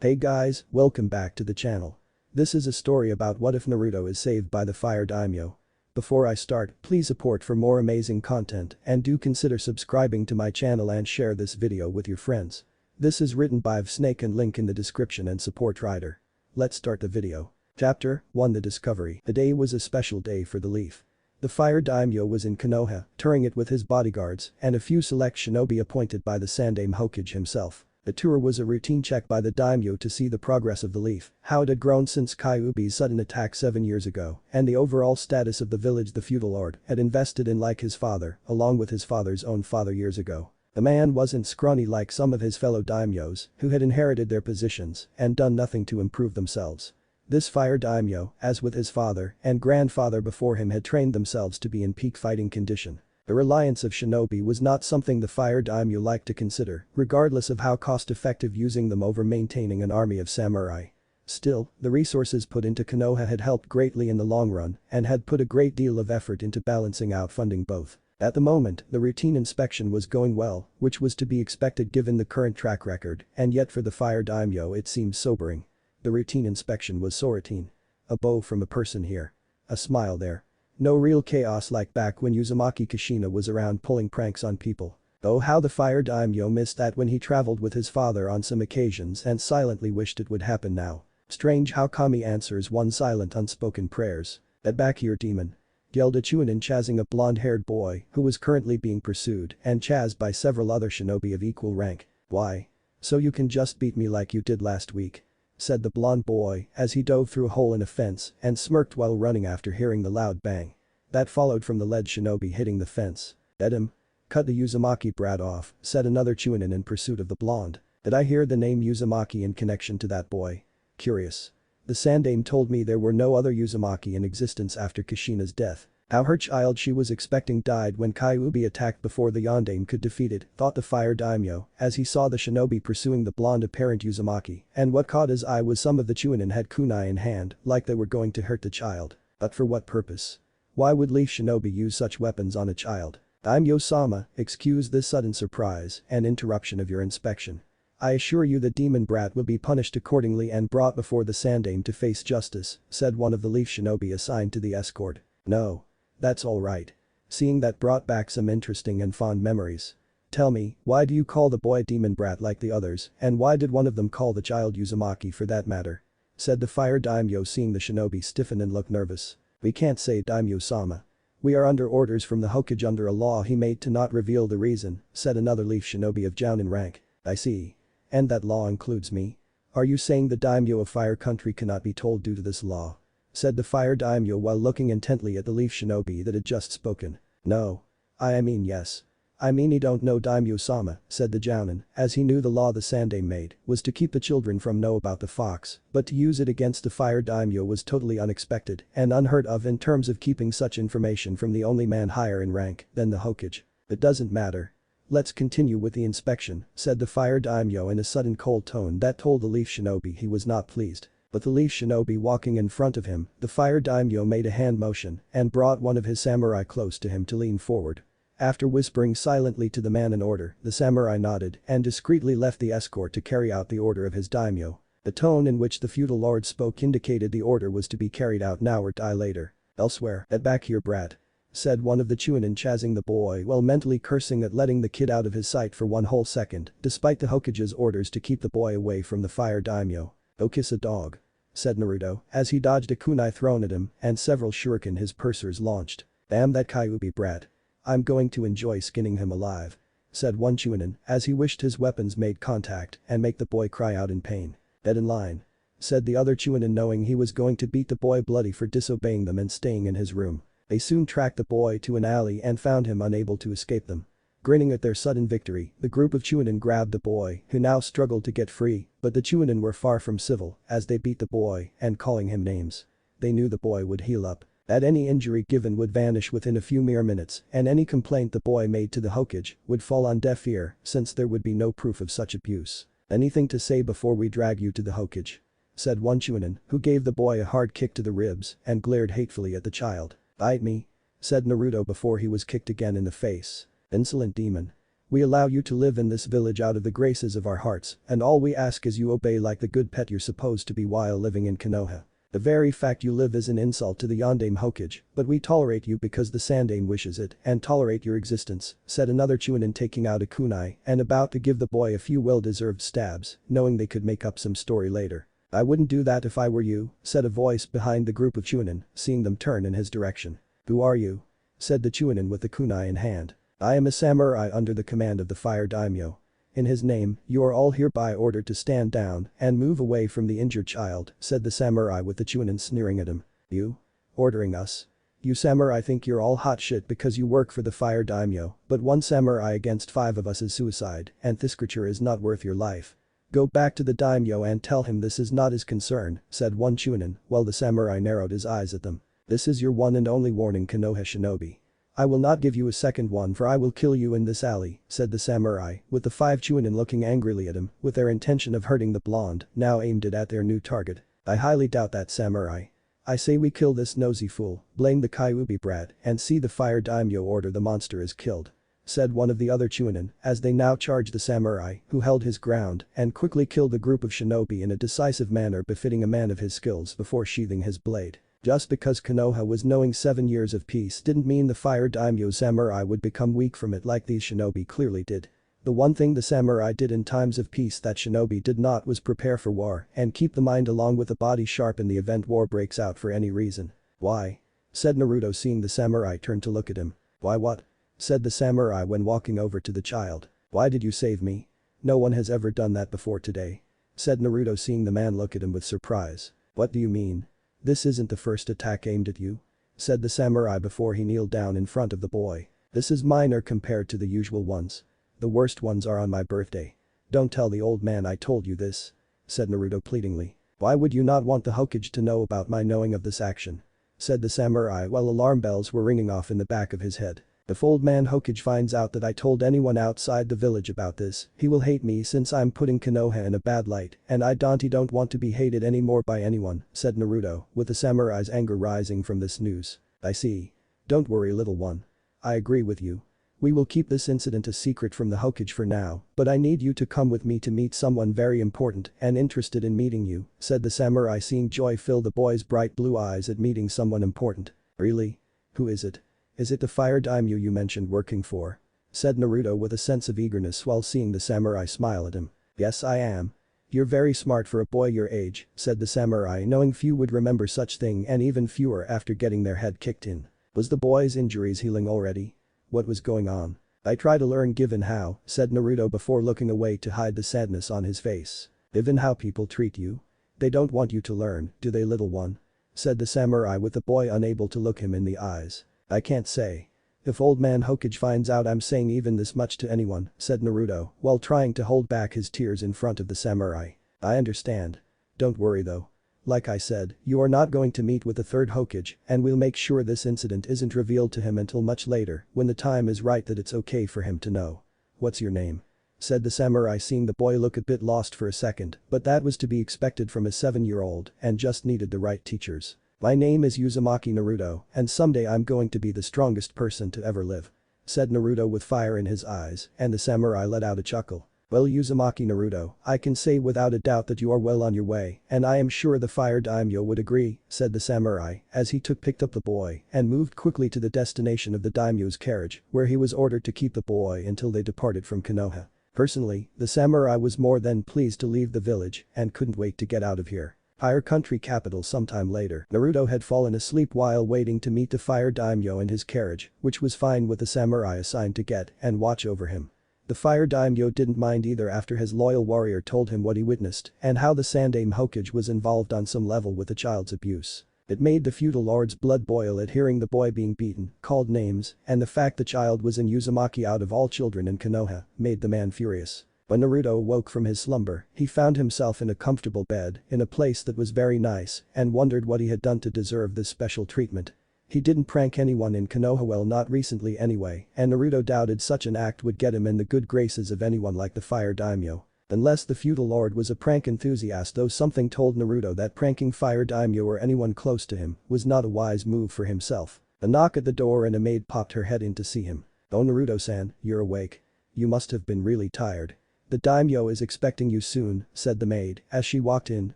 Hey guys, welcome back to the channel. This is a story about what if Naruto is saved by the Fire Daimyo. Before I start, please support for more amazing content and do consider subscribing to my channel and share this video with your friends. This is written by VFSNAKE and link in the description and support writer. Let's start the video. Chapter 1 The Discovery. The day was a special day for the Leaf. The Fire Daimyo was in Konoha, touring it with his bodyguards and a few select shinobi appointed by the Sandaime Hokage himself. The tour was a routine check by the daimyo to see the progress of the Leaf, how it had grown since Kyuubi's sudden attack 7 years ago, and the overall status of the village the feudal lord had invested in like his father, along with his father's own father years ago. The man wasn't scrawny like some of his fellow daimyos who had inherited their positions and done nothing to improve themselves. This Fire Daimyo, as with his father and grandfather before him, had trained themselves to be in peak fighting condition. The reliance of shinobi was not something the Fire Daimyo liked to consider, regardless of how cost-effective using them over maintaining an army of samurai. Still, the resources put into Konoha had helped greatly in the long run and had put a great deal of effort into balancing out funding both. At the moment, the routine inspection was going well, which was to be expected given the current track record, and yet for the Fire Daimyo it seemed sobering. The routine inspection was so routine. A bow from a person here. A smile there. No real chaos like back when Uzumaki Kushina was around pulling pranks on people. Oh, how the Fire Daimyo missed that when he traveled with his father on some occasions and silently wished it would happen now. Strange how Kami answers one silent unspoken prayers. "Get back here, demon," yelled a Chunin chasing a blonde-haired boy who was currently being pursued and chased by several other shinobi of equal rank. "Why? So you can just beat me like you did last week," said the blonde boy as he dove through a hole in a fence and smirked while running after hearing the loud bang. That followed from the lead shinobi hitting the fence. "Get him. Cut the Uzumaki brat off," said another Chunin in pursuit of the blonde. "Did I hear the name Uzumaki in connection to that boy? Curious. The Sandaime told me there were no other Uzumaki in existence after Kushina's death. How her child she was expecting died when Kyuubi attacked before the Yondaime could defeat it," thought the Fire Daimyo as he saw the shinobi pursuing the blonde apparent Uzumaki, and what caught his eye was some of the Chunin had kunai in hand like they were going to hurt the child. But for what purpose? Why would Leaf shinobi use such weapons on a child? "Daimyo-sama, excuse this sudden surprise and interruption of your inspection. I assure you the demon brat will be punished accordingly and brought before the Sandaime to face justice," said one of the Leaf shinobi assigned to the escort. "No. That's alright. Seeing that brought back some interesting and fond memories. Tell me, why do you call the boy demon brat like the others, and why did one of them call the child Uzumaki for that matter?" said the Fire Daimyo, seeing the shinobi stiffen and look nervous. "We can't say, Daimyo-sama. We are under orders from the Hokage under a law he made to not reveal the reason," said another Leaf shinobi of Jounin rank. "I see. And that law includes me? Are you saying the daimyo of Fire Country cannot be told due to this law?" said the Fire Daimyo while looking intently at the Leaf shinobi that had just spoken. "No. I mean yes. I mean he don't know, Daimyo-sama," said the Jounin, as he knew the law the Sandaime made was to keep the children from know about the fox, but to use it against the Fire Daimyo was totally unexpected and unheard of in terms of keeping such information from the only man higher in rank than the Hokage. "It doesn't matter. Let's continue with the inspection," said the Fire Daimyo in a sudden cold tone that told the Leaf shinobi he was not pleased. But the Leaf shinobi walking in front of him, the Fire Daimyo made a hand motion and brought one of his samurai close to him to lean forward. After whispering silently to the man an order, the samurai nodded and discreetly left the escort to carry out the order of his daimyo. The tone in which the feudal lord spoke indicated the order was to be carried out now or die later. "Elsewhere, get back here, brat," said one of the Chunin chasing the boy while mentally cursing at letting the kid out of his sight for one whole second, despite the Hokage's orders to keep the boy away from the Fire Daimyo. "Go kiss a dog," said Naruto as he dodged a kunai thrown at him and several shuriken his pursuers launched. "Damn that Kyuubi brat. I'm going to enjoy skinning him alive," said one Chunin as he wished his weapons made contact and make the boy cry out in pain. "Dead in line," said the other Chunin, knowing he was going to beat the boy bloody for disobeying them and staying in his room. They soon tracked the boy to an alley and found him unable to escape them. Grinning at their sudden victory, the group of Chunin grabbed the boy who now struggled to get free, but the Chunin were far from civil as they beat the boy and calling him names. They knew the boy would heal up, that any injury given would vanish within a few mere minutes, and any complaint the boy made to the Hokage would fall on deaf ear since there would be no proof of such abuse. "Anything to say before we drag you to the Hokage?" said one Chunin who gave the boy a hard kick to the ribs and glared hatefully at the child. "Bite me," said Naruto before he was kicked again in the face. "Insolent demon. We allow you to live in this village out of the graces of our hearts, and all we ask is you obey like the good pet you're supposed to be while living in Konoha. The very fact you live is an insult to the Yondaime Hokage, but we tolerate you because the Sandaime wishes it and tolerate your existence," said another Chunin taking out a kunai and about to give the boy a few well-deserved stabs, knowing they could make up some story later. "I wouldn't do that if I were you," said a voice behind the group of Chunin, seeing them turn in his direction. "Who are you?" said the Chunin with the kunai in hand. "I am a samurai under the command of the Fire Daimyo. In his name, you are all hereby ordered to stand down and move away from the injured child," said the samurai with the Chunin sneering at him. "You? Ordering us? You samurai think you're all hot shit because you work for the Fire Daimyo, but one samurai against 5 of us is suicide, and this creature is not worth your life. Go back to the daimyo and tell him this is not his concern," said one Chunin, while the samurai narrowed his eyes at them. "This is your one and only warning, Konoha shinobi. I will not give you a second one, for I will kill you in this alley," said the samurai, with the 5 Chunin looking angrily at him, with their intention of hurting the blonde, now aimed it at their new target. "I highly doubt that, samurai. I say we kill this nosy fool, blame the Kyuubi brat, and see the Fire Daimyo order the monster is killed," said one of the other Chunin as they now charged the samurai, who held his ground and quickly killed the group of shinobi in a decisive manner befitting a man of his skills before sheathing his blade. Just because Konoha was knowing 7 years of peace didn't mean the Fire Daimyo samurai would become weak from it like these shinobi clearly did. The one thing the samurai did in times of peace that shinobi did not was prepare for war and keep the mind along with the body sharp in the event war breaks out for any reason. "Why?" said Naruto seeing the samurai turn to look at him. "Why what?" said the samurai when walking over to the child. "Why did you save me? No one has ever done that before today," said Naruto seeing the man look at him with surprise. "What do you mean? This isn't the first attack aimed at you," said the samurai before he kneeled down in front of the boy. "This is minor compared to the usual ones. The worst ones are on my birthday. Don't tell the old man I told you this," said Naruto pleadingly. "Why would you not want the Hokage to know about my knowing of this action?" said the samurai while alarm bells were ringing off in the back of his head. "If old man Hokage finds out that I told anyone outside the village about this, he will hate me since I'm putting Konoha in a bad light and I don't want to be hated anymore by anyone," said Naruto, with the samurai's anger rising from this news. "I see. Don't worry, little one. I agree with you. We will keep this incident a secret from the Hokage for now, but I need you to come with me to meet someone very important and interested in meeting you," said the samurai seeing joy fill the boy's bright blue eyes at meeting someone important. "Really? Who is it? Is it the Fire Daimyo you mentioned working for?" said Naruto with a sense of eagerness while seeing the samurai smile at him. "Yes, I am. You're very smart for a boy your age," said the samurai, knowing few would remember such thing and even fewer after getting their head kicked in. Was the boy's injuries healing already? What was going on? "I try to learn given how," said Naruto before looking away to hide the sadness on his face. "Given how people treat you? They don't want you to learn, do they, little one?" said the samurai with the boy unable to look him in the eyes. "I can't say. If old man Hokage finds out I'm saying even this much to anyone," said Naruto while trying to hold back his tears in front of the samurai. "I understand. Don't worry though. Like I said, you are not going to meet with the third Hokage and we'll make sure this incident isn't revealed to him until much later when the time is right that it's okay for him to know. What's your name?" said the samurai seeing the boy look a bit lost for a second, but that was to be expected from a 7-year-old and just needed the right teachers. "My name is Uzumaki Naruto and someday I'm going to be the strongest person to ever live," said Naruto with fire in his eyes and the samurai let out a chuckle. "Well, Uzumaki Naruto, I can say without a doubt that you are well on your way and I am sure the Fire Daimyo would agree," said the samurai as he picked up the boy and moved quickly to the destination of the daimyo's carriage where he was ordered to keep the boy until they departed from Konoha. Personally, the samurai was more than pleased to leave the village and couldn't wait to get out of here. Higher country capital sometime later. Naruto had fallen asleep while waiting to meet the Fire Daimyo in his carriage, which was fine with the samurai assigned to get and watch over him. The Fire Daimyo didn't mind either after his loyal warrior told him what he witnessed and how the Sandaime Hokage was involved on some level with the child's abuse. It made the feudal lord's blood boil at hearing the boy being beaten, called names, and the fact the child was in Uzumaki out of all children in Konoha made the man furious. When Naruto awoke from his slumber, he found himself in a comfortable bed in a place that was very nice and wondered what he had done to deserve this special treatment. He didn't prank anyone in Konoha, well, not recently anyway, and Naruto doubted such an act would get him in the good graces of anyone like the Fire Daimyo. Unless the feudal lord was a prank enthusiast, though something told Naruto that pranking Fire Daimyo or anyone close to him was not a wise move for himself. A knock at the door and a maid popped her head in to see him. "Oh, Naruto-san, you're awake. You must have been really tired. The daimyo is expecting you soon, said the maid as she walked in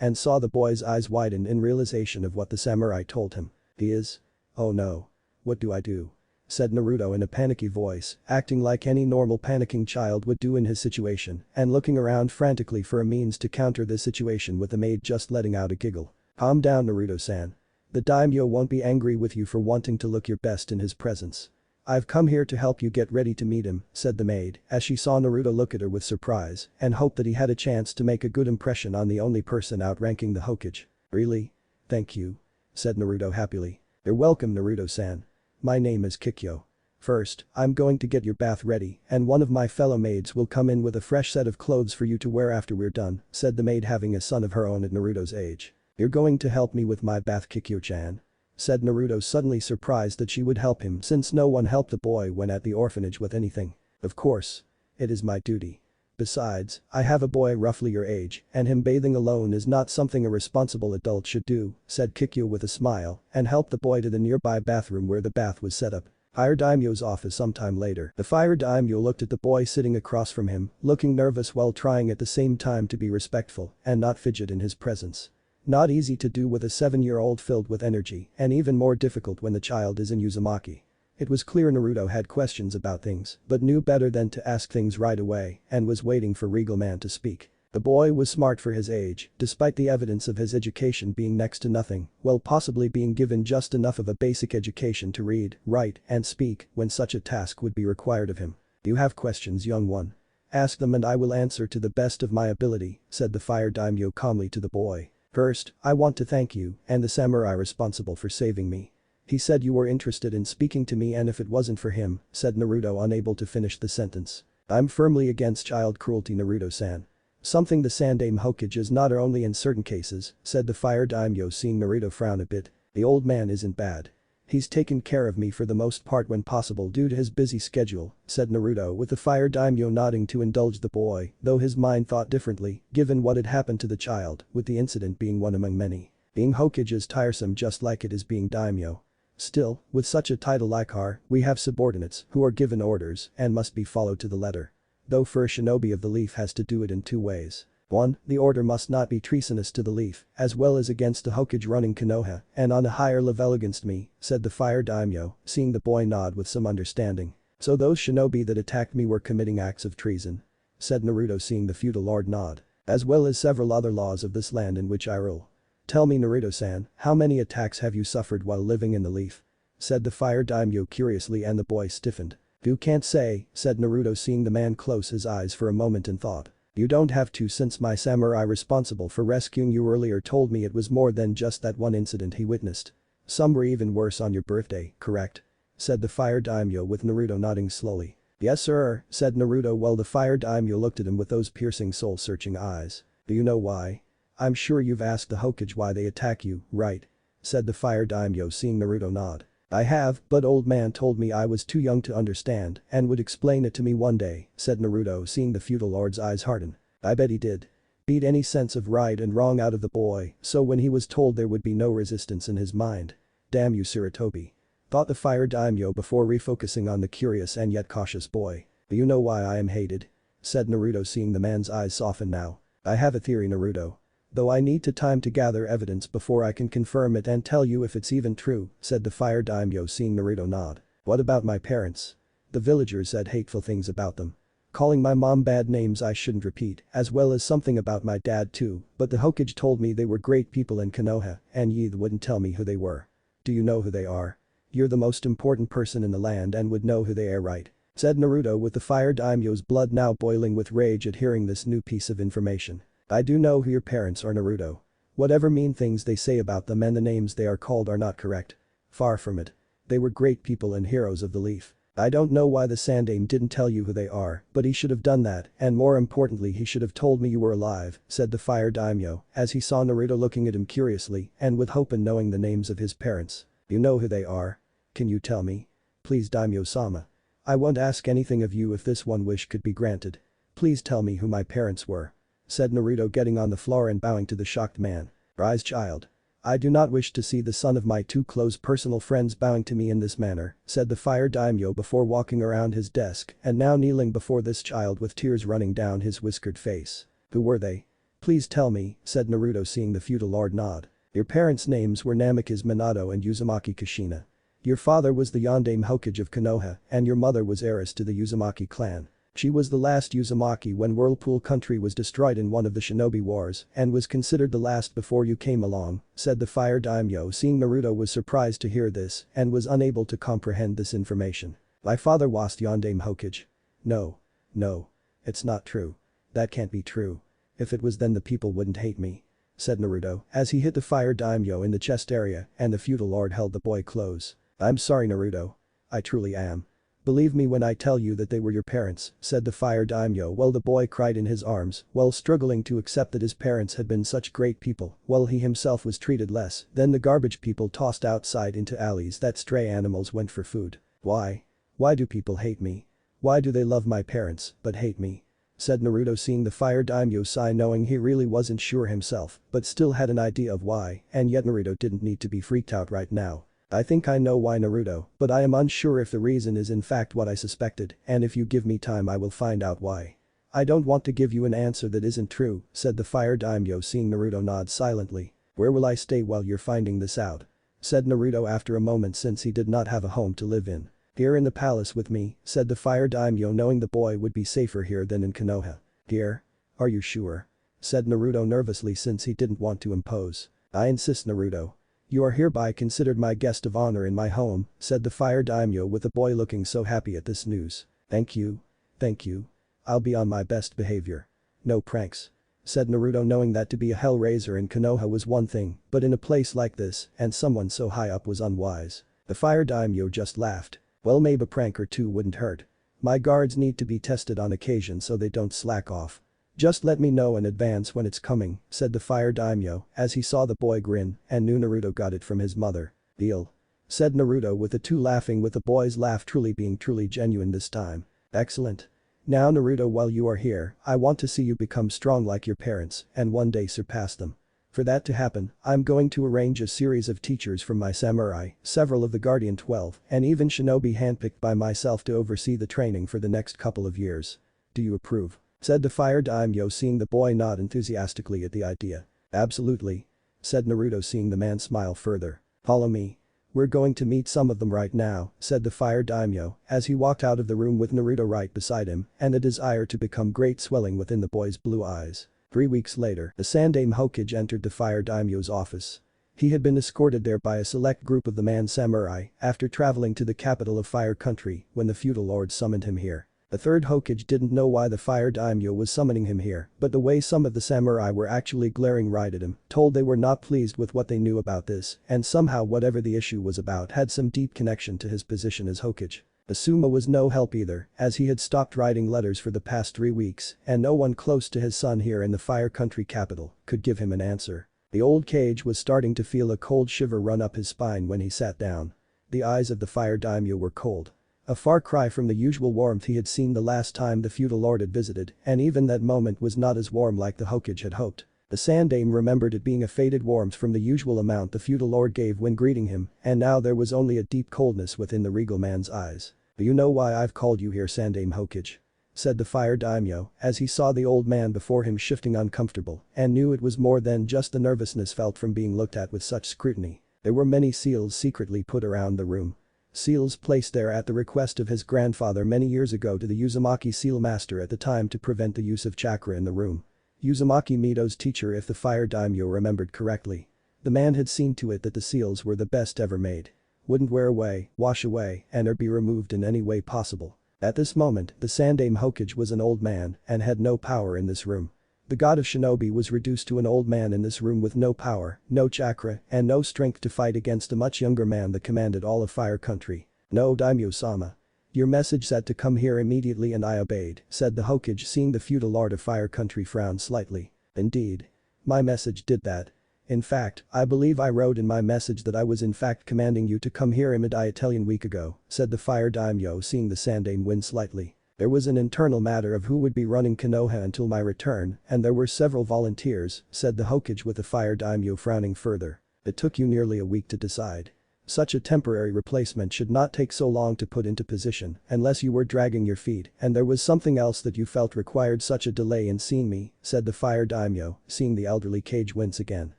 and saw the boy's eyes widen in realization of what the samurai told him. He is? Oh no. What do I do? Said Naruto in a panicky voice, acting like any normal panicking child would do in his situation and looking around frantically for a means to counter this situation with the maid just letting out a giggle. Calm down, Naruto-san. The daimyo won't be angry with you for wanting to look your best in his presence. I've come here to help you get ready to meet him, said the maid as she saw Naruto look at her with surprise and hoped that he had a chance to make a good impression on the only person outranking the Hokage. Really? Thank you. Said Naruto happily. You're welcome, Naruto-san. My name is Kikyo. First, I'm going to get your bath ready and one of my fellow maids will come in with a fresh set of clothes for you to wear after we're done, said the maid having a son of her own at Naruto's age. You're going to help me with my bath, Kikyo-chan? Said Naruto, suddenly surprised that she would help him since no one helped the boy when at the orphanage with anything. Of course. It is my duty. Besides, I have a boy roughly your age and him bathing alone is not something a responsible adult should do, said Kikyo with a smile and helped the boy to the nearby bathroom where the bath was set up. Fire Daimyo's office sometime later. The Fire Daimyo looked at the boy sitting across from him, looking nervous while trying at the same time to be respectful and not fidget in his presence. Not easy to do with a 7-year-old filled with energy and even more difficult when the child is in Uzumaki. It was clear Naruto had questions about things but knew better than to ask things right away and was waiting for Regal Man to speak. The boy was smart for his age, despite the evidence of his education being next to nothing, while possibly being given just enough of a basic education to read, write, and speak when such a task would be required of him. You have questions, young one? Ask them and I will answer to the best of my ability, said the Fire Daimyo calmly to the boy. First, I want to thank you and the samurai responsible for saving me. He said you were interested in speaking to me and if it wasn't for him, said Naruto unable to finish the sentence. I'm firmly against child cruelty, Naruto-san. Something the Sandaime Hokage is not or only in certain cases, said the Fire Daimyo seeing Naruto frown a bit. The old man isn't bad. He's taken care of me for the most part when possible due to his busy schedule, said Naruto with the Fire Daimyo nodding to indulge the boy, though his mind thought differently, given what had happened to the child, with the incident being one among many. Being Hokage is tiresome just like it is being daimyo. Still, with such a title like our, we have subordinates who are given orders and must be followed to the letter. Though for a shinobi of the leaf has to do it in 2 ways. 1. The order must not be treasonous to the leaf, as well as against the Hokage running Konoha, and on a higher level against me, said the Fire Daimyo, seeing the boy nod with some understanding. So those shinobi that attacked me were committing acts of treason? Said Naruto seeing the feudal lord nod. As well as several other laws of this land in which I rule. Tell me, Naruto-san, how many attacks have you suffered while living in the leaf? Said the Fire Daimyo curiously and the boy stiffened. You can't say, said Naruto seeing the man close his eyes for a moment in thought. You don't have to since my samurai responsible for rescuing you earlier told me it was more than just that one incident he witnessed. Some were even worse on your birthday, correct? Said the Fire Daimyo with Naruto nodding slowly. Yes sir, said Naruto while the Fire Daimyo looked at him with those piercing soul-searching eyes. Do you know why? I'm sure you've asked the Hokage why they attack you, right? Said the Fire Daimyo seeing Naruto nod. I have, but old man told me I was too young to understand and would explain it to me one day, said Naruto seeing the feudal lord's eyes harden. I bet he did. Beat any sense of right and wrong out of the boy, so when he was told there would be no resistance in his mind. Damn you, Sarutobi. Thought the Fire Daimyo before refocusing on the curious and yet cautious boy. Do you know why I am hated? Said Naruto seeing the man's eyes soften now. I have a theory, Naruto. Though I need time to gather evidence before I can confirm it and tell you if it's even true, said the Fire Daimyo seeing Naruto nod. What about my parents? The villagers said hateful things about them. Calling my mom bad names I shouldn't repeat, as well as something about my dad too, but the Hokage told me they were great people in Konoha, and Yi wouldn't tell me who they were. Do you know who they are? You're the most important person in the land and would know who they are, right? Said Naruto with the Fire Daimyo's blood now boiling with rage at hearing this new piece of information. I do know who your parents are, Naruto. Whatever mean things they say about them and the names they are called are not correct. Far from it. They were great people and heroes of the leaf. I don't know why the Sandaime didn't tell you who they are, but he should have done that and more importantly he should have told me you were alive, said the Fire Daimyo as he saw Naruto looking at him curiously and with hope in knowing the names of his parents. You know who they are? Can you tell me? Please Daimyo-sama. I won't ask anything of you if this one wish could be granted. Please tell me who my parents were. Said Naruto getting on the floor and bowing to the shocked man. Rise child. I do not wish to see the son of my two close personal friends bowing to me in this manner, said the Fire Daimyo before walking around his desk and now kneeling before this child with tears running down his whiskered face. Who were they? Please tell me, said Naruto seeing the feudal lord nod. Your parents' names were Namikaze Minato and Uzumaki Kushina. Your father was the Yondaime Hokage of Konoha and your mother was heiress to the Uzumaki clan. She was the last Uzumaki when Whirlpool Country was destroyed in one of the shinobi wars and was considered the last before you came along, said the Fire Daimyo seeing Naruto was surprised to hear this and was unable to comprehend this information. My father was the Yondaime Hokage. No. No. It's not true. That can't be true. If it was then the people wouldn't hate me, said Naruto as he hit the Fire Daimyo in the chest area and the feudal lord held the boy close. I'm sorry Naruto. I truly am. Believe me when I tell you that they were your parents, said the Fire Daimyo while the boy cried in his arms while struggling to accept that his parents had been such great people while he himself was treated less than the garbage people tossed outside into alleys that stray animals went for food. Why? Why do people hate me? Why do they love my parents but hate me? Said Naruto seeing the Fire Daimyo sigh knowing he really wasn't sure himself but still had an idea of why and yet Naruto didn't need to be freaked out right now. I think I know why Naruto, but I am unsure if the reason is in fact what I suspected and if you give me time I will find out why. I don't want to give you an answer that isn't true, said the Fire Daimyo seeing Naruto nod silently. Where will I stay while you're finding this out? Said Naruto after a moment since he did not have a home to live in. Here in the palace with me, said the Fire Daimyo knowing the boy would be safer here than in Konoha. Here? Are you sure? Said Naruto nervously since he didn't want to impose. I insist Naruto. You are hereby considered my guest of honor in my home, said the Fire Daimyo with the boy looking so happy at this news. Thank you. Thank you. I'll be on my best behavior. No pranks. Said Naruto knowing that to be a Hellraiser in Konoha was one thing, but in a place like this and someone so high up was unwise. The Fire Daimyo just laughed. Well maybe a prank or two wouldn't hurt. My guards need to be tested on occasion so they don't slack off. Just let me know in advance when it's coming, said the Fire Daimyo as he saw the boy grin and knew Naruto got it from his mother. Deal. Said Naruto with the two laughing with the boy's laugh truly being truly genuine this time. Excellent. Now Naruto while you are here, I want to see you become strong like your parents and one day surpass them. For that to happen, I'm going to arrange a series of teachers from my samurai, several of the Guardian 12, and even shinobi handpicked by myself to oversee the training for the next couple of years. Do you approve? Said the Fire Daimyo seeing the boy nod enthusiastically at the idea. Absolutely. Said Naruto seeing the man smile further. Follow me. We're going to meet some of them right now, said the Fire Daimyo as he walked out of the room with Naruto right beside him and the desire to become great swelling within the boy's blue eyes. 3 weeks later, the Sandaime Hokage entered the Fire Daimyo's office. He had been escorted there by a select group of the man samurai after traveling to the capital of Fire Country when the feudal lord summoned him here. The third Hokage didn't know why the Fire Daimyo was summoning him here, but the way some of the samurai were actually glaring right at him told they were not pleased with what they knew about this and somehow whatever the issue was about had some deep connection to his position as Hokage. Asuma was no help either as he had stopped writing letters for the past 3 weeks and no one close to his son here in the Fire Country capital could give him an answer. The old Kage was starting to feel a cold shiver run up his spine when he sat down. The eyes of the Fire Daimyo were cold. A far cry from the usual warmth he had seen the last time the feudal lord had visited and even that moment was not as warm like the Hokage had hoped. The Sandaime remembered it being a faded warmth from the usual amount the feudal lord gave when greeting him and now there was only a deep coldness within the regal man's eyes. Do you know why I've called you here Sandaime Hokage? Said the Fire Daimyo as he saw the old man before him shifting uncomfortable and knew it was more than just the nervousness felt from being looked at with such scrutiny. There were many seals secretly put around the room. Seals placed there at the request of his grandfather many years ago to the Uzumaki seal master at the time to prevent the use of chakra in the room. Uzumaki Mito's teacher if the Fire Daimyo remembered correctly. The man had seen to it that the seals were the best ever made. Wouldn't wear away, wash away, and or be removed in any way possible. At this moment, the Sandaime Hokage was an old man and had no power in this room. The god of shinobi was reduced to an old man in this room with no power, no chakra, and no strength to fight against a much younger man that commanded all of Fire Country. No Daimyo-sama. Your message said to come here immediately and I obeyed, said the Hokage seeing the feudal lord of Fire Country frown slightly. Indeed. My message did that. In fact, I believe I wrote in my message that I was in fact commanding you to come here a week ago, said the Fire Daimyo seeing the Sandaime win slightly. There was an internal matter of who would be running Konoha until my return and there were several volunteers, said the Hokage with the Fire Daimyo frowning further. It took you nearly a week to decide. Such a temporary replacement should not take so long to put into position unless you were dragging your feet and there was something else that you felt required such a delay in seeing me, said the Fire Daimyo, seeing the elderly Cage wince again.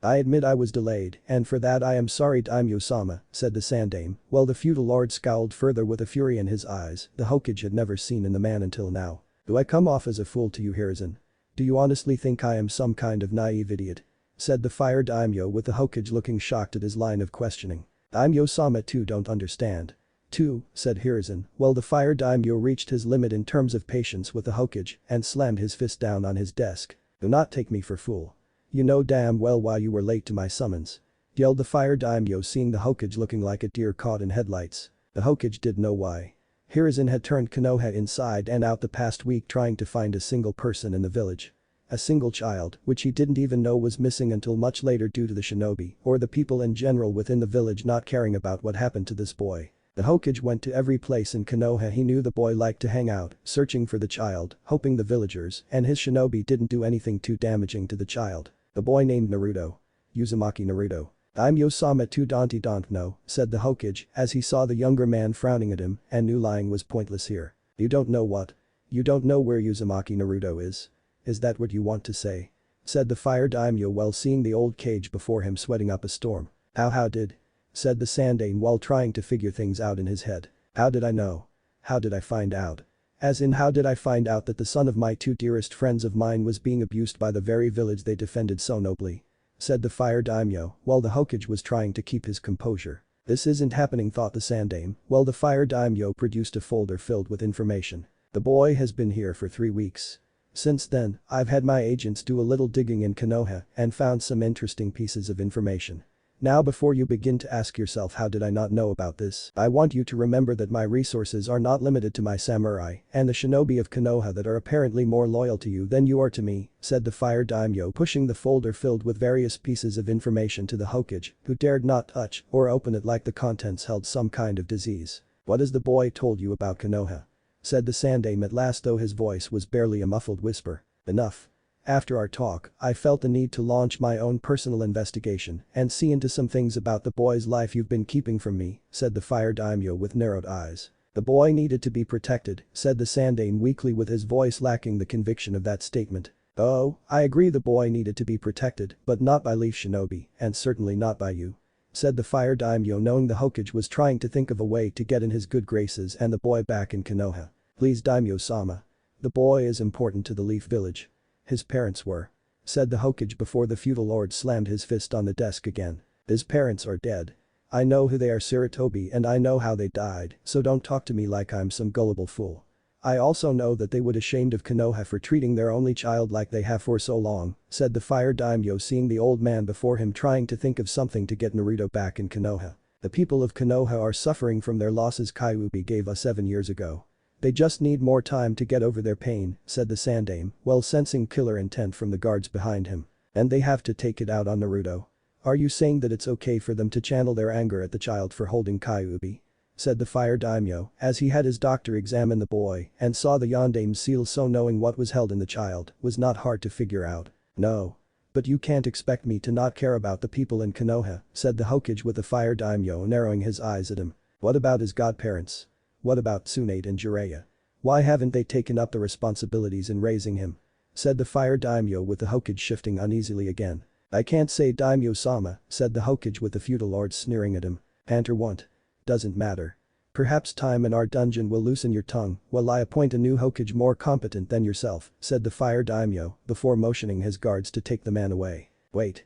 I admit I was delayed, and for that I am sorry Daimyo-sama, said the Sandame, while the feudal lord scowled further with a fury in his eyes the Hokage had never seen in the man until now. Do I come off as a fool to you, Hiruzen? Do you honestly think I am some kind of naive idiot? Said the Fire Daimyo with the Hokage looking shocked at his line of questioning. Daimyo-sama too don't understand. Too, said Hiruzen, while the Fire Daimyo reached his limit in terms of patience with the Hokage and slammed his fist down on his desk. Do not take me for fool. You know damn well why you were late to my summons. Yelled the Fire Daimyo, seeing the Hokage looking like a deer caught in headlights. The Hokage did know why. Hiruzen had turned Konoha inside and out the past week trying to find a single person in the village. A single child, which he didn't even know was missing until much later due to the shinobi or the people in general within the village not caring about what happened to this boy. The Hokage went to every place in Konoha he knew the boy liked to hang out, searching for the child, hoping the villagers and his shinobi didn't do anything too damaging to the child. The boy named Naruto. Uzumaki Naruto. Daimyo-sama too don't know, said the Hokage as he saw the younger man frowning at him and knew lying was pointless here. You don't know what? You don't know where Uzumaki Naruto is? Is that what you want to say? Said the Fire Daimyo while seeing the old Cage before him sweating up a storm. How did? Said the Sandane while trying to figure things out in his head. How did I know? How did I find out? As in how did I find out that the son of my two dearest friends of mine was being abused by the very village they defended so nobly? Said the Fire Daimyo while the Hokage was trying to keep his composure. This isn't happening, thought the Sandane while the Fire Daimyo produced a folder filled with information. The boy has been here for 3 weeks. Since then, I've had my agents do a little digging in Konoha and found some interesting pieces of information. Now before you begin to ask yourself how did I not know about this, I want you to remember that my resources are not limited to my samurai and the shinobi of Konoha that are apparently more loyal to you than you are to me, said the Fire Daimyo pushing the folder filled with various pieces of information to the Hokage, who dared not touch or open it like the contents held some kind of disease. What has the boy told you about Konoha? Said the Sandame at last, though his voice was barely a muffled whisper. Enough. After our talk, I felt the need to launch my own personal investigation and see into some things about the boy's life you've been keeping from me, said the Fire Daimyo with narrowed eyes. The boy needed to be protected, said the Sandane weakly with his voice lacking the conviction of that statement. Oh, I agree the boy needed to be protected, but not by Leaf Shinobi, and certainly not by you. Said the Fire Daimyo knowing the Hokage was trying to think of a way to get in his good graces and the boy back in Konoha. Please Daimyo-sama. The boy is important to the Leaf Village. His parents were. Said the Hokage before the feudal lord slammed his fist on the desk again. His parents are dead. I know who they are, Sarutobi, and I know how they died, so don't talk to me like I'm some gullible fool. I also know that they would ashamed of Konoha for treating their only child like they have for so long, said the Fire Daimyo seeing the old man before him trying to think of something to get Naruto back in Konoha. The people of Konoha are suffering from their losses Kyuubi gave us 7 years ago. They just need more time to get over their pain, said the Sandame, while sensing killer intent from the guards behind him. And they have to take it out on Naruto. Are you saying that it's okay for them to channel their anger at the child for holding Kyuubi? Said the Fire Daimyo as he had his doctor examine the boy and saw the Yondame's seal, so knowing what was held in the child was not hard to figure out. No. But you can't expect me to not care about the people in Konoha, said the Hokage with the Fire Daimyo narrowing his eyes at him. What about his godparents? What about Tsunade and Jiraiya? Why haven't they taken up the responsibilities in raising him? Said the Fire Daimyo with the Hokage shifting uneasily again. I can't say Daimyo-sama, said the Hokage with the feudal lord sneering at him. Panter won't. Doesn't matter. Perhaps time in our dungeon will loosen your tongue while I appoint a new Hokage more competent than yourself, said the Fire Daimyo before motioning his guards to take the man away. Wait.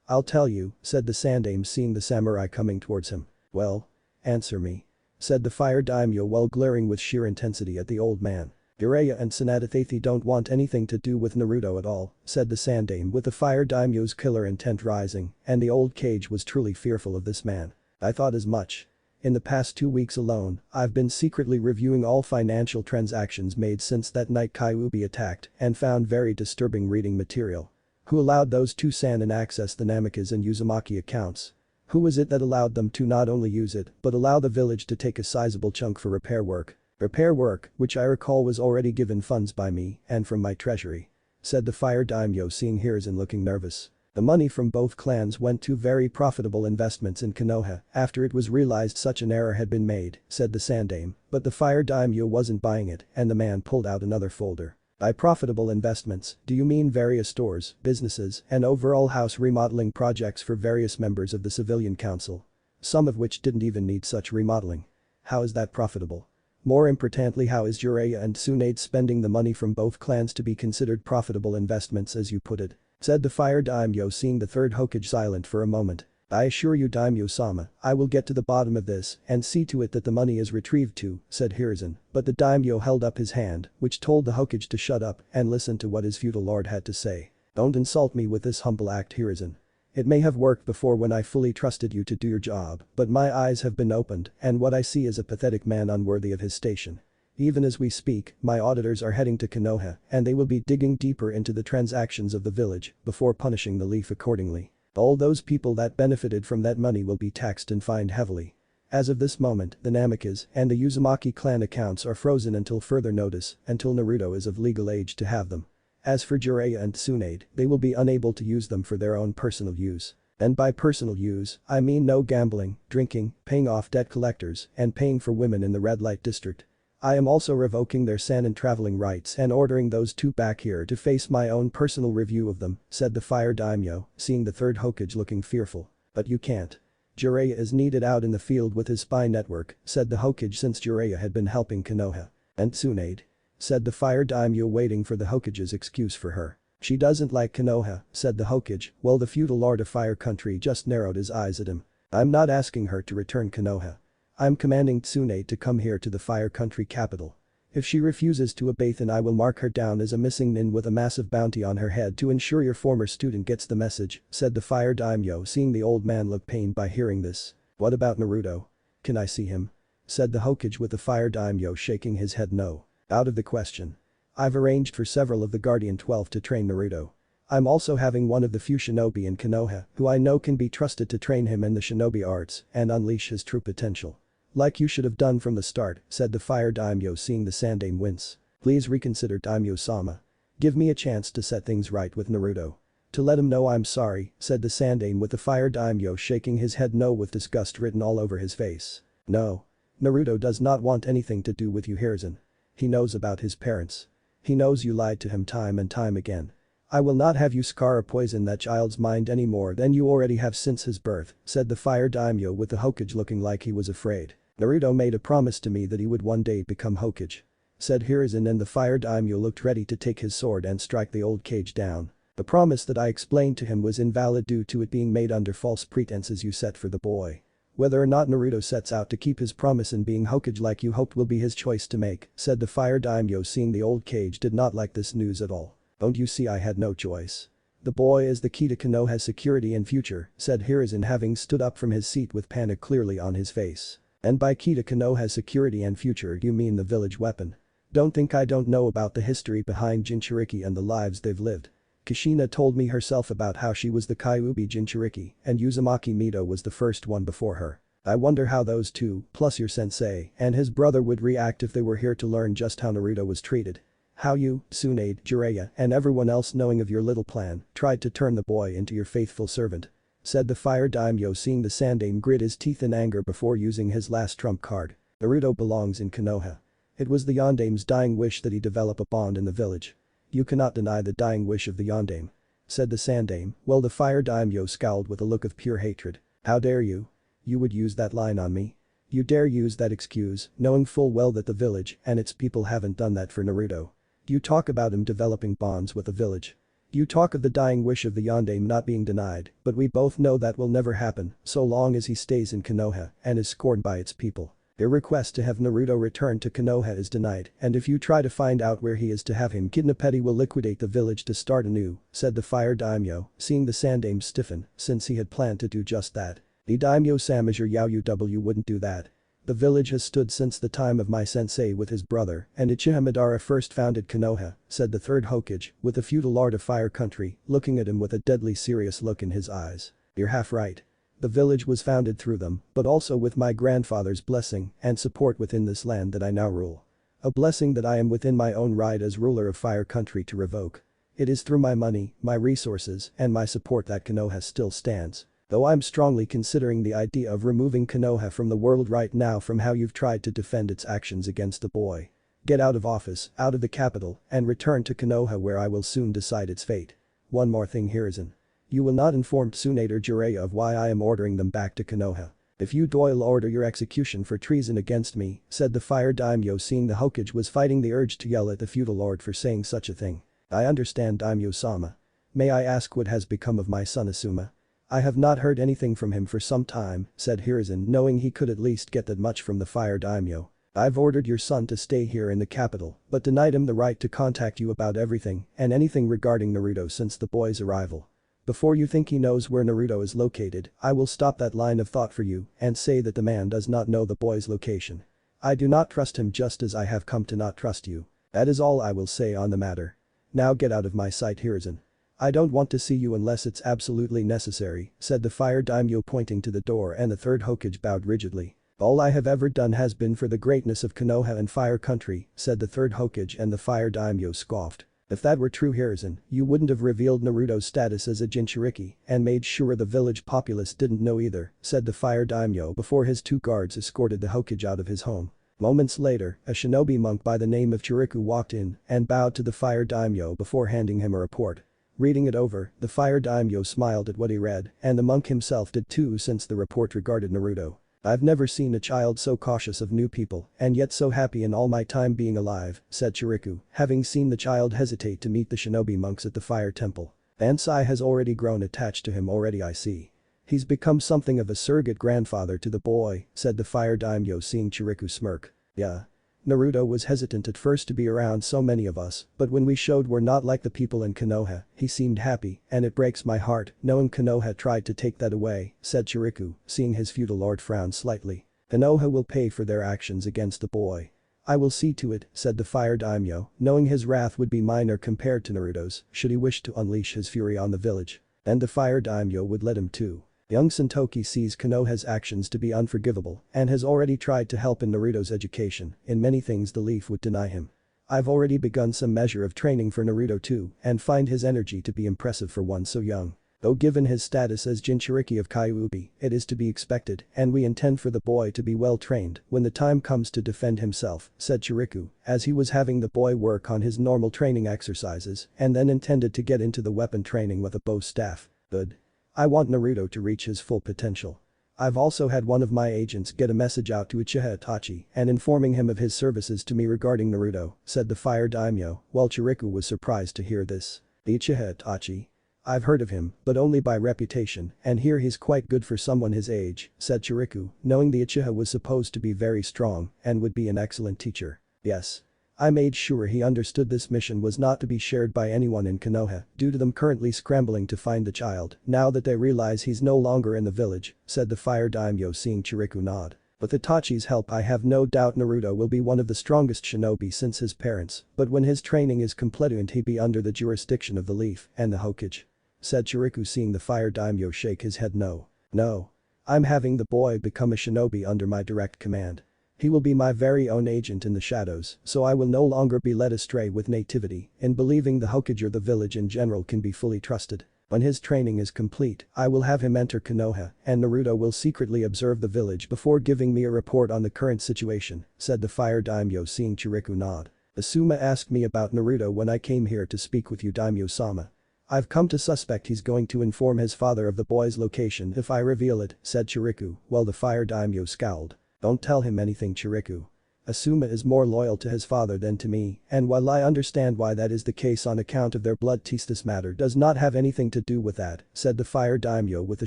I'll tell you, said the Sandame seeing the samurai coming towards him. Well? Answer me. Said the Fire Daimyo while glaring with sheer intensity at the old man. Jiraiya and Tsunade don't want anything to do with Naruto at all, said the Sandame with the Fire Daimyo's killer intent rising, and the old Cage was truly fearful of this man. I thought as much. In the past 2 weeks alone, I've been secretly reviewing all financial transactions made since that night Kyuubi attacked and found very disturbing reading material. Who allowed those two Sannin access the Namikaze and Uzumaki accounts? Who was it that allowed them to not only use it but allow the village to take a sizable chunk for repair work? Repair work, which I recall was already given funds by me and from my treasury. Said the Fire Daimyo seeing Hiruzen looking nervous. The money from both clans went to very profitable investments in Konoha after it was realized such an error had been made, said the Sandaime, but the Fire Daimyo wasn't buying it and the man pulled out another folder. By profitable investments, do you mean various stores, businesses, and overall house remodeling projects for various members of the civilian council? Some of which didn't even need such remodeling. How is that profitable? More importantly, how is Jiraiya and Tsunade spending the money from both clans to be considered profitable investments as you put it? Said the Fire Daimyo, seeing the third Hokage silent for a moment. I assure you, Daimyo-sama, I will get to the bottom of this and see to it that the money is retrieved too, said Hiruzen, but the Daimyo held up his hand, which told the Hokage to shut up and listen to what his feudal lord had to say. Don't insult me with this humble act, Hiruzen. It may have worked before when I fully trusted you to do your job, but my eyes have been opened and what I see is a pathetic man unworthy of his station. Even as we speak, my auditors are heading to Konoha and they will be digging deeper into the transactions of the village before punishing the leaf accordingly. All those people that benefited from that money will be taxed and fined heavily. As of this moment, the Namikaze and the Uzumaki clan accounts are frozen until further notice, until Naruto is of legal age to have them. As for Jiraiya and Tsunade, they will be unable to use them for their own personal use. And by personal use, I mean no gambling, drinking, paying off debt collectors, and paying for women in the red light district. I am also revoking their Sannin traveling rights and ordering those two back here to face my own personal review of them, said the Fire Daimyo, seeing the third Hokage looking fearful. But you can't. Jiraiya is needed out in the field with his spy network, said the Hokage, since Jiraiya had been helping Konoha. And Tsunade? Said the Fire Daimyo, waiting for the Hokage's excuse for her. She doesn't like Konoha, said the Hokage, while the feudal lord of Fire Country just narrowed his eyes at him. I'm not asking her to return Konoha. I'm commanding Tsunade to come here to the Fire Country capital. If she refuses to obey, then I will mark her down as a missing nin with a massive bounty on her head to ensure your former student gets the message, said the Fire Daimyo, seeing the old man look pained by hearing this. What about Naruto? Can I see him? Said the Hokage, with the Fire Daimyo shaking his head no. Out of the question. I've arranged for several of the Guardian 12 to train Naruto. I'm also having one of the few shinobi in Konoha who I know can be trusted to train him in the shinobi arts and unleash his true potential. Like you should have done from the start, said the Fire Daimyo, seeing the Sandaime wince. Please reconsider, Daimyo-sama. Give me a chance to set things right with Naruto. To let him know I'm sorry, said the Sandaime, with the Fire Daimyo shaking his head no with disgust written all over his face. No. Naruto does not want anything to do with you, Hiruzen. He knows about his parents. He knows you lied to him time and time again. I will not have you scar or poison that child's mind any more than you already have since his birth, said the Fire Daimyo, with the Hokage looking like he was afraid. Naruto made a promise to me that he would one day become Hokage. Said Hiruzen, and the Fire Daimyo looked ready to take his sword and strike the old cage down. The promise that I explained to him was invalid due to it being made under false pretenses you set for the boy. Whether or not Naruto sets out to keep his promise and being Hokage like you hoped will be his choice to make, said the Fire Daimyo, seeing the old cage did not like this news at all. Don't you see I had no choice? The boy is the key to Konoha's security and future, said Hiruzen, having stood up from his seat with panic clearly on his face. And by key to Konoha's security and future you mean the village weapon. Don't think I don't know about the history behind Jinchuriki and the lives they've lived. Kushina told me herself about how she was the Kyuubi Jinchuriki and Uzumaki Mito was the first one before her. I wonder how those two, plus your sensei and his brother, would react if they were here to learn just how Naruto was treated. How you, Tsunade, Jiraiya, and everyone else, knowing of your little plan, tried to turn the boy into your faithful servant. Said the Fire Daimyo, seeing the Sandaime grit his teeth in anger before using his last trump card. Naruto belongs in Konoha. It was the Yondaime's dying wish that he develop a bond in the village. You cannot deny the dying wish of the Yondaime. Said the Sandaime, while the Fire Daimyo scowled with a look of pure hatred. How dare you? You would use that line on me? You dare use that excuse, knowing full well that the village and its people haven't done that for Naruto. You talk about him developing bonds with the village. You talk of the dying wish of the Yondaime not being denied, but we both know that will never happen so long as he stays in Konoha and is scorned by its people. Your request to have Naruto return to Konoha is denied, and if you try to find out where he is to have him kidnapped, he will liquidate the village to start anew, said the Fire Daimyo, seeing the Sandaime stiffen since he had planned to do just that. The Daimyo-sama Yaoyu wouldn't do that. The village has stood since the time of my sensei with his brother and Uchiha Madara first founded Konoha, said the third Hokage, with the feudal lord of Fire Country, looking at him with a deadly serious look in his eyes. You're half right. The village was founded through them, but also with my grandfather's blessing and support within this land that I now rule. A blessing that I am within my own right as ruler of Fire Country to revoke. It is through my money, my resources, and my support that Konoha still stands. Though I'm strongly considering the idea of removing Konoha from the world right now from how you've tried to defend its actions against the boy. Get out of office, out of the capital, and return to Konoha where I will soon decide its fate. One more thing, Hiruzen. You will not inform Tsunade Jiraiya of why I am ordering them back to Konoha. If you do, I'll order your execution for treason against me, said the Fire Daimyo, seeing the Hokage was fighting the urge to yell at the feudal lord for saying such a thing. I understand, Daimyo-sama. May I ask what has become of my son Asuma? I have not heard anything from him for some time, said Hiruzen, knowing he could at least get that much from the Fire Daimyo. I've ordered your son to stay here in the capital, but denied him the right to contact you about everything and anything regarding Naruto since the boy's arrival. Before you think he knows where Naruto is located, I will stop that line of thought for you and say that the man does not know the boy's location. I do not trust him just as I have come to not trust you. That is all I will say on the matter. Now get out of my sight, Hiruzen. I don't want to see you unless it's absolutely necessary, said the Fire Daimyo, pointing to the door, and the third Hokage bowed rigidly. All I have ever done has been for the greatness of Konoha and Fire Country, said the third Hokage, and the Fire Daimyo scoffed. If that were true, Hiruzen, you wouldn't have revealed Naruto's status as a Jinchuriki and made sure the village populace didn't know either, said the Fire Daimyo before his two guards escorted the Hokage out of his home. Moments later, a shinobi monk by the name of Chiriku walked in and bowed to the Fire Daimyo before handing him a report. Reading it over, the Fire Daimyo smiled at what he read, and the monk himself did too, since the report regarded Naruto. I've never seen a child so cautious of new people and yet so happy in all my time being alive, said Chiriku, having seen the child hesitate to meet the shinobi monks at the fire temple. Ansai has already grown attached to him already, I see. He's become something of a surrogate grandfather to the boy, said the Fire Daimyo, seeing Chiriku smirk. Yeah. Naruto was hesitant at first to be around so many of us, but when we showed we're not like the people in Konoha, he seemed happy, and it breaks my heart knowing Konoha tried to take that away, said Chiriku, seeing his feudal lord frown slightly. Konoha will pay for their actions against the boy. I will see to it, said the Fire Daimyo, knowing his wrath would be minor compared to Naruto's should he wish to unleash his fury on the village. And the Fire Daimyo would let him too. Young Santoki sees Konoha's actions to be unforgivable and has already tried to help in Naruto's education. In many things the Leaf would deny him. I've already begun some measure of training for Naruto too and find his energy to be impressive for one so young. Though given his status as Jinchuriki of Kyuubi, it is to be expected, and we intend for the boy to be well trained when the time comes to defend himself, said Chiriku, as he was having the boy work on his normal training exercises and then intended to get into the weapon training with a bow staff. Good. I want Naruto to reach his full potential. I've also had one of my agents get a message out to Uchiha Itachi and informing him of his services to me regarding Naruto, said the Fire Daimyo, while Chiriku was surprised to hear this. The Uchiha Itachi? I've heard of him, but only by reputation, and here he's quite good for someone his age, said Chiriku, knowing the Uchiha was supposed to be very strong and would be an excellent teacher. Yes. I made sure he understood this mission was not to be shared by anyone in Konoha due to them currently scrambling to find the child now that they realize he's no longer in the village, said the Fire Daimyo, seeing Chiriku nod. With Itachi's help, I have no doubt Naruto will be one of the strongest shinobi since his parents, but when his training is complete he be under the jurisdiction of the Leaf and the Hokage, said Chiriku, seeing the Fire Daimyo shake his head no. No. I'm having the boy become a shinobi under my direct command. He will be my very own agent in the shadows, so I will no longer be led astray with nativity in believing the Hokage or the village in general can be fully trusted. When his training is complete, I will have him enter Konoha and Naruto will secretly observe the village before giving me a report on the current situation, said the Fire Daimyo, seeing Chiriku nod. Asuma asked me about Naruto when I came here to speak with you, Daimyo-sama. I've come to suspect he's going to inform his father of the boy's location if I reveal it, said Chiriku, while the Fire Daimyo scowled. Don't tell him anything, Chiriku. Asuma is more loyal to his father than to me, and while I understand why that is the case on account of their blood ties, this matter does not have anything to do with that, said the Fire Daimyo, with the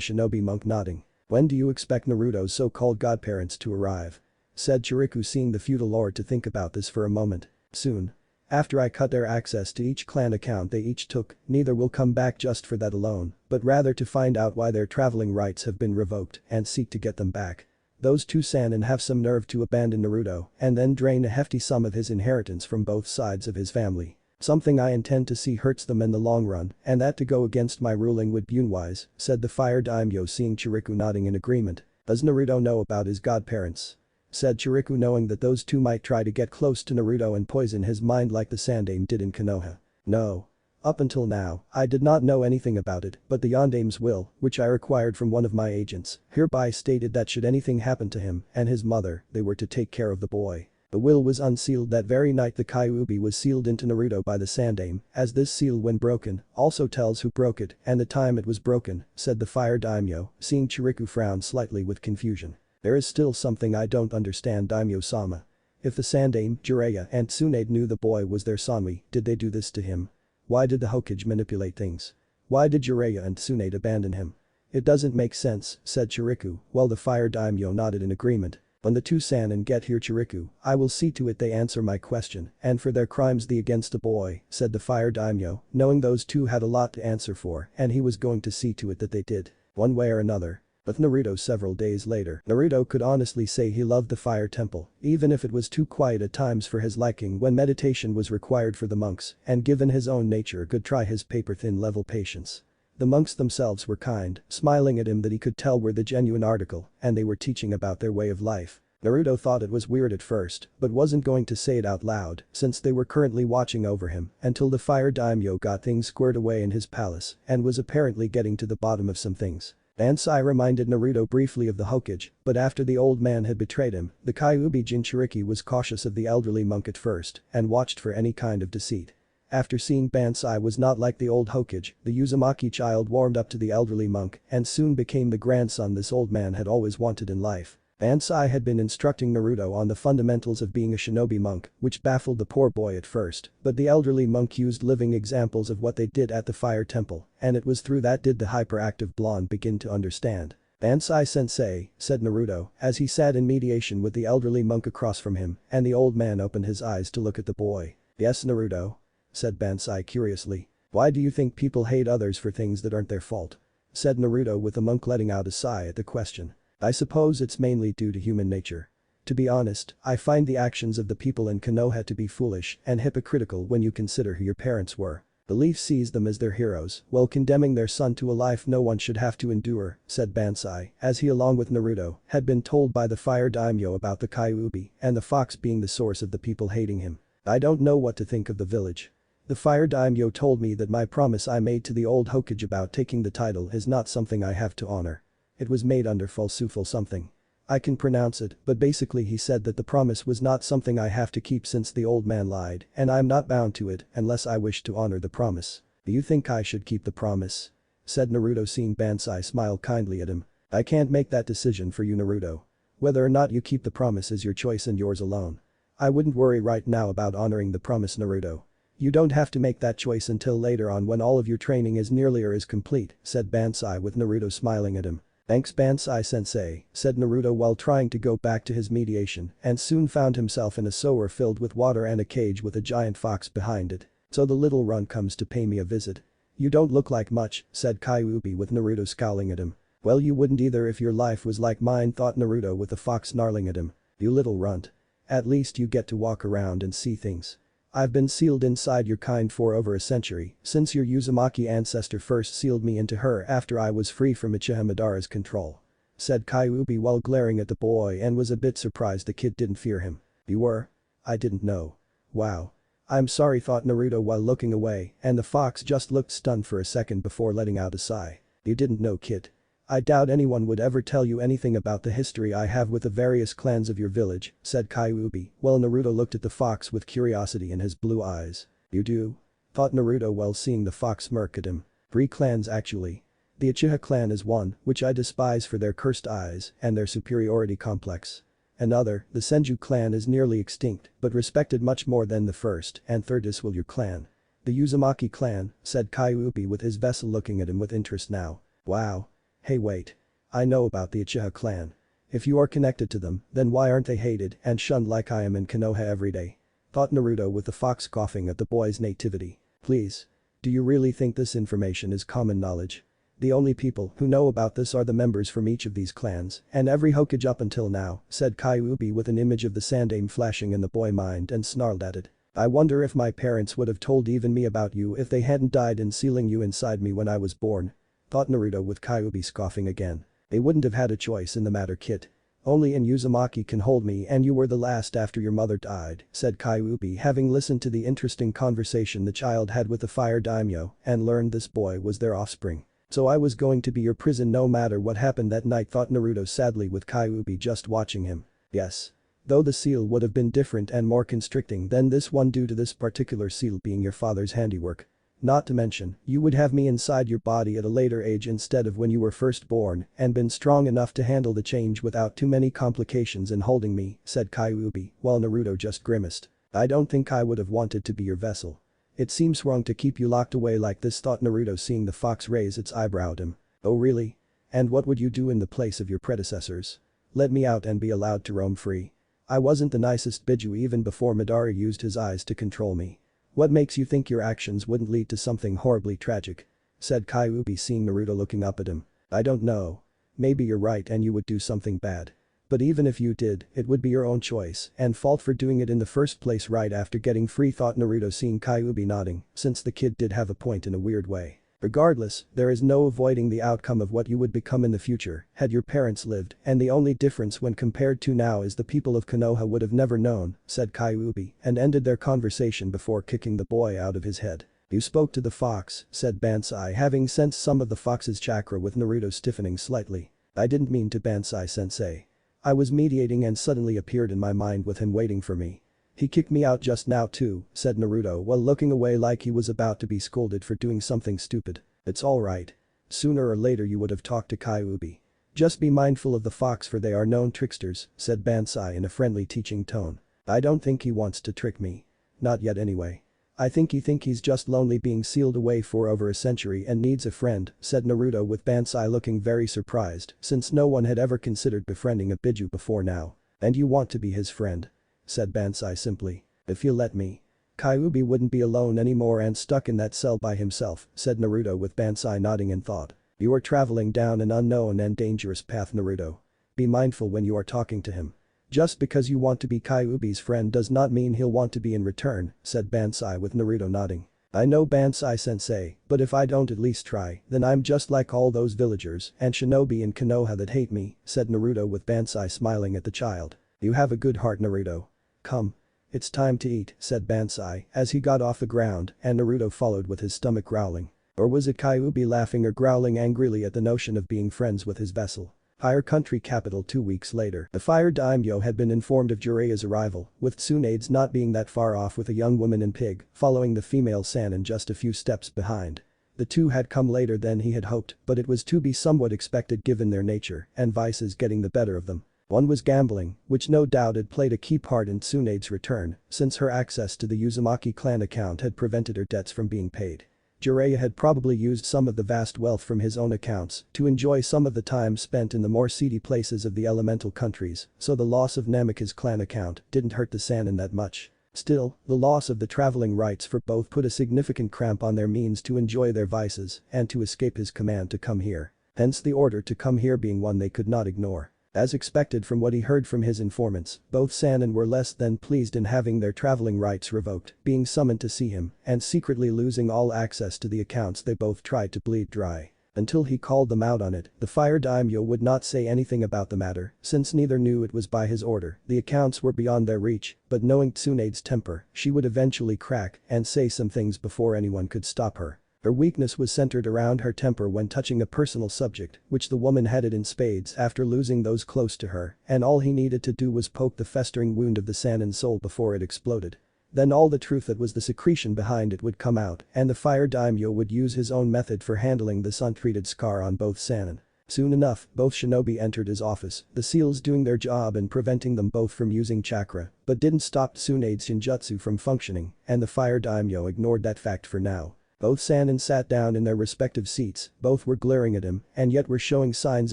shinobi monk nodding. When do you expect Naruto's so-called godparents to arrive? Said Chiriku, seeing the feudal lord to think about this for a moment. Soon. After I cut their access to each clan account they each took, neither will come back just for that alone, but rather to find out why their traveling rights have been revoked and seek to get them back. Those two Sannin have some nerve to abandon Naruto and then drain a hefty sum of his inheritance from both sides of his family. Something I intend to see hurts them in the long run, and that to go against my ruling would be unwise, said the Fire Daimyo, seeing Chiriku nodding in agreement. Does Naruto know about his godparents? Said Chiriku, knowing that those two might try to get close to Naruto and poison his mind like the Sandaime did in Konoha. No. Up until now, I did not know anything about it, but the Yondame's will, which I required from one of my agents, hereby stated that should anything happen to him and his mother, they were to take care of the boy. The will was unsealed that very night. The Kyuubi was sealed into Naruto by the Sandame, as this seal when broken, also tells who broke it and the time it was broken, said the Fire Daimyo, seeing Chiriku frown slightly with confusion. There is still something I don't understand, Daimyo-sama. If the Sandame, Jiraiya and Tsunade knew the boy was their Sanwi, did they do this to him? Why did the Hokage manipulate things? Why did Jiraiya and Tsunade abandon him? It doesn't make sense, said Chiriku, while the Fire Daimyo nodded in agreement. When the two Sannin get here, Chiriku, I will see to it they answer my question, and for their crimes the against a boy, said the Fire Daimyo, knowing those two had a lot to answer for and he was going to see to it that they did. One way or another. With Naruto several days later, Naruto could honestly say he loved the Fire Temple, even if it was too quiet at times for his liking when meditation was required for the monks, and given his own nature could try his paper-thin level patience. The monks themselves were kind, smiling at him that he could tell were the genuine article, and they were teaching about their way of life. Naruto thought it was weird at first, but wasn't going to say it out loud since they were currently watching over him until the Fire Daimyo got things squared away in his palace and was apparently getting to the bottom of some things. Bansai reminded Naruto briefly of the Hokage, but after the old man had betrayed him, the Kyuubi Jinchuriki was cautious of the elderly monk at first and watched for any kind of deceit. After seeing Bansai was not like the old Hokage, the Uzumaki child warmed up to the elderly monk and soon became the grandson this old man had always wanted in life. Bansai had been instructing Naruto on the fundamentals of being a shinobi monk, which baffled the poor boy at first, but the elderly monk used living examples of what they did at the Fire Temple, and it was through that did the hyperactive blonde begin to understand. Bansai-sensei, said Naruto, as he sat in mediation with the elderly monk across from him, and the old man opened his eyes to look at the boy. Yes, Naruto? Said Bansai curiously. Why do you think people hate others for things that aren't their fault? Said Naruto with the monk letting out a sigh at the question. I suppose it's mainly due to human nature. To be honest, I find the actions of the people in Konoha to be foolish and hypocritical when you consider who your parents were. The Leaf sees them as their heroes while condemning their son to a life no one should have to endure, said Bansai, as he along with Naruto had been told by the Fire Daimyo about the Kyuubi and the fox being the source of the people hating him. I don't know what to think of the village. The Fire Daimyo told me that my promise I made to the old Hokage about taking the title is not something I have to honor. It was made under falsuful something. I can pronounce it, but basically he said that the promise was not something I have to keep since the old man lied and I'm not bound to it unless I wish to honor the promise. Do you think I should keep the promise? Said Naruto, seeing Bansai smile kindly at him. I can't make that decision for you, Naruto. Whether or not you keep the promise is your choice and yours alone. I wouldn't worry right now about honoring the promise, Naruto. You don't have to make that choice until later on when all of your training is nearly or is complete, said Bansai with Naruto smiling at him. Thanks Bansai-sensei, said Naruto while trying to go back to his mediation and soon found himself in a sewer filled with water and a cage with a giant fox behind it. So the little runt comes to pay me a visit. You don't look like much, said Kyuubi with Naruto scowling at him. Well, you wouldn't either if your life was like mine, thought Naruto with the fox snarling at him. You little runt. At least you get to walk around and see things. I've been sealed inside your kind for over a century, since your Uzumaki ancestor first sealed me into her after I was free from Uchiha Madara's control. Said Kyuubi while glaring at the boy and was a bit surprised the kid didn't fear him. You were? I didn't know. Wow. I'm sorry, thought Naruto while looking away, and the fox just looked stunned for a second before letting out a sigh. You didn't know, kid. I doubt anyone would ever tell you anything about the history I have with the various clans of your village, said Kyuubi, while Naruto looked at the fox with curiosity in his blue eyes. You do? Thought Naruto while seeing the fox smirk at him. 3 clans actually. The Uchiha clan is one, which I despise for their cursed eyes and their superiority complex. Another, the Senju clan is nearly extinct but respected much more than the first, and third is your clan. The Uzumaki clan, said Kyuubi with his vessel looking at him with interest now. Wow. Hey wait. I know about the Uchiha clan. If you are connected to them, then why aren't they hated and shunned like I am in Konoha every day? Thought Naruto with the fox scoffing at the boy's nativity. Please. Do you really think this information is common knowledge? The only people who know about this are the members from each of these clans and every Hokage up until now, said Kyuubi with an image of the Sandame flashing in the boy mind and snarled at it. I wonder if my parents would have told even me about you if they hadn't died in sealing you inside me when I was born. Thought Naruto with Kyuubi scoffing again. They wouldn't have had a choice in the matter, kid. Only in Uzumaki can hold me and you were the last after your mother died, said Kyuubi having listened to the interesting conversation the child had with the Fire Daimyo and learned this boy was their offspring. So I was going to be your prison no matter what happened that night, thought Naruto sadly with Kyuubi just watching him. Yes. Though the seal would have been different and more constricting than this one due to this particular seal being your father's handiwork. Not to mention, you would have me inside your body at a later age instead of when you were first born and been strong enough to handle the change without too many complications in holding me, said Kyuubi, while Naruto just grimaced. I don't think I would have wanted to be your vessel. It seems wrong to keep you locked away like this, thought Naruto seeing the fox raise its eyebrow at him. Oh really? And what would you do in the place of your predecessors? Let me out and be allowed to roam free. I wasn't the nicest Biju even before Madara used his eyes to control me. What makes you think your actions wouldn't lead to something horribly tragic? Said Kyuubi seeing Naruto looking up at him. I don't know. Maybe you're right and you would do something bad. But even if you did, it would be your own choice and fault for doing it in the first place right after getting free, thought Naruto seeing Kyuubi nodding, since the kid did have a point in a weird way. Regardless, there is no avoiding the outcome of what you would become in the future had your parents lived, and the only difference when compared to now is the people of Konoha would have never known, said Kyuubi, and ended their conversation before kicking the boy out of his head. You spoke to the fox, said Bansai having sensed some of the fox's chakra with Naruto stiffening slightly. I didn't mean to, Bansai-sensei. I was meditating and suddenly appeared in my mind with him waiting for me. He kicked me out just now too, said Naruto while looking away like he was about to be scolded for doing something stupid. It's alright. Sooner or later you would have talked to Kyuubi. Just be mindful of the fox for they are known tricksters, said Bansai in a friendly teaching tone. I don't think he wants to trick me. Not yet anyway. I think he's just lonely being sealed away for over a century and needs a friend, said Naruto with Bansai looking very surprised since no one had ever considered befriending a Biju before now. And you want to be his friend? Said Bansai simply. If you let me. Kyuubi wouldn't be alone anymore and stuck in that cell by himself, said Naruto with Bansai nodding in thought. You are traveling down an unknown and dangerous path, Naruto. Be mindful when you are talking to him. Just because you want to be Kyuubi's friend does not mean he'll want to be in return, said Bansai with Naruto nodding. I know, Bansai-sensei, but if I don't at least try, then I'm just like all those villagers and shinobi in Konoha that hate me, said Naruto with Bansai smiling at the child. You have a good heart, Naruto. Come. It's time to eat, said Bansai as he got off the ground and Naruto followed with his stomach growling. Or was it Kyuubi laughing or growling angrily at the notion of being friends with his vessel? Higher country capital 2 weeks later. The Fire Daimyo had been informed of Jireya's arrival, with Tsunade's not being that far off with a young woman and pig, following the female Sannin just a few steps behind. The two had come later than he had hoped, but it was to be somewhat expected given their nature and vices getting the better of them. One was gambling, which no doubt had played a key part in Tsunade's return, since her access to the Uzumaki clan account had prevented her debts from being paid. Jiraiya had probably used some of the vast wealth from his own accounts to enjoy some of the time spent in the more seedy places of the elemental countries, so the loss of Namika's clan account didn't hurt the Sannin that much. Still, the loss of the traveling rights for both put a significant cramp on their means to enjoy their vices and to escape his command to come here. Hence the order to come here being one they could not ignore. As expected from what he heard from his informants, both Sannin were less than pleased in having their traveling rights revoked, being summoned to see him, and secretly losing all access to the accounts they both tried to bleed dry. Until he called them out on it, the Fire Daimyo would not say anything about the matter, since neither knew it was by his order. The accounts were beyond their reach, but knowing Tsunade's temper, she would eventually crack and say some things before anyone could stop her. Her weakness was centered around her temper when touching a personal subject, which the woman had it in spades after losing those close to her, and all he needed to do was poke the festering wound of the Sannin soul before it exploded. Then all the truth that was the secretion behind it would come out, and the Fire Daimyo would use his own method for handling this untreated scar on both Sannin. Soon enough, both shinobi entered his office, the seals doing their job and preventing them both from using chakra, but didn't stop Tsunade's shinjutsu from functioning, and the Fire Daimyo ignored that fact for now. Both Sannin sat down in their respective seats, both were glaring at him and yet were showing signs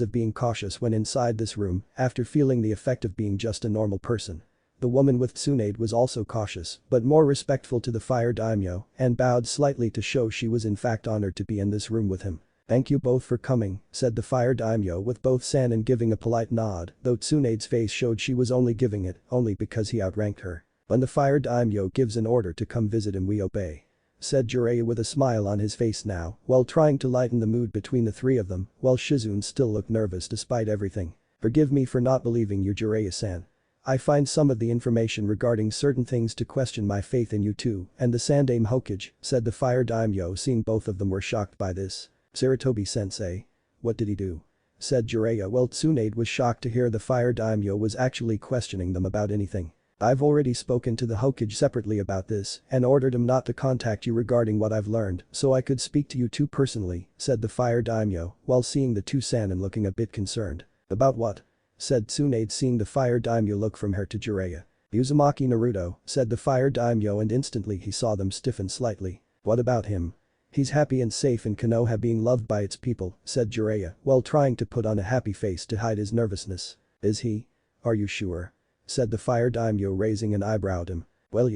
of being cautious when inside this room after feeling the effect of being just a normal person. The woman with Tsunade was also cautious but more respectful to the Fire Daimyo and bowed slightly to show she was in fact honored to be in this room with him. Thank you both for coming, said the Fire Daimyo with both Sannin giving a polite nod, though Tsunade's face showed she was only giving it only because he outranked her. When the Fire Daimyo gives an order to come visit him we obey, said Jiraiya with a smile on his face now while trying to lighten the mood between the three of them while Shizune still looked nervous despite everything. Forgive me for not believing you, Jiraiya-san. I find some of the information regarding certain things to question my faith in you too, and the Sandaime Hokage," said the Fire Daimyo, seeing both of them were shocked by this. "Sarutobi-sensei. What did he do?" said Jiraiya. Well, Tsunade was shocked to hear the Fire Daimyo was actually questioning them about anything. "I've already spoken to the Hokage separately about this and ordered him not to contact you regarding what I've learned so I could speak to you two personally," said the Fire Daimyo, while seeing the two Sannin looking a bit concerned. "About what?" said Tsunade, seeing the Fire Daimyo look from her to Jiraiya. "Uzumaki Naruto," said the Fire Daimyo, and instantly he saw them stiffen slightly. "What about him?" "He's happy and safe in Konoha, being loved by its people," said Jiraiya, while trying to put on a happy face to hide his nervousness. "Is he? Are you sure?" said the Fire Daimyo, raising an eyebrow at him. "Well,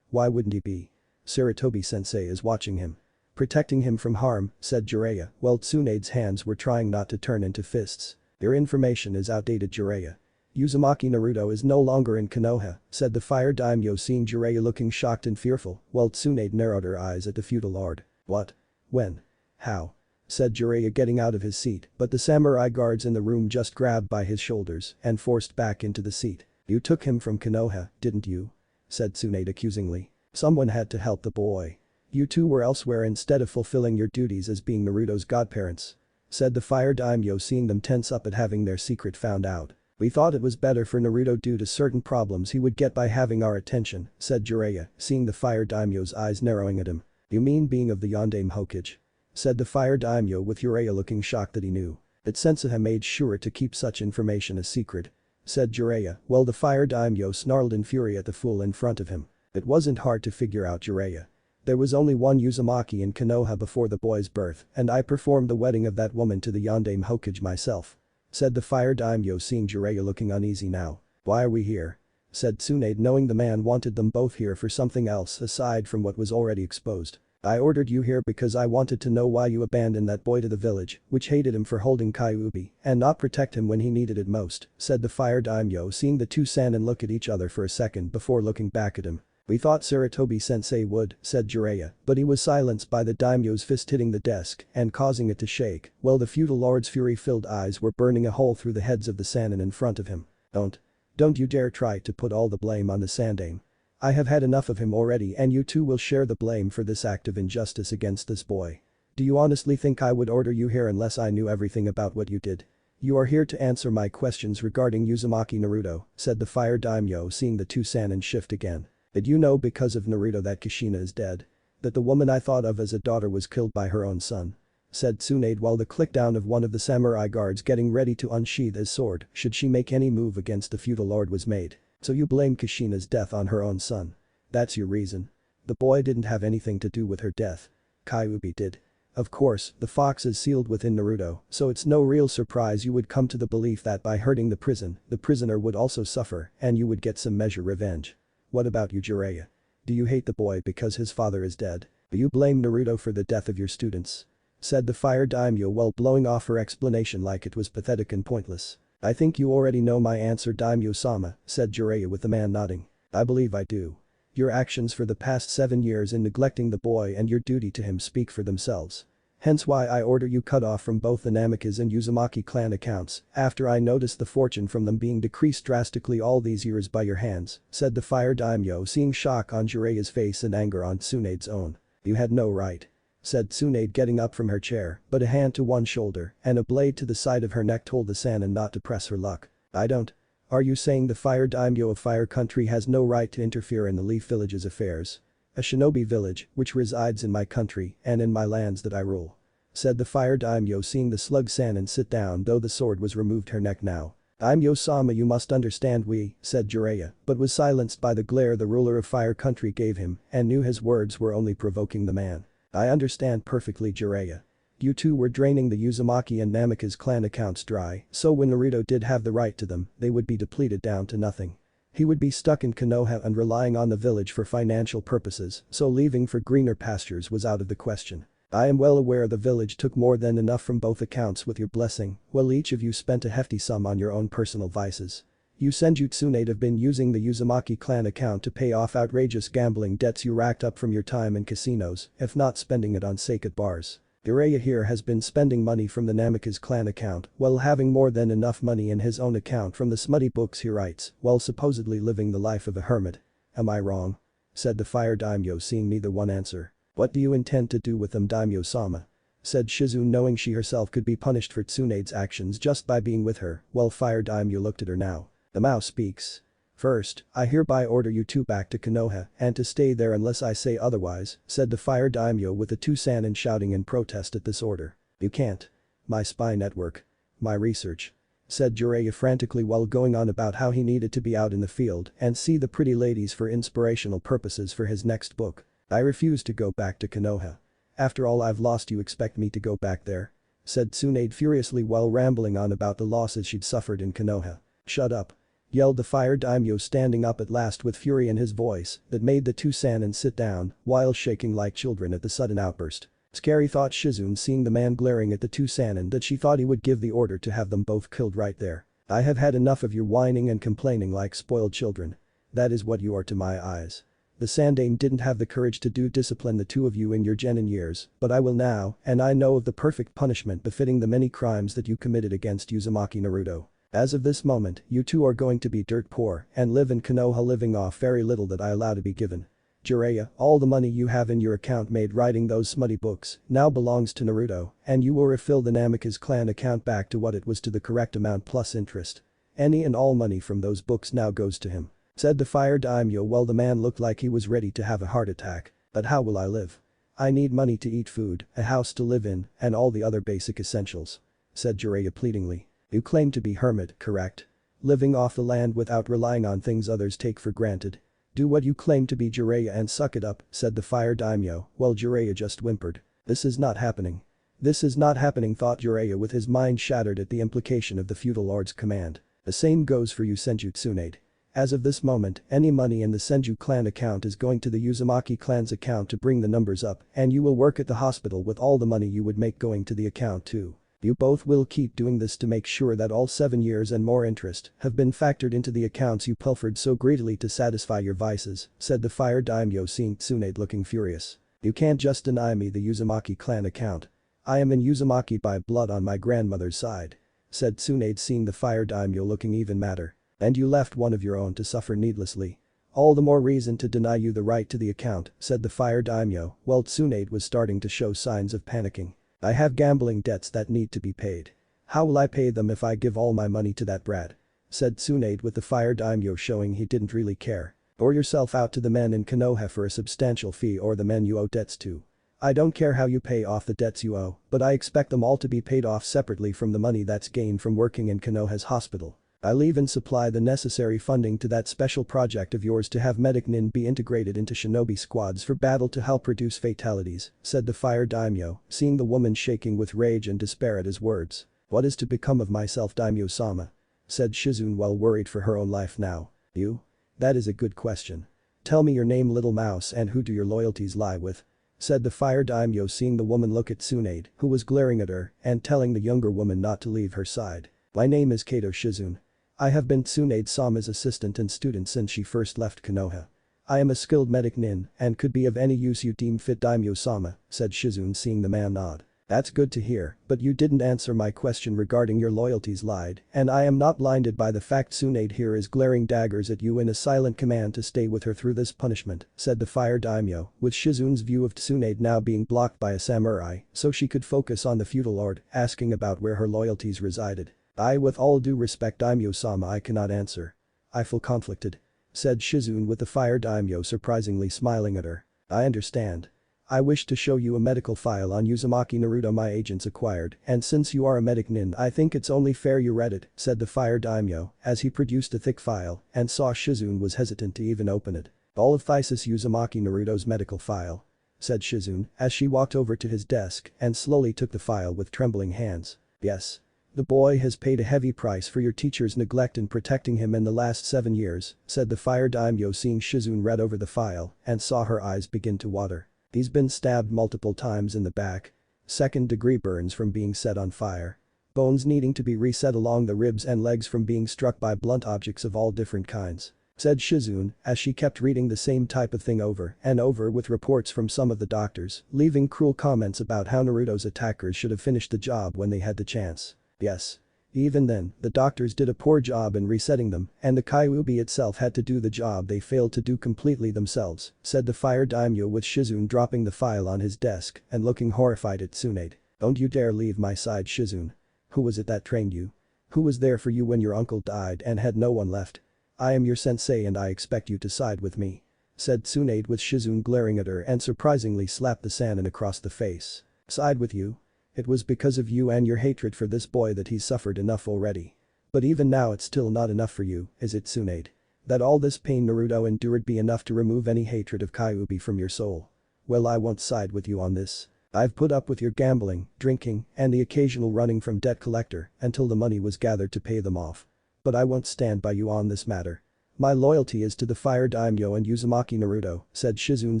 why wouldn't he be? Sarutobi-sensei is watching him. Protecting him from harm," said Jiraiya, while Tsunade's hands were trying not to turn into fists. "Your information is outdated, Jiraiya. Uzumaki Naruto is no longer in Konoha," said the Fire Daimyo, seeing Jiraiya looking shocked and fearful, while Tsunade narrowed her eyes at the feudal lord. "What? When? How?" said Jiraiya, getting out of his seat, but the samurai guards in the room just grabbed by his shoulders and forced back into the seat. "You took him from Konoha, didn't you?" said Tsunade accusingly. "Someone had to help the boy. You two were elsewhere instead of fulfilling your duties as being Naruto's godparents," said the Fire Daimyo, seeing them tense up at having their secret found out. "We thought it was better for Naruto due to certain problems he would get by having our attention," said Jiraiya, seeing the Fire Daimyo's eyes narrowing at him. "You mean being of the Yondaime Hokage?" said the Fire Daimyo, with Jiraiya looking shocked that he knew. "But Sensei made sure to keep such information a secret," said Jiraiya, while the Fire Daimyo snarled in fury at the fool in front of him. It wasn't hard to figure out, Jiraiya. There was only one Uzumaki in Konoha before the boy's birth, and I performed the wedding of that woman to the Yondaime Hokage myself," said the Fire Daimyo, seeing Jiraiya looking uneasy now. "Why are we here?" said Tsunade, knowing the man wanted them both here for something else aside from what was already exposed. "I ordered you here because I wanted to know why you abandoned that boy to the village, which hated him for holding Kyuubi, and not protect him when he needed it most," said the Fire Daimyo, seeing the two Sannin look at each other for a second before looking back at him. "We thought Sarutobi-sensei would," said Jiraiya, but he was silenced by the daimyo's fist hitting the desk and causing it to shake, while the feudal lord's fury-filled eyes were burning a hole through the heads of the Sannin in front of him. Don't you dare try to put all the blame on the Sandaime. I have had enough of him already, and you two will share the blame for this act of injustice against this boy. Do you honestly think I would order you here unless I knew everything about what you did? You are here to answer my questions regarding Uzumaki Naruto," said the Fire Daimyo, seeing the two Sannin shift again. "Did you know because of Naruto that Kushina is dead? That the woman I thought of as a daughter was killed by her own son?" said Tsunade, while the click down of one of the samurai guards getting ready to unsheath his sword should she make any move against the feudal lord was made. "So you blame Kushina's death on her own son? That's your reason? The boy didn't have anything to do with her death. Kyuubi did. Of course, the fox is sealed within Naruto, so it's no real surprise you would come to the belief that by hurting the prisoner would also suffer and you would get some measure revenge. What about you, Jiraiya? Do you hate the boy because his father is dead? Do you blame Naruto for the death of your students?" said the Fire Daimyo, while blowing off her explanation like it was pathetic and pointless. "I think you already know my answer, Daimyo-sama," said Jiraiya, with the man nodding. "I believe I do. Your actions for the past 7 years in neglecting the boy and your duty to him speak for themselves. Hence why I order you cut off from both the Namikaze and Uzumaki clan accounts after I noticed the fortune from them being decreased drastically all these years by your hands," said the Fire Daimyo, seeing shock on Jiraiya's face and anger on Tsunade's own. "You had no right," said Tsunade, getting up from her chair, but a hand to one shoulder and a blade to the side of her neck told the Sannin not to press her luck. "I don't. Are you saying the Fire Daimyo of Fire Country has no right to interfere in the Leaf Village's affairs? A shinobi village which resides in my country and in my lands that I rule," said the Fire Daimyo, seeing the slug Sannin sit down though the sword was removed her neck now. "Daimyo-sama, you must understand said Jiraiya, but was silenced by the glare the ruler of Fire Country gave him and knew his words were only provoking the man. "I understand perfectly, Jiraiya. You two were draining the Uzumaki and Namikaze clan accounts dry, so when Naruto did have the right to them, they would be depleted down to nothing. He would be stuck in Konoha and relying on the village for financial purposes, so leaving for greener pastures was out of the question. I am well aware the village took more than enough from both accounts with your blessing, while each of you spent a hefty sum on your own personal vices. You Senju Tsunade have been using the Uzumaki clan account to pay off outrageous gambling debts you racked up from your time in casinos, if not spending it on sake at bars. Jiraiya here has been spending money from the Namikaze clan account while having more than enough money in his own account from the smutty books he writes while supposedly living the life of a hermit. Am I wrong? Said the Fire Daimyo, seeing neither one answer. What do you intend to do with them, Daimyo-sama? Said Shizune, knowing she herself could be punished for Tsunade's actions just by being with her, while Fire Daimyo looked at her now. The mouse speaks. First, I hereby order you two back to Konoha and to stay there unless I say otherwise, said the Fire Daimyo, with the two Sannin shouting in protest at this order. You can't. My spy network. My research. Said Jiraiya frantically while going on about how he needed to be out in the field and see the pretty ladies for inspirational purposes for his next book. I refuse to go back to Konoha. After all I've lost, you expect me to go back there? Said Tsunade furiously while rambling on about the losses she'd suffered in Konoha. Shut up. Yelled the Fire Daimyo, standing up at last with fury in his voice that made the two Sannin sit down while shaking like children at the sudden outburst. Scary, thought Shizune, seeing the man glaring at the two Sannin, that she thought he would give the order to have them both killed right there. I have had enough of your whining and complaining like spoiled children. That is what you are to my eyes. The Sandaime didn't have the courage to discipline the two of you in your genin years, but I will now, and I know of the perfect punishment befitting the many crimes that you committed against Uzumaki Naruto. As of this moment, you two are going to be dirt poor and live in Konoha, living off very little that I allow to be given. Jiraiya, all the money you have in your account made writing those smutty books now belongs to Naruto, and you will refill the Namikaze clan account back to what it was, to the correct amount plus interest. Any and all money from those books now goes to him. Said the Fire Daimyo while the man looked like he was ready to have a heart attack. But how will I live? I need money to eat food, a house to live in, and all the other basic essentials. Said Jiraiya pleadingly. You claim to be hermit, correct? Living off the land without relying on things others take for granted. Do what you claim to be, Jiraiya, and suck it up, said the Fire Daimyo, while Jiraiya just whimpered. This is not happening. This is not happening, thought Jiraiya, with his mind shattered at the implication of the feudal lord's command. The same goes for you, Senju Tsunade. As of this moment, any money in the Senju clan account is going to the Uzumaki clan's account to bring the numbers up, and you will work at the hospital with all the money you would make going to the account too. You both will keep doing this to make sure that all 7 years and more interest have been factored into the accounts you pilfered so greedily to satisfy your vices, said the Fire Daimyo, seeing Tsunade looking furious. You can't just deny me the Uzumaki clan account. I am in Uzumaki by blood on my grandmother's side. Said Tsunade, seeing the Fire Daimyo looking even madder. And you left one of your own to suffer needlessly. All the more reason to deny you the right to the account, said the Fire Daimyo, while Tsunade was starting to show signs of panicking. I have gambling debts that need to be paid. How will I pay them if I give all my money to that brat? Said Tsunade, with the Fire Daimyo showing he didn't really care. Pour yourself out to the men in Konoha for a substantial fee, or the men you owe debts to. I don't care how you pay off the debts you owe, but I expect them all to be paid off separately from the money that's gained from working in Konoha's hospital. I'll even supply the necessary funding to that special project of yours to have medic nin be integrated into shinobi squads for battle to help reduce fatalities, said the Fire Daimyo, seeing the woman shaking with rage and despair at his words. What is to become of myself, Daimyo-sama? Said Shizune, while worried for her own life now. You? That is a good question. Tell me your name, little mouse, and who do your loyalties lie with? Said the Fire Daimyo, seeing the woman look at Tsunade, who was glaring at her, and telling the younger woman not to leave her side. My name is Kato Shizune. I have been Tsunade-sama's assistant and student since she first left Konoha. I am a skilled medic nin and could be of any use you deem fit, Daimyo-sama, said Shizune, seeing the man nod. That's good to hear, but you didn't answer my question regarding your loyalties, lied, and I am not blinded by the fact Tsunade here is glaring daggers at you in a silent command to stay with her through this punishment, said the Fire Daimyo, with Shizune's view of Tsunade now being blocked by a samurai so she could focus on the feudal lord, asking about where her loyalties resided. With all due respect, Daimyo-sama, I cannot answer. I feel conflicted. Said Shizune, with the Fire Daimyo surprisingly smiling at her. I understand. I wish to show you a medical file on Uzumaki Naruto my agents acquired, and since you are a medic nin I think it's only fair you read it, said the Fire Daimyo, as he produced a thick file and saw Shizune was hesitant to even open it. All of Thesis Uzumaki Naruto's medical file. Said Shizune, as she walked over to his desk and slowly took the file with trembling hands. Yes. The boy has paid a heavy price for your teacher's neglect in protecting him in the last 7 years, said the Fire Daimyo, seeing Shizune read over the file and saw her eyes begin to water. He's been stabbed multiple times in the back. 2nd-degree burns from being set on fire. Bones needing to be reset along the ribs and legs from being struck by blunt objects of all different kinds. said Shizune as she kept reading the same type of thing over and over with reports from some of the doctors, leaving cruel comments about how Naruto's attackers should have finished the job when they had the chance. Yes. Even then, the doctors did a poor job in resetting them, and the Kyuubi itself had to do the job they failed to do completely themselves, said the Fire Daimyo with Shizune dropping the file on his desk and looking horrified at Tsunade. Don't you dare leave my side, Shizune. Who was it that trained you? Who was there for you when your uncle died and had no one left? I am your sensei and I expect you to side with me. Said Tsunade with Shizune glaring at her and surprisingly slapped the Sannin across the face. Side with you? It was because of you and your hatred for this boy that he's suffered enough already. But even now it's still not enough for you, is it, Tsunade? That all this pain Naruto endured be enough to remove any hatred of Kyuubi from your soul? Well, I won't side with you on this. I've put up with your gambling, drinking, and the occasional running from debt collector until the money was gathered to pay them off. But I won't stand by you on this matter. My loyalty is to the Fire Daimyo and Uzumaki Naruto, said Shizune,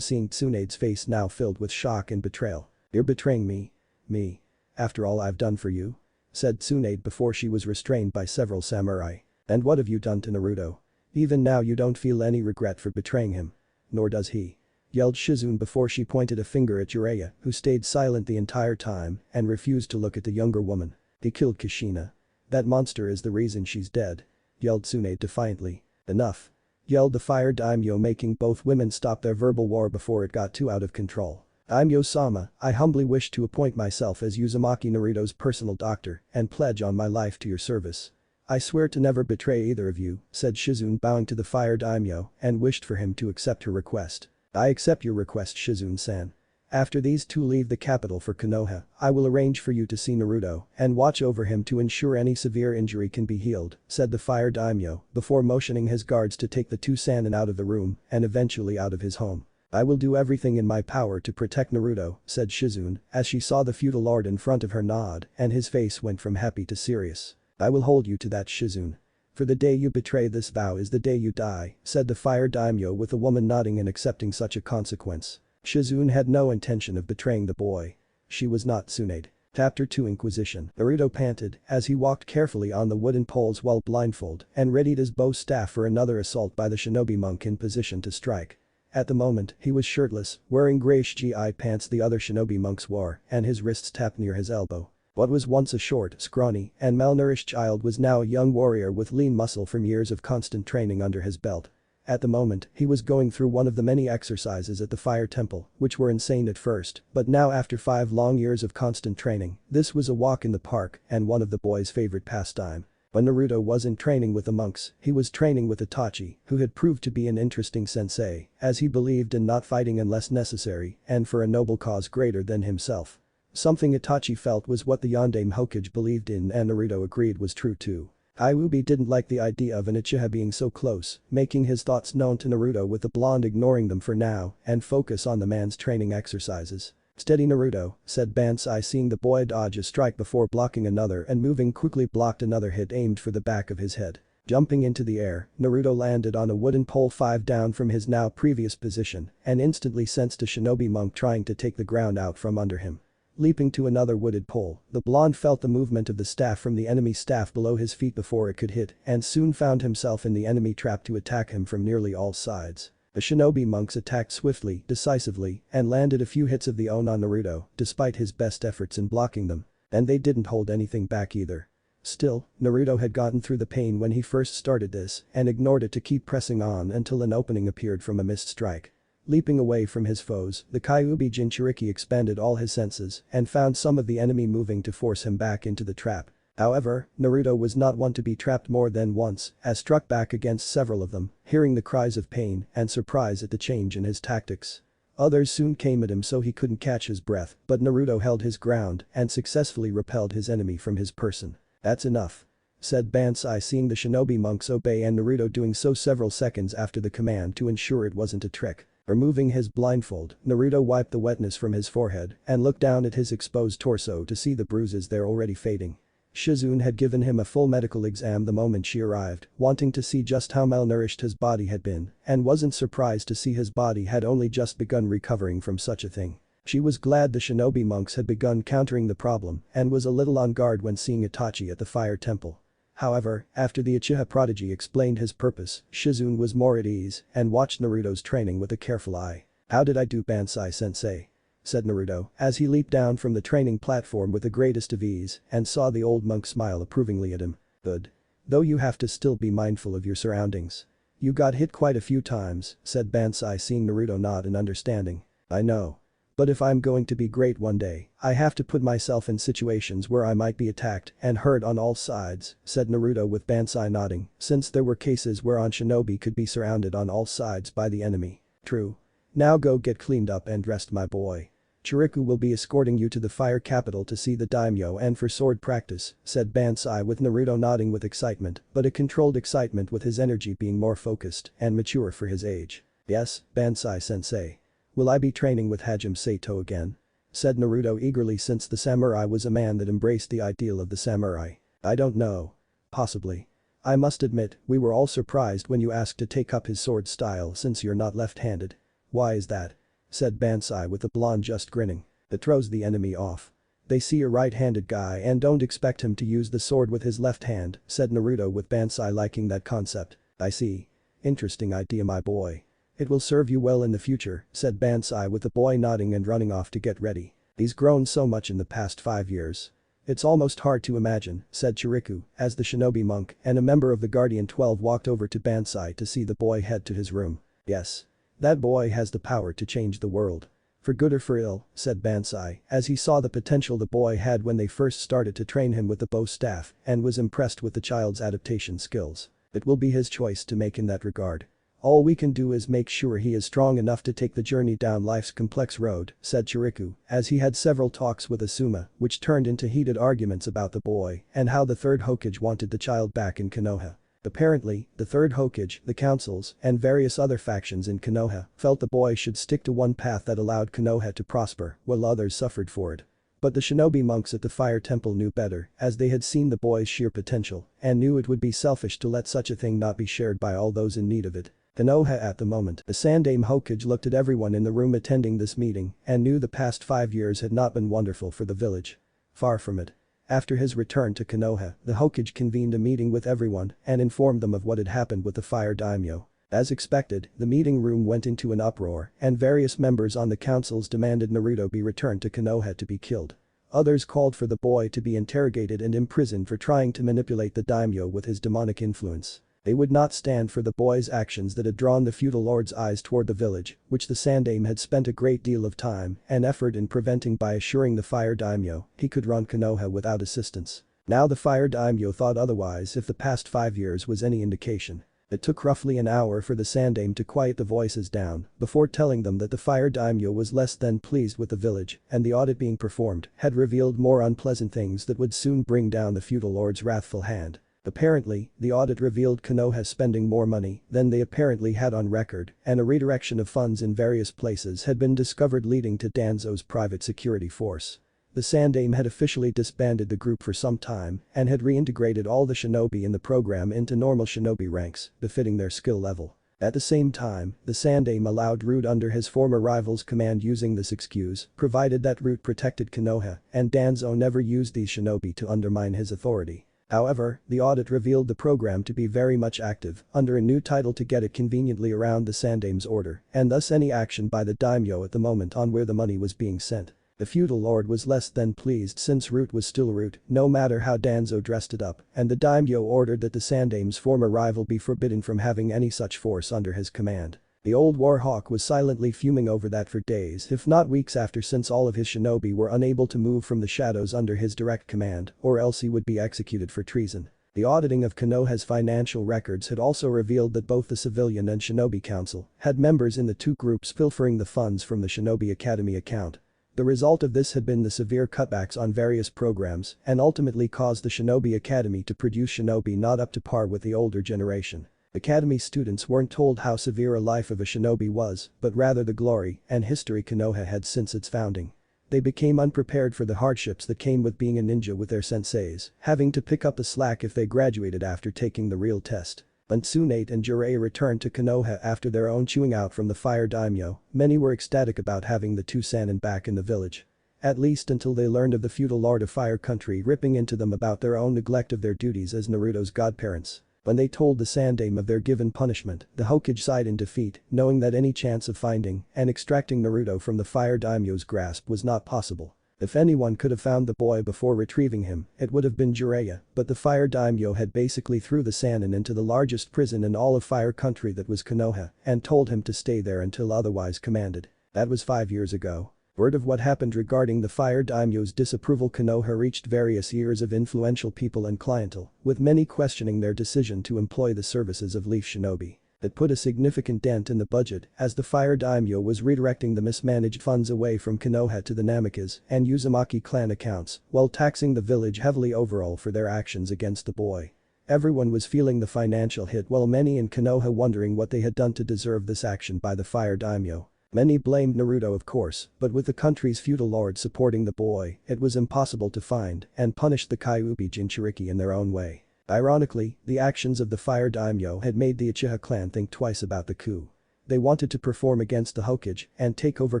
seeing Tsunade's face now filled with shock and betrayal. You're betraying me? Me? After all I've done for you? Said Tsunade before she was restrained by several samurai. And what have you done to Naruto? Even now you don't feel any regret for betraying him. Nor does he. Yelled Shizune before she pointed a finger at Jiraiya, who stayed silent the entire time and refused to look at the younger woman. He killed Kushina. That monster is the reason she's dead. Yelled Tsunade defiantly. Enough. Yelled the Fire Daimyo, making both women stop their verbal war before it got too out of control. Daimyo-sama, I humbly wish to appoint myself as Uzumaki Naruto's personal doctor and pledge on my life to your service. I swear to never betray either of you, said Shizune, bowing to the Fire Daimyo and wished for him to accept her request. I accept your request, Shizune-san. After these two leave the capital for Konoha, I will arrange for you to see Naruto and watch over him to ensure any severe injury can be healed, said the Fire Daimyo before motioning his guards to take the two Sannin out of the room and eventually out of his home. I will do everything in my power to protect Naruto, said Shizune as she saw the feudal lord in front of her nod and his face went from happy to serious. I will hold you to that, Shizune. For the day you betray this vow is the day you die, said the Fire Daimyo with the woman nodding and accepting such a consequence. Shizune had no intention of betraying the boy. She was not Tsunade. Chapter 2 Inquisition. Naruto panted as he walked carefully on the wooden poles while blindfolded and readied his bow staff for another assault by the shinobi monk in position to strike. At the moment, he was shirtless, wearing grayish GI pants the other shinobi monks wore, and his wrists tapped near his elbow. What was once a short, scrawny, and malnourished child was now a young warrior with lean muscle from years of constant training under his belt. At the moment, he was going through one of the many exercises at the Fire Temple, which were insane at first, but now after 5 long years of constant training, this was a walk in the park and one of the boy's favorite pastime. When Naruto wasn't training with the monks, he was training with Itachi, who had proved to be an interesting sensei, as he believed in not fighting unless necessary and for a noble cause greater than himself. Something Itachi felt was what the Yondaime Hokage believed in and Naruto agreed was true too. Kyuubi didn't like the idea of an Uchiha being so close, making his thoughts known to Naruto with the blonde ignoring them for now and focus on the man's training exercises. Steady, Naruto, said Bansai, seeing the boy dodge a strike before blocking another and moving quickly blocked another hit aimed for the back of his head. Jumping into the air, Naruto landed on a wooden pole 5 down from his now previous position and instantly sensed a shinobi monk trying to take the ground out from under him. Leaping to another wooded pole, the blonde felt the movement of the staff from the enemy staff below his feet before it could hit and soon found himself in the enemy trap to attack him from nearly all sides. The shinobi monks attacked swiftly, decisively, and landed a few hits of their own on Naruto despite his best efforts in blocking them. And they didn't hold anything back either. Still, Naruto had gotten through the pain when he first started this and ignored it to keep pressing on until an opening appeared from a missed strike. Leaping away from his foes, the Kyuubi Jinchuriki expanded all his senses and found some of the enemy moving to force him back into the trap. However, Naruto was not one to be trapped more than once, as struck back against several of them, hearing the cries of pain and surprise at the change in his tactics. Others soon came at him so he couldn't catch his breath, but Naruto held his ground and successfully repelled his enemy from his person. That's enough, said Bansai, seeing the shinobi monks obey and Naruto doing so several seconds after the command to ensure it wasn't a trick. Removing his blindfold, Naruto wiped the wetness from his forehead and looked down at his exposed torso to see the bruises there already fading. Shizune had given him a full medical exam the moment she arrived, wanting to see just how malnourished his body had been, and wasn't surprised to see his body had only just begun recovering from such a thing. She was glad the shinobi monks had begun countering the problem and was a little on guard when seeing Itachi at the Fire Temple. However, after the Uchiha prodigy explained his purpose, Shizune was more at ease and watched Naruto's training with a careful eye. "How did I do, Bansai-sensei?" said Naruto as he leaped down from the training platform with the greatest of ease and saw the old monk smile approvingly at him. "Good. Though you have to still be mindful of your surroundings. You got hit quite a few times," said Bansai, seeing Naruto nod in understanding. "I know. But if I'm going to be great one day, I have to put myself in situations where I might be attacked and hurt on all sides," said Naruto with Bansai nodding, since there were cases where shinobi could be surrounded on all sides by the enemy. "True. Now go get cleaned up and dressed, my boy. Chiriku will be escorting you to the fire capital to see the daimyo and for sword practice," said Bansai with Naruto nodding with excitement, but a controlled excitement with his energy being more focused and mature for his age. "Yes, Bansai-sensei. Will I be training with Hajime Sato again?" said Naruto eagerly, since the samurai was a man that embraced the ideal of the samurai. "I don't know. Possibly. I must admit, we were all surprised when you asked to take up his sword style since you're not left-handed." "Why is that?" said Bansai with the blonde just grinning. "That throws the enemy off. They see a right-handed guy and don't expect him to use the sword with his left hand," said Naruto with Bansai liking that concept. "I see. Interesting idea, my boy. It will serve you well in the future," said Bansai with the boy nodding and running off to get ready. "He's grown so much in the past 5 years. It's almost hard to imagine," said Chiriku as the shinobi monk and a member of the Guardian 12 walked over to Bansai to see the boy head to his room. "Yes. That boy has the power to change the world. For good or for ill," said Bansai as he saw the potential the boy had when they first started to train him with the bow staff and was impressed with the child's adaptation skills. "It will be his choice to make in that regard. All we can do is make sure he is strong enough to take the journey down life's complex road," said Chiriku as he had several talks with Asuma which turned into heated arguments about the boy and how the third Hokage wanted the child back in Konoha. Apparently, the third Hokage, the councils, and various other factions in Konoha felt the boy should stick to one path that allowed Konoha to prosper while others suffered for it. But the shinobi monks at the fire temple knew better as they had seen the boy's sheer potential and knew it would be selfish to let such a thing not be shared by all those in need of it. Konoha at the moment. The Sandaime Hokage looked at everyone in the room attending this meeting and knew the past 5 years had not been wonderful for the village. Far from it. After his return to Konoha, the Hokage convened a meeting with everyone and informed them of what had happened with the Fire Daimyo. As expected, the meeting room went into an uproar and various members on the councils demanded Naruto be returned to Konoha to be killed. Others called for the boy to be interrogated and imprisoned for trying to manipulate the daimyo with his demonic influence. They would not stand for the boy's actions that had drawn the feudal lord's eyes toward the village, which the Sandaime had spent a great deal of time and effort in preventing by assuring the Fire Daimyo he could run Konoha without assistance. Now the Fire Daimyo thought otherwise if the past 5 years was any indication. It took roughly an hour for the Sandaime to quiet the voices down before telling them that the Fire Daimyo was less than pleased with the village and the audit being performed had revealed more unpleasant things that would soon bring down the feudal lord's wrathful hand. Apparently, the audit revealed Konoha spending more money than they apparently had on record and a redirection of funds in various places had been discovered leading to Danzo's private security force. The Sandaime had officially disbanded the group for some time and had reintegrated all the shinobi in the program into normal shinobi ranks, befitting their skill level. At the same time, the Sandaime allowed Root under his former rival's command using this excuse, provided that Root protected Konoha and Danzo never used these shinobi to undermine his authority. However, the audit revealed the program to be very much active under a new title to get it conveniently around the Sandaime's order and thus any action by the daimyo at the moment on where the money was being sent. The feudal lord was less than pleased since Root was still Root no matter how Danzo dressed it up and the daimyo ordered that the Sandaime's former rival be forbidden from having any such force under his command. The old warhawk was silently fuming over that for days if not weeks after since all of his shinobi were unable to move from the shadows under his direct command or else he would be executed for treason. The auditing of Konoha's financial records had also revealed that both the civilian and shinobi council had members in the two groups pilfering the funds from the Shinobi Academy account. The result of this had been the severe cutbacks on various programs and ultimately caused the Shinobi Academy to produce shinobi not up to par with the older generation. Academy students weren't told how severe a life of a shinobi was, but rather the glory and history Konoha had since its founding. They became unprepared for the hardships that came with being a ninja with their senseis, having to pick up the slack if they graduated after taking the real test. When Tsunade and Jiraiya returned to Konoha after their own chewing out from the Fire Daimyo, many were ecstatic about having the two Sannin back in the village. At least until they learned of the feudal lord of Fire Country ripping into them about their own neglect of their duties as Naruto's godparents. When they told the Sandaime of their given punishment, the Hokage sighed in defeat, knowing that any chance of finding and extracting Naruto from the Fire Daimyo's grasp was not possible. If anyone could have found the boy before retrieving him, it would have been Jiraiya, but the Fire Daimyo had basically threw the Sannin into the largest prison in all of Fire Country, that was Konoha, and told him to stay there until otherwise commanded. That was 5 years ago. Word of what happened regarding the Fire Daimyo's disapproval Konoha reached various ears of influential people and clientele, with many questioning their decision to employ the services of Leaf Shinobi. It put a significant dent in the budget as the Fire Daimyo was redirecting the mismanaged funds away from Konoha to the Namikas and Uzumaki clan accounts while taxing the village heavily overall for their actions against the boy. Everyone was feeling the financial hit, while many in Konoha wondering what they had done to deserve this action by the Fire Daimyo. Many blamed Naruto, of course, but with the country's feudal lord supporting the boy, it was impossible to find and punish the Kyuubi Jinchuriki in their own way. Ironically, the actions of the Fire Daimyo had made the Uchiha clan think twice about the coup. They wanted to perform against the Hokage and take over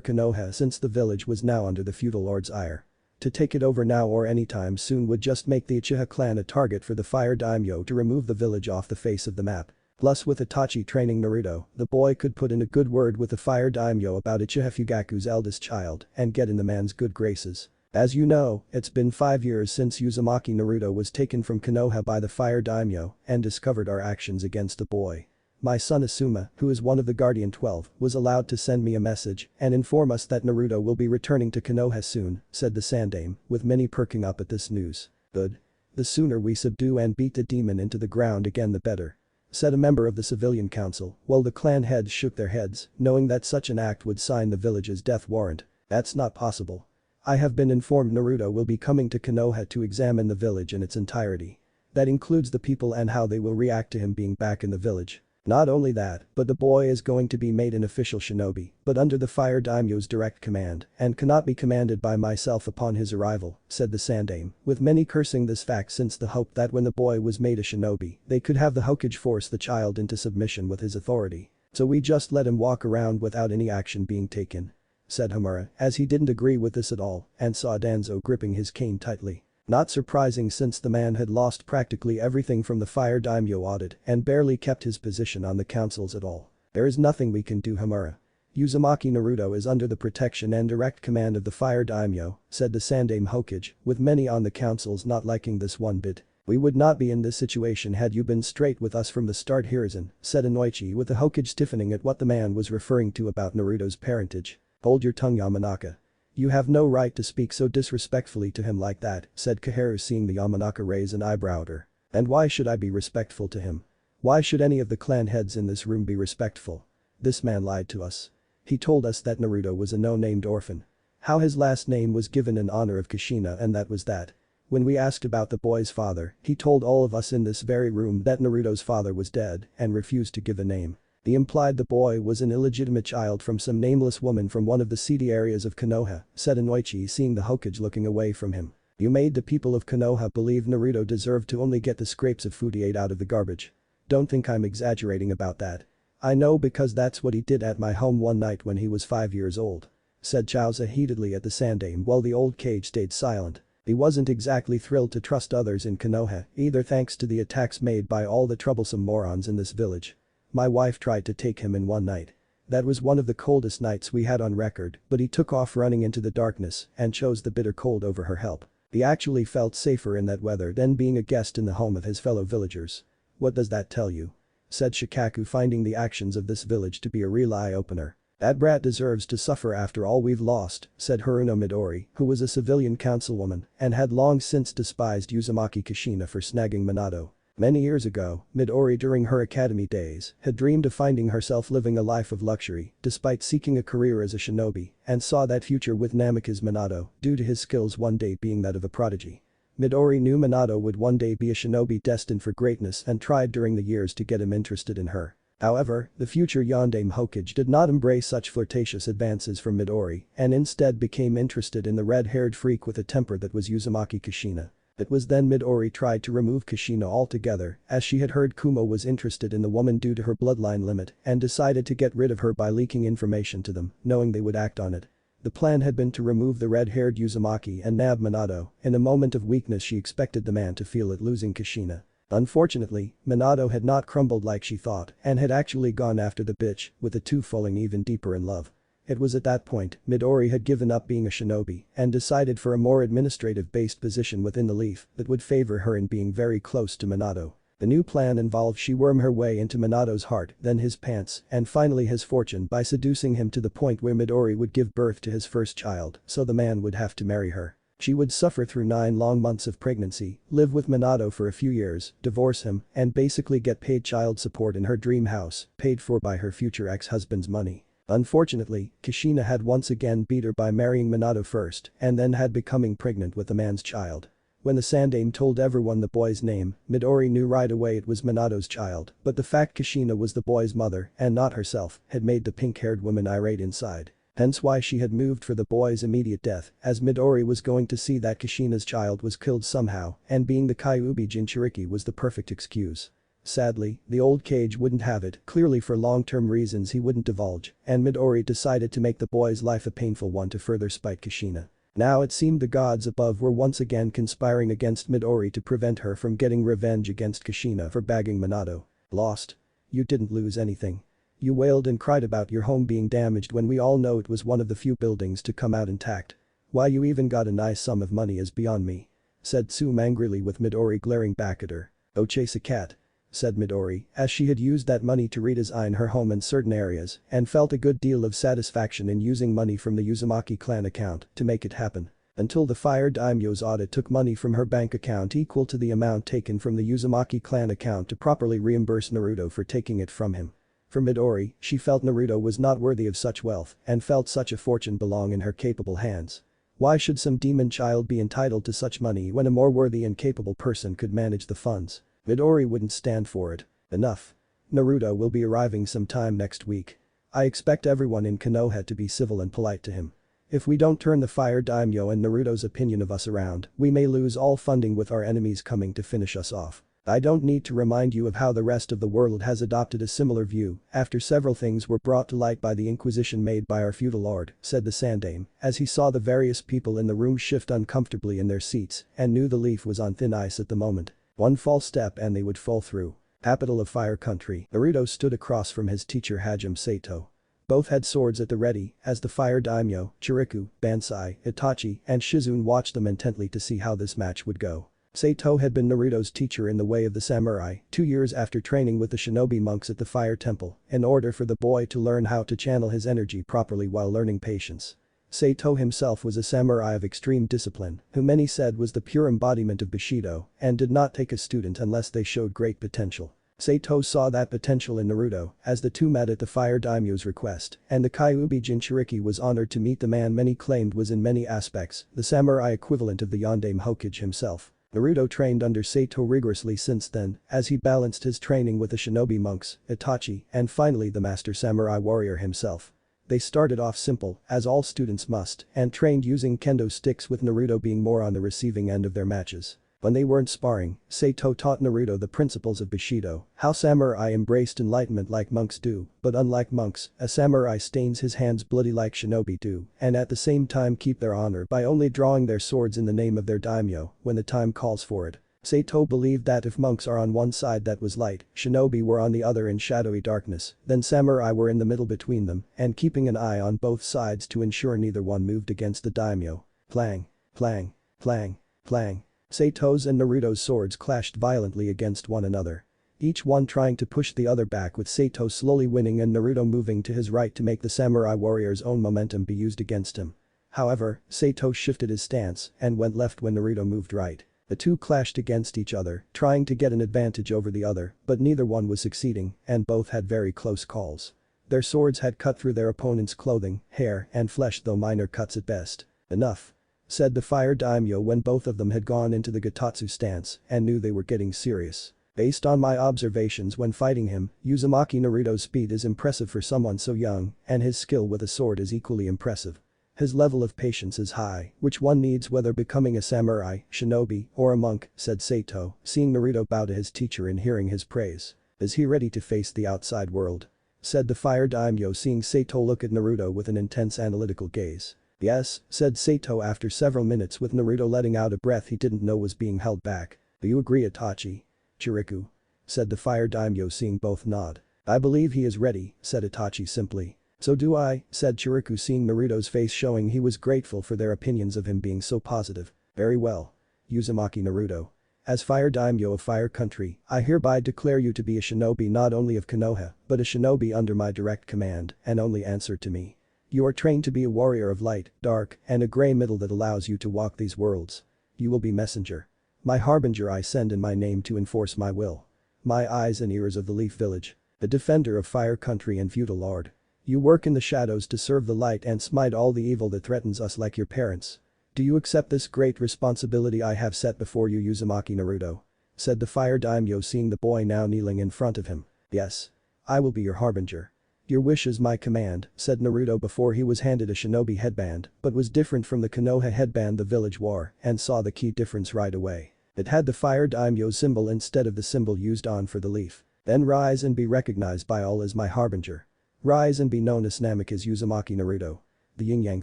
Konoha since the village was now under the feudal lord's ire. To take it over now or anytime soon would just make the Uchiha clan a target for the Fire Daimyo to remove the village off the face of the map. Plus, with Itachi training Naruto, the boy could put in a good word with the Fire Daimyo about Uchiha Fugaku's eldest child and get in the man's good graces. As you know, it's been 5 years since Uzumaki Naruto was taken from Konoha by the Fire Daimyo and discovered our actions against the boy. My son Asuma, who is one of the Guardian 12, was allowed to send me a message and inform us that Naruto will be returning to Konoha soon, said the Sandaime, with many perking up at this news. Good. The sooner we subdue and beat the demon into the ground again the better, said a member of the civilian council, while the clan heads shook their heads, knowing that such an act would sign the village's death warrant. That's not possible. I have been informed Naruto will be coming to Konoha to examine the village in its entirety. That includes the people and how they will react to him being back in the village. Not only that, but the boy is going to be made an official shinobi, but under the Fire Daimyo's direct command, and cannot be commanded by myself upon his arrival, said the Sandaime, with many cursing this fact since the hope that when the boy was made a shinobi, they could have the Hokage force the child into submission with his authority. So we just let him walk around without any action being taken, said Homura, as he didn't agree with this at all and saw Danzo gripping his cane tightly. Not surprising since the man had lost practically everything from the Fire Daimyo audit and barely kept his position on the councils at all. There is nothing we can do, Homura. Uzumaki Naruto is under the protection and direct command of the Fire Daimyo, said the Sandaime Hokage, with many on the councils not liking this one bit. We would not be in this situation had you been straight with us from the start, Hiruzen, said Inoichi, with the Hokage stiffening at what the man was referring to about Naruto's parentage. Hold your tongue, Yamanaka. You have no right to speak so disrespectfully to him like that, said Koharu, seeing the Yamanaka raise an eyebrow at her. And why should I be respectful to him? Why should any of the clan heads in this room be respectful? This man lied to us. He told us that Naruto was a no-named orphan. How his last name was given in honor of Kushina, and that was that. When we asked about the boy's father, he told all of us in this very room that Naruto's father was dead and refused to give a name. He implied the boy was an illegitimate child from some nameless woman from one of the seedy areas of Konoha, said Inoichi, seeing the Hokage looking away from him. You made the people of Konoha believe Naruto deserved to only get the scraps of food he ate out of the garbage. Don't think I'm exaggerating about that. I know because that's what he did at my home one night when he was 5 years old, said Chaoza heatedly at the Sandaime, while the old Kage stayed silent. He wasn't exactly thrilled to trust others in Konoha either, thanks to the attacks made by all the troublesome morons in this village. My wife tried to take him in one night. That was one of the coldest nights we had on record, but he took off running into the darkness and chose the bitter cold over her help. He actually felt safer in that weather than being a guest in the home of his fellow villagers. What does that tell you? Said Shikaku, finding the actions of this village to be a real eye-opener. That brat deserves to suffer after all we've lost, said Haruno Midori, who was a civilian councilwoman and had long since despised Uzumaki Kushina for snagging Minato. Many years ago, Midori during her academy days had dreamed of finding herself living a life of luxury despite seeking a career as a shinobi and saw that future with Namikaze Minato due to his skills one day being that of a prodigy. Midori knew Minato would one day be a shinobi destined for greatness and tried during the years to get him interested in her. However, the future Yondaime Hokage did not embrace such flirtatious advances from Midori and instead became interested in the red-haired freak with a temper that was Uzumaki Kushina. It was then Midori tried to remove Kushina altogether as she had heard Kumo was interested in the woman due to her bloodline limit and decided to get rid of her by leaking information to them, knowing they would act on it. The plan had been to remove the red-haired Uzumaki and nab Minato. In a moment of weakness she expected the man to feel it losing Kushina. Unfortunately, Minato had not crumbled like she thought and had actually gone after the bitch, with the two falling even deeper in love. It was at that point Midori had given up being a shinobi and decided for a more administrative-based position within the Leaf that would favor her in being very close to Minato. The new plan involved she worm her way into Minato's heart, then his pants, and finally his fortune by seducing him to the point where Midori would give birth to his first child, so the man would have to marry her. She would suffer through 9 long months of pregnancy, live with Minato for a few years, divorce him, and basically get paid child support in her dream house, paid for by her future ex-husband's money. Unfortunately, Kushina had once again beat her by marrying Minato first and then had becoming pregnant with the man's child. When the Sandaime told everyone the boy's name, Midori knew right away it was Minato's child, but the fact Kushina was the boy's mother and not herself had made the pink-haired woman irate inside. Hence why she had moved for the boy's immediate death, as Midori was going to see that Kushina's child was killed somehow, and being the Kyuubi Jinchuriki was the perfect excuse. Sadly, the old Kage wouldn't have it, clearly for long-term reasons he wouldn't divulge, and Midori decided to make the boy's life a painful one to further spite Kushina. Now it seemed the gods above were once again conspiring against Midori to prevent her from getting revenge against Kushina for bagging Minato. Lost? You didn't lose anything. You wailed and cried about your home being damaged when we all know it was one of the few buildings to come out intact. Why you even got a nice sum of money is beyond me. Said Tsume angrily with Midori glaring back at her. Oh chase a cat. Said Midori, as she had used that money to redesign her home in certain areas and felt a good deal of satisfaction in using money from the Uzumaki clan account to make it happen. Until the Fire Daimyo's audit took money from her bank account equal to the amount taken from the Uzumaki clan account to properly reimburse Naruto for taking it from him. For Midori, she felt Naruto was not worthy of such wealth and felt such a fortune belong in her capable hands. Why should some demon child be entitled to such money when a more worthy and capable person could manage the funds? Midori wouldn't stand for it. Enough. Naruto will be arriving sometime next week. I expect everyone in Konoha to be civil and polite to him. If we don't turn the Fire Daimyo and Naruto's opinion of us around, we may lose all funding with our enemies coming to finish us off. I don't need to remind you of how the rest of the world has adopted a similar view after several things were brought to light by the inquisition made by our feudal lord, said the Sandaime, as he saw the various people in the room shift uncomfortably in their seats and knew the Leaf was on thin ice at the moment. One false step and they would fall through. Capital of Fire Country, Naruto stood across from his teacher Hajime Sato. Both had swords at the ready as the Fire Daimyo, Chiriku, Bansai, Itachi, and Shizune watched them intently to see how this match would go. Sato had been Naruto's teacher in the way of the samurai 2 years after training with the shinobi monks at the Fire Temple in order for the boy to learn how to channel his energy properly while learning patience. Sato himself was a samurai of extreme discipline who many said was the pure embodiment of Bushido and did not take a student unless they showed great potential. Sato saw that potential in Naruto as the two met at the Fire Daimyo's request and the Kyuubi Jinchuriki was honored to meet the man many claimed was in many aspects the samurai equivalent of the Yondaime Hokage himself. Naruto trained under Sato rigorously since then as he balanced his training with the shinobi monks, Itachi, and finally the master samurai warrior himself. They started off simple, as all students must, and trained using kendo sticks with Naruto being more on the receiving end of their matches. When they weren't sparring, Sato taught Naruto the principles of Bushido, how samurai embraced enlightenment like monks do, but unlike monks, a samurai stains his hands bloody like shinobi do, and at the same time keep their honor by only drawing their swords in the name of their daimyo when the time calls for it. Sato believed that if monks are on one side that was light, shinobi were on the other in shadowy darkness, then samurai were in the middle between them and keeping an eye on both sides to ensure neither one moved against the daimyo. Clang, clang, clang, clang. Sato's and Naruto's swords clashed violently against one another. Each one trying to push the other back with Sato slowly winning and Naruto moving to his right to make the samurai warrior's own momentum be used against him. However, Sato shifted his stance and went left when Naruto moved right. The two clashed against each other, trying to get an advantage over the other, but neither one was succeeding and both had very close calls. Their swords had cut through their opponent's clothing, hair, and flesh though minor cuts at best. Enough. Said the Fire Daimyo when both of them had gone into the Gatatsu stance and knew they were getting serious. Based on my observations when fighting him, Uzumaki Naruto's speed is impressive for someone so young and his skill with a sword is equally impressive. His level of patience is high, which one needs whether becoming a samurai, shinobi, or a monk, said Sato, seeing Naruto bow to his teacher and hearing his praise. Is he ready to face the outside world? Said the Fire Daimyo seeing Sato look at Naruto with an intense analytical gaze. Yes, said Sato after several minutes with Naruto letting out a breath he didn't know was being held back. Do you agree, Itachi? Chiriku, said the Fire Daimyo, seeing both nod. I believe he is ready, said Itachi simply. So do I, said Chiriku, seeing Naruto's face showing he was grateful for their opinions of him being so positive. Very well. Uzumaki Naruto. As Fire Daimyo of Fire Country, I hereby declare you to be a shinobi not only of Konoha, but a shinobi under my direct command and only answer to me. You are trained to be a warrior of light, dark, and a gray middle that allows you to walk these worlds. You will be messenger. My harbinger I send in my name to enforce my will. My eyes and ears of the Leaf Village. The defender of Fire Country and feudal lord. You work in the shadows to serve the light and smite all the evil that threatens us like your parents. Do you accept this great responsibility I have set before you, Uzumaki Naruto? Said the Fire Daimyo, seeing the boy now kneeling in front of him. Yes. I will be your harbinger. Your wish is my command, said Naruto before he was handed a shinobi headband, but was different from the Konoha headband the village wore and saw the key difference right away. It had the Fire Daimyo symbol instead of the symbol used on for the leaf. Then rise and be recognized by all as my harbinger. Rise and be known as Namek as Uzumaki Naruto. The yin-yang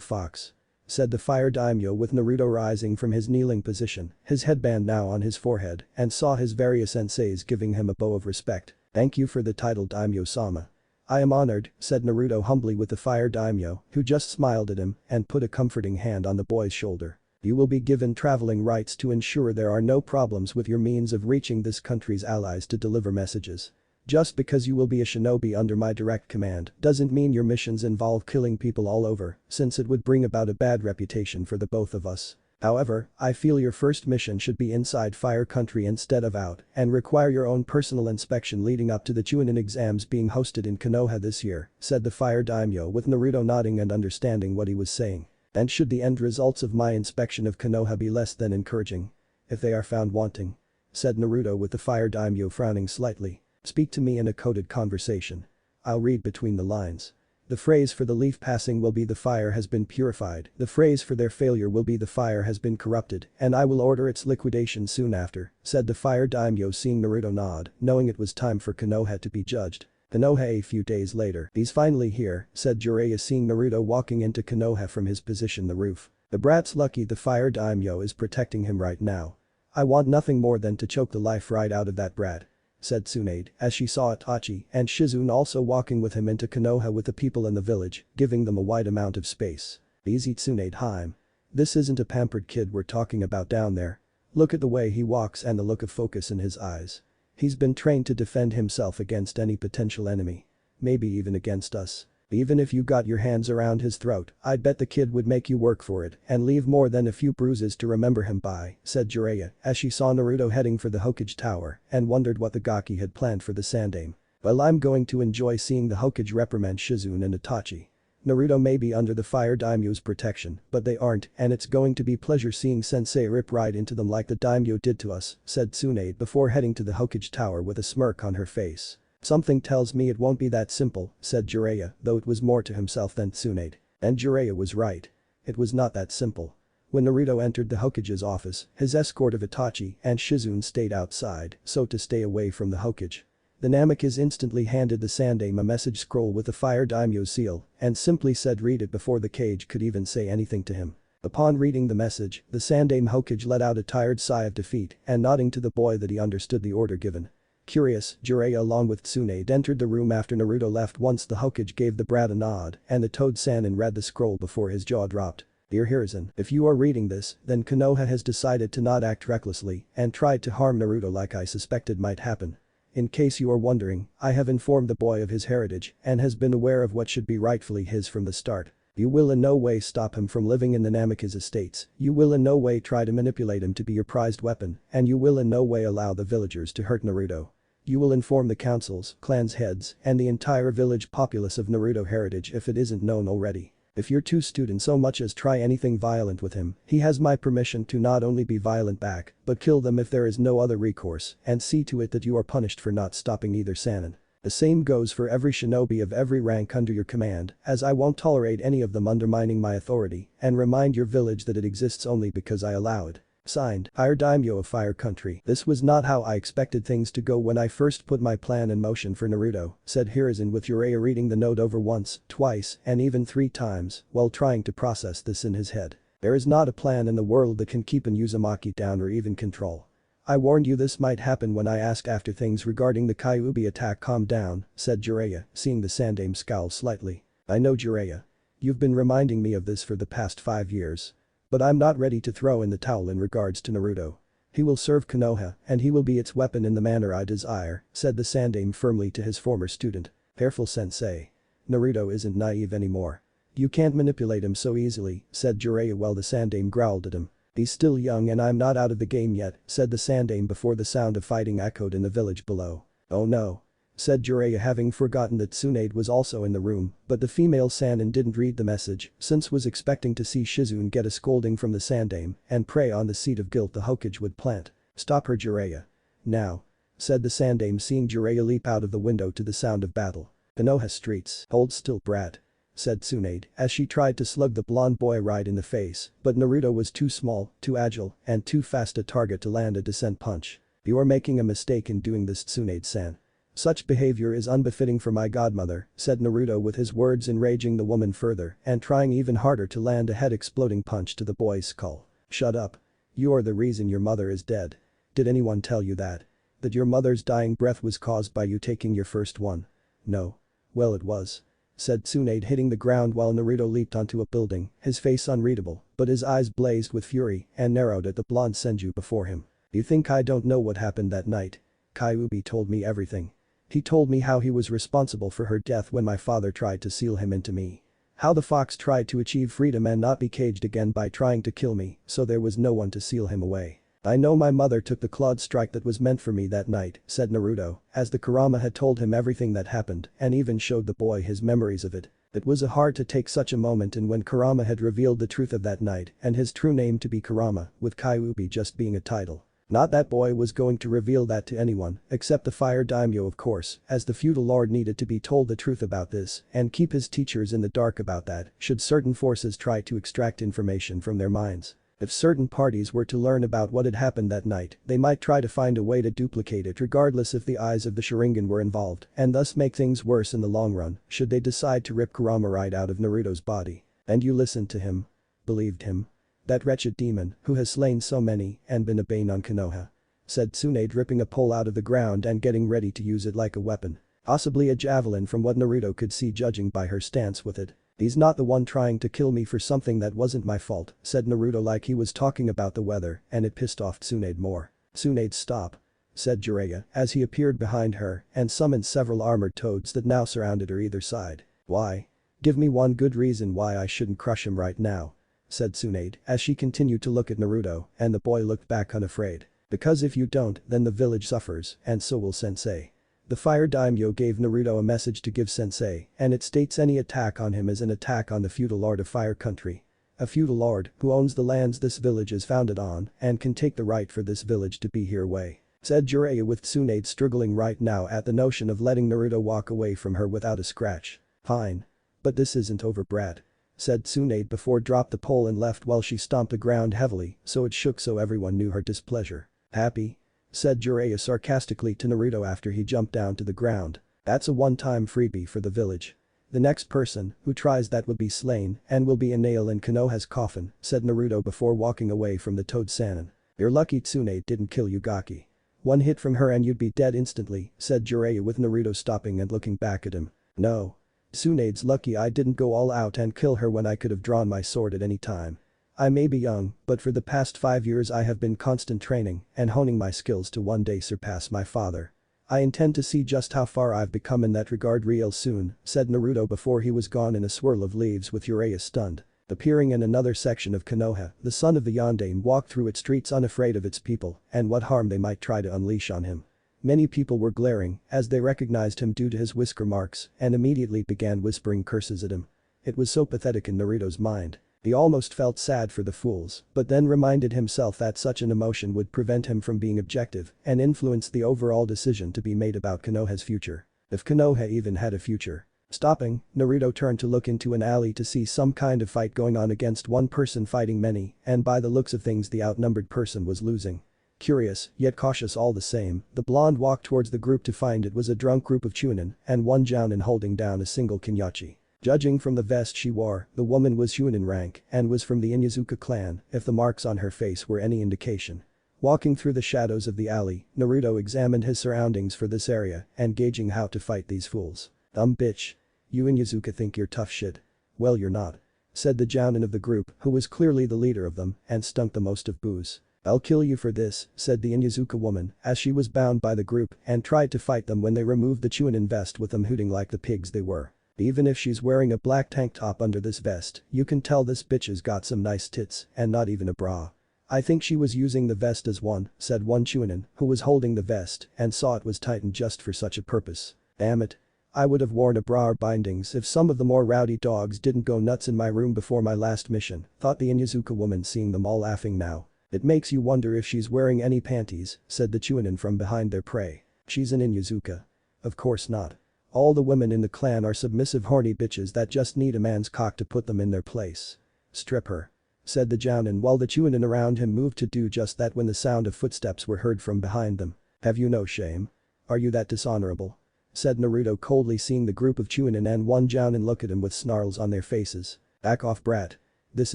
fox. Said the Fire Daimyo with Naruto rising from his kneeling position, his headband now on his forehead, and saw his various senseis giving him a bow of respect. Thank you for the title, Daimyo-sama. I am honored, said Naruto humbly with the Fire Daimyo, who just smiled at him and put a comforting hand on the boy's shoulder. You will be given traveling rights to ensure there are no problems with your means of reaching this country's allies to deliver messages. Just because you will be a shinobi under my direct command doesn't mean your missions involve killing people all over, since it would bring about a bad reputation for the both of us. However, I feel your first mission should be inside Fire Country instead of out and require your own personal inspection leading up to the Chunin exams being hosted in Konoha this year, said the Fire Daimyo with Naruto nodding and understanding what he was saying. And should the end results of my inspection of Konoha be less than encouraging? If they are found wanting? Said Naruto with the Fire Daimyo frowning slightly. Speak to me in a coded conversation. I'll read between the lines. The phrase for the leaf passing will be the fire has been purified, the phrase for their failure will be the fire has been corrupted, and I will order its liquidation soon after, said the Fire Daimyo seeing Naruto nod, knowing it was time for Konoha to be judged. Konoha a few days later. He's finally here, said Jiraiya seeing Naruto walking into Konoha from his position the roof. The brat's lucky the Fire Daimyo is protecting him right now. I want nothing more than to choke the life right out of that brat. Said Tsunade as she saw Itachi and Shizune also walking with him into Konoha with the people in the village, giving them a wide amount of space. Easy Tsunade Haim. This isn't a pampered kid we're talking about down there. Look at the way he walks and the look of focus in his eyes. He's been trained to defend himself against any potential enemy. Maybe even against us. Even if you got your hands around his throat, I'd bet the kid would make you work for it and leave more than a few bruises to remember him by, said Jiraiya as she saw Naruto heading for the Hokage tower and wondered what the Gaki had planned for the Sandaime. Well, I'm going to enjoy seeing the Hokage reprimand Shizune and Itachi. Naruto may be under the Fire Daimyo's protection, but they aren't and it's going to be pleasure seeing Sensei rip right into them like the Daimyo did to us, said Tsunade before heading to the Hokage tower with a smirk on her face. Something tells me it won't be that simple, said Jiraiya, though it was more to himself than Tsunade. And Jiraiya was right. It was not that simple. When Naruto entered the Hokage's office, his escort of Itachi and Shizune stayed outside, so to stay away from the Hokage. The Namikaze instantly handed the Sandaime a message scroll with the Fire Daimyo seal and simply said read it before the Kage could even say anything to him. Upon reading the message, the Sandaime Hokage let out a tired sigh of defeat and nodding to the boy that he understood the order given. Curious, Jiraiya along with Tsunade entered the room after Naruto left once the Hokage gave the brat a nod and the Toad Sannin read the scroll before his jaw dropped. Dear Hiruzen, if you are reading this, then Konoha has decided to not act recklessly and tried to harm Naruto like I suspected might happen. In case you are wondering, I have informed the boy of his heritage and has been aware of what should be rightfully his from the start. You will in no way stop him from living in the Namikaze estates, you will in no way try to manipulate him to be your prized weapon, and you will in no way allow the villagers to hurt Naruto. You will inform the councils, clans heads, and the entire village populace of Naruto heritage if it isn't known already. If your two students so much as try anything violent with him, he has my permission to not only be violent back, but kill them if there is no other recourse, and see to it that you are punished for not stopping either Sannin. The same goes for every shinobi of every rank under your command, as I won't tolerate any of them undermining my authority, and remind your village that it exists only because I allow it. Signed, Fire Daimyo of Fire Country. This was not how I expected things to go when I first put my plan in motion for Naruto, said Hiruzen with Jiraiya reading the note over once, twice, and even 3 times while trying to process this in his head. There is not a plan in the world that can keep an Uzumaki down or even control. I warned you this might happen when I asked after things regarding the Kyuubi attack. Calm down, said Jiraiya, seeing the Sandaime scowl slightly. I know, Jiraiya. You've been reminding me of this for the past 5 years. But I'm not ready to throw in the towel in regards to Naruto. He will serve Konoha and he will be its weapon in the manner I desire, said the Sandaime firmly to his former student. Careful, sensei. Naruto isn't naive anymore. You can't manipulate him so easily, said Jiraiya while the Sandaime growled at him. He's still young and I'm not out of the game yet, said the Sandaime before the sound of fighting echoed in the village below. Oh no. Said Jiraiya, having forgotten that Tsunade was also in the room, but the female Sannin didn't read the message since was expecting to see Shizune get a scolding from the Sandaime and prey on the seed of guilt the Hokage would plant. Stop her, Jiraiya. Now. Said the Sandaime, seeing Jiraiya leap out of the window to the sound of battle. Konoha streets. Hold still, brat. Said Tsunade as she tried to slug the blonde boy right in the face, but Naruto was too small, too agile, and too fast a target to land a decent punch. You are making a mistake in doing this, Tsunade-san. Such behavior is unbefitting for my godmother, said Naruto with his words enraging the woman further and trying even harder to land a head-exploding punch to the boy's skull. Shut up. You are the reason your mother is dead. Did anyone tell you that? That your mother's dying breath was caused by you taking your first one? No. Well, it was. Said Tsunade, hitting the ground while Naruto leaped onto a building, his face unreadable, but his eyes blazed with fury and narrowed at the blonde Senju before him. You think I don't know what happened that night? Kyuubi told me everything. He told me how he was responsible for her death when my father tried to seal him into me. How the fox tried to achieve freedom and not be caged again by trying to kill me, so there was no one to seal him away. I know my mother took the clawed strike that was meant for me that night, said Naruto, as the Kurama had told him everything that happened and even showed the boy his memories of it. It was hard to take such a moment, and when Kurama had revealed the truth of that night and his true name to be Kurama, with Kyuubi just being a title. Not that boy was going to reveal that to anyone, except the Fire Daimyo of course, as the feudal lord needed to be told the truth about this and keep his teachers in the dark about that should certain forces try to extract information from their minds. If certain parties were to learn about what had happened that night, they might try to find a way to duplicate it regardless if the eyes of the Sharingan were involved and thus make things worse in the long run should they decide to rip Kurama right out of Naruto's body. And you listened to him? Believed him? That wretched demon who has slain so many and been a bane on Konoha. Said Tsunade, ripping a pole out of the ground and getting ready to use it like a weapon. Possibly a javelin from what Naruto could see judging by her stance with it. He's not the one trying to kill me for something that wasn't my fault, said Naruto like he was talking about the weather, and it pissed off Tsunade more. Tsunade, stop. Said Jiraiya as he appeared behind her and summoned several armored toads that now surrounded her either side. Why? Give me one good reason why I shouldn't crush him right now. Said Tsunade as she continued to look at Naruto, and the boy looked back unafraid. Because if you don't, then the village suffers, and so will sensei. The Fire Daimyo gave Naruto a message to give sensei, and it states any attack on him is an attack on the feudal lord of Fire Country. A feudal lord who owns the lands this village is founded on and can take the right for this village to be here away. Said Jiraiya with Tsunade struggling right now at the notion of letting Naruto walk away from her without a scratch. Fine. But this isn't over, brat. Said Tsunade before dropped the pole and left while she stomped the ground heavily so it shook so everyone knew her displeasure. Happy? Said Jiraiya sarcastically to Naruto after he jumped down to the ground. That's a one-time freebie for the village. The next person who tries that will be slain and will be a nail in Konoha's coffin, said Naruto before walking away from the Toad Sannin. You're lucky Tsunade didn't kill Yugaki. One hit from her and you'd be dead instantly, said Jiraiya with Naruto stopping and looking back at him. No. Tsunade's lucky I didn't go all out and kill her when I could have drawn my sword at any time. I may be young, but for the past 5 years I have been constant training and honing my skills to one day surpass my father. I intend to see just how far I've become in that regard real soon, said Naruto before he was gone in a swirl of leaves with Jiraiya stunned. Appearing in another section of Konoha, the son of the Yondaime walked through its streets unafraid of its people and what harm they might try to unleash on him. Many people were glaring as they recognized him due to his whisker marks and immediately began whispering curses at him. It was so pathetic in Naruto's mind. He almost felt sad for the fools, but then reminded himself that such an emotion would prevent him from being objective and influence the overall decision to be made about Konoha's future. If Konoha even had a future. Stopping, Naruto turned to look into an alley to see some kind of fight going on against one person fighting many, and by the looks of things the outnumbered person was losing. Curious, yet cautious all the same, the blonde walked towards the group to find it was a drunk group of chunin and one jounin holding down a single kinyachi. Judging from the vest she wore, the woman was chunin rank and was from the Inyazuka clan, if the marks on her face were any indication. Walking through the shadows of the alley, Naruto examined his surroundings for this area and gauging how to fight these fools. Bitch. You Inyazuka think you're tough shit. Well you're not. Said the jounin of the group, who was clearly the leader of them and stunk the most of booze. I'll kill you for this, said the Inyazuka woman as she was bound by the group and tried to fight them when they removed the chunin vest with them hooting like the pigs they were. Even if she's wearing a black tank top under this vest, you can tell this bitch has got some nice tits and not even a bra. I think she was using the vest as one, said one chunin who was holding the vest and saw it was tightened just for such a purpose. Damn it. I would have worn a bra or bindings if some of the more rowdy dogs didn't go nuts in my room before my last mission, thought the Inyazuka woman seeing them all laughing now. It makes you wonder if she's wearing any panties, said the chunin from behind their prey. She's an Inyazuka. Of course not. All the women in the clan are submissive horny bitches that just need a man's cock to put them in their place. Strip her. Said the jounin while the chunin around him moved to do just that when the sound of footsteps were heard from behind them. Have you no shame? Are you that dishonorable? Said Naruto coldly seeing the group of chunin and one jounin look at him with snarls on their faces. Back off brat. This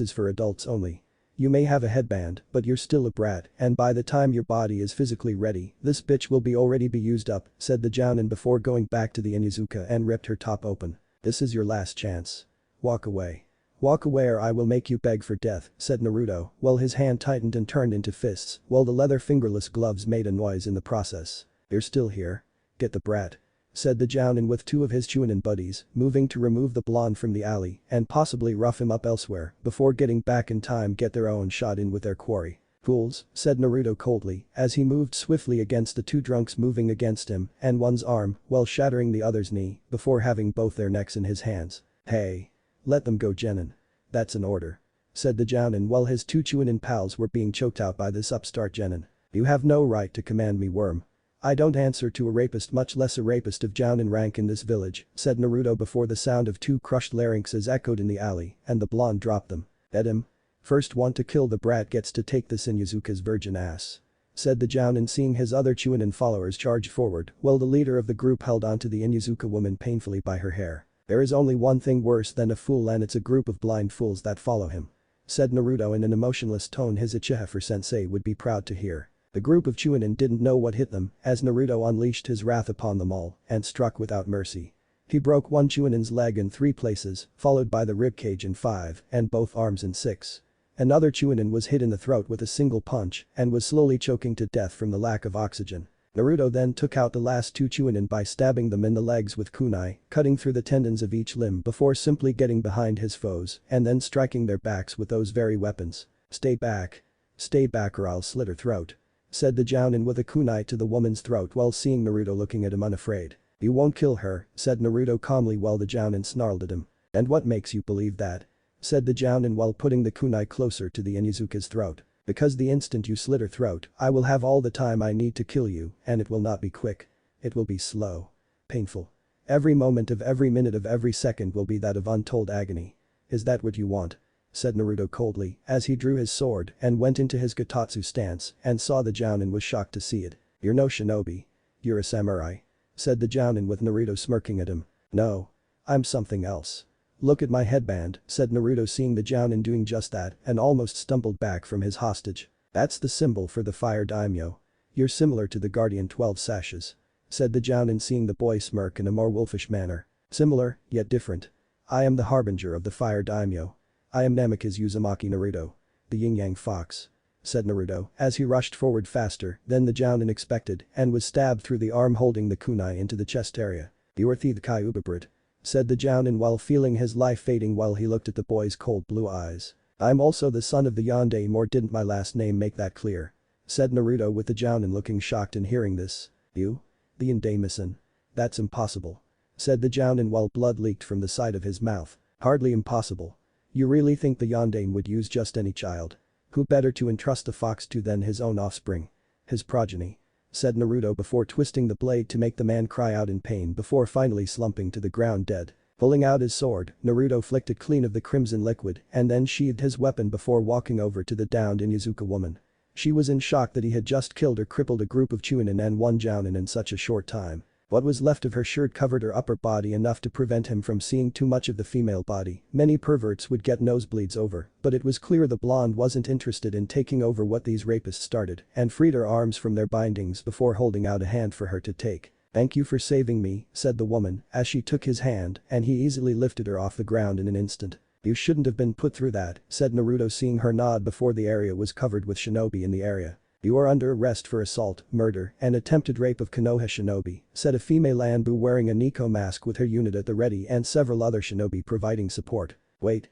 is for adults only. You may have a headband, but you're still a brat and by the time your body is physically ready, this bitch will already be used up, said the jounin before going back to the Inyazuka and ripped her top open. This is your last chance. Walk away. Walk away or I will make you beg for death, said Naruto, while his hand tightened and turned into fists, while the leather fingerless gloves made a noise in the process. You're still here? Get the brat. Said the jounin with two of his chunin buddies, moving to remove the blonde from the alley and possibly rough him up elsewhere before getting back in time get their own shot in with their quarry. Fools, said Naruto coldly as he moved swiftly against the two drunks moving against him and one's arm while shattering the other's knee before having both their necks in his hands. Hey. Let them go Genin. That's an order. Said the jounin while his two chunin pals were being choked out by this upstart Genin. You have no right to command me worm. I don't answer to a rapist much less a rapist of jounin rank in this village, said Naruto before the sound of two crushed larynxes echoed in the alley and the blonde dropped them. At him. First one to kill the brat gets to take this Inyazuka's virgin ass. Said the jounin seeing his other chunin followers charge forward while the leader of the group held onto the Inyazuka woman painfully by her hair. There is only one thing worse than a fool and it's a group of blind fools that follow him. Said Naruto in an emotionless tone his Uchiha sensei would be proud to hear. The group of chunin didn't know what hit them as Naruto unleashed his wrath upon them all and struck without mercy. He broke one chunin's leg in 3 places, followed by the ribcage in 5 and both arms in 6. Another chunin was hit in the throat with a single punch and was slowly choking to death from the lack of oxygen. Naruto then took out the last 2 chunin by stabbing them in the legs with kunai, cutting through the tendons of each limb before simply getting behind his foes and then striking their backs with those very weapons. Stay back. Stay back or I'll slit her throat. Said the jounin with a kunai to the woman's throat while seeing Naruto looking at him unafraid. You won't kill her, said Naruto calmly while the jounin snarled at him. And what makes you believe that? Said the jounin while putting the kunai closer to the Inyazuka's throat. Because the instant you slit her throat, I will have all the time I need to kill you and it will not be quick. It will be slow. Painful. Every moment of every minute of every second will be that of untold agony. Is that what you want? Said Naruto coldly as he drew his sword and went into his Gatatsu stance and saw the jounin was shocked to see it. You're no shinobi. You're a samurai. Said the jounin with Naruto smirking at him. No. I'm something else. Look at my headband, said Naruto seeing the jounin doing just that and almost stumbled back from his hostage. That's the symbol for the Fire Daimyo. You're similar to the Guardian 12 sashes. Said the jounin seeing the boy smirk in a more wolfish manner. Similar, yet different. I am the harbinger of the Fire Daimyo. I am Namikaze Uzumaki Naruto. The yin-yang fox. Said Naruto as he rushed forward faster than the jounin expected and was stabbed through the arm holding the kunai into the chest area. You are the Kai Ubabrit. Said the jounin while feeling his life fading while he looked at the boy's cold blue eyes. I'm also the son of the Yondaime or didn't my last name make that clear? Said Naruto with the jounin looking shocked in hearing this. You? The Yondaime-san. That's impossible. Said the jounin while blood leaked from the side of his mouth. Hardly impossible. You really think the Yondaime would use just any child? Who better to entrust a fox to than his own offspring? His progeny. Said Naruto before twisting the blade to make the man cry out in pain before finally slumping to the ground dead. Pulling out his sword, Naruto flicked it clean of the crimson liquid and then sheathed his weapon before walking over to the downed Inyazuka woman. She was in shock that he had just killed or crippled a group of Chunin and one Jounin in such a short time. What was left of her shirt covered her upper body enough to prevent him from seeing too much of the female body. Many perverts would get nosebleeds over, but it was clear the blonde wasn't interested in taking over what these rapists started and freed her arms from their bindings before holding out a hand for her to take. "Thank you for saving me," said the woman as she took his hand and he easily lifted her off the ground in an instant. "You shouldn't have been put through that," said Naruto seeing her nod before the area was covered with shinobi in the area. "You are under arrest for assault, murder, and attempted rape of Konoha shinobi," said a female Anbu wearing a Nico mask with her unit at the ready and several other shinobi providing support. Wait.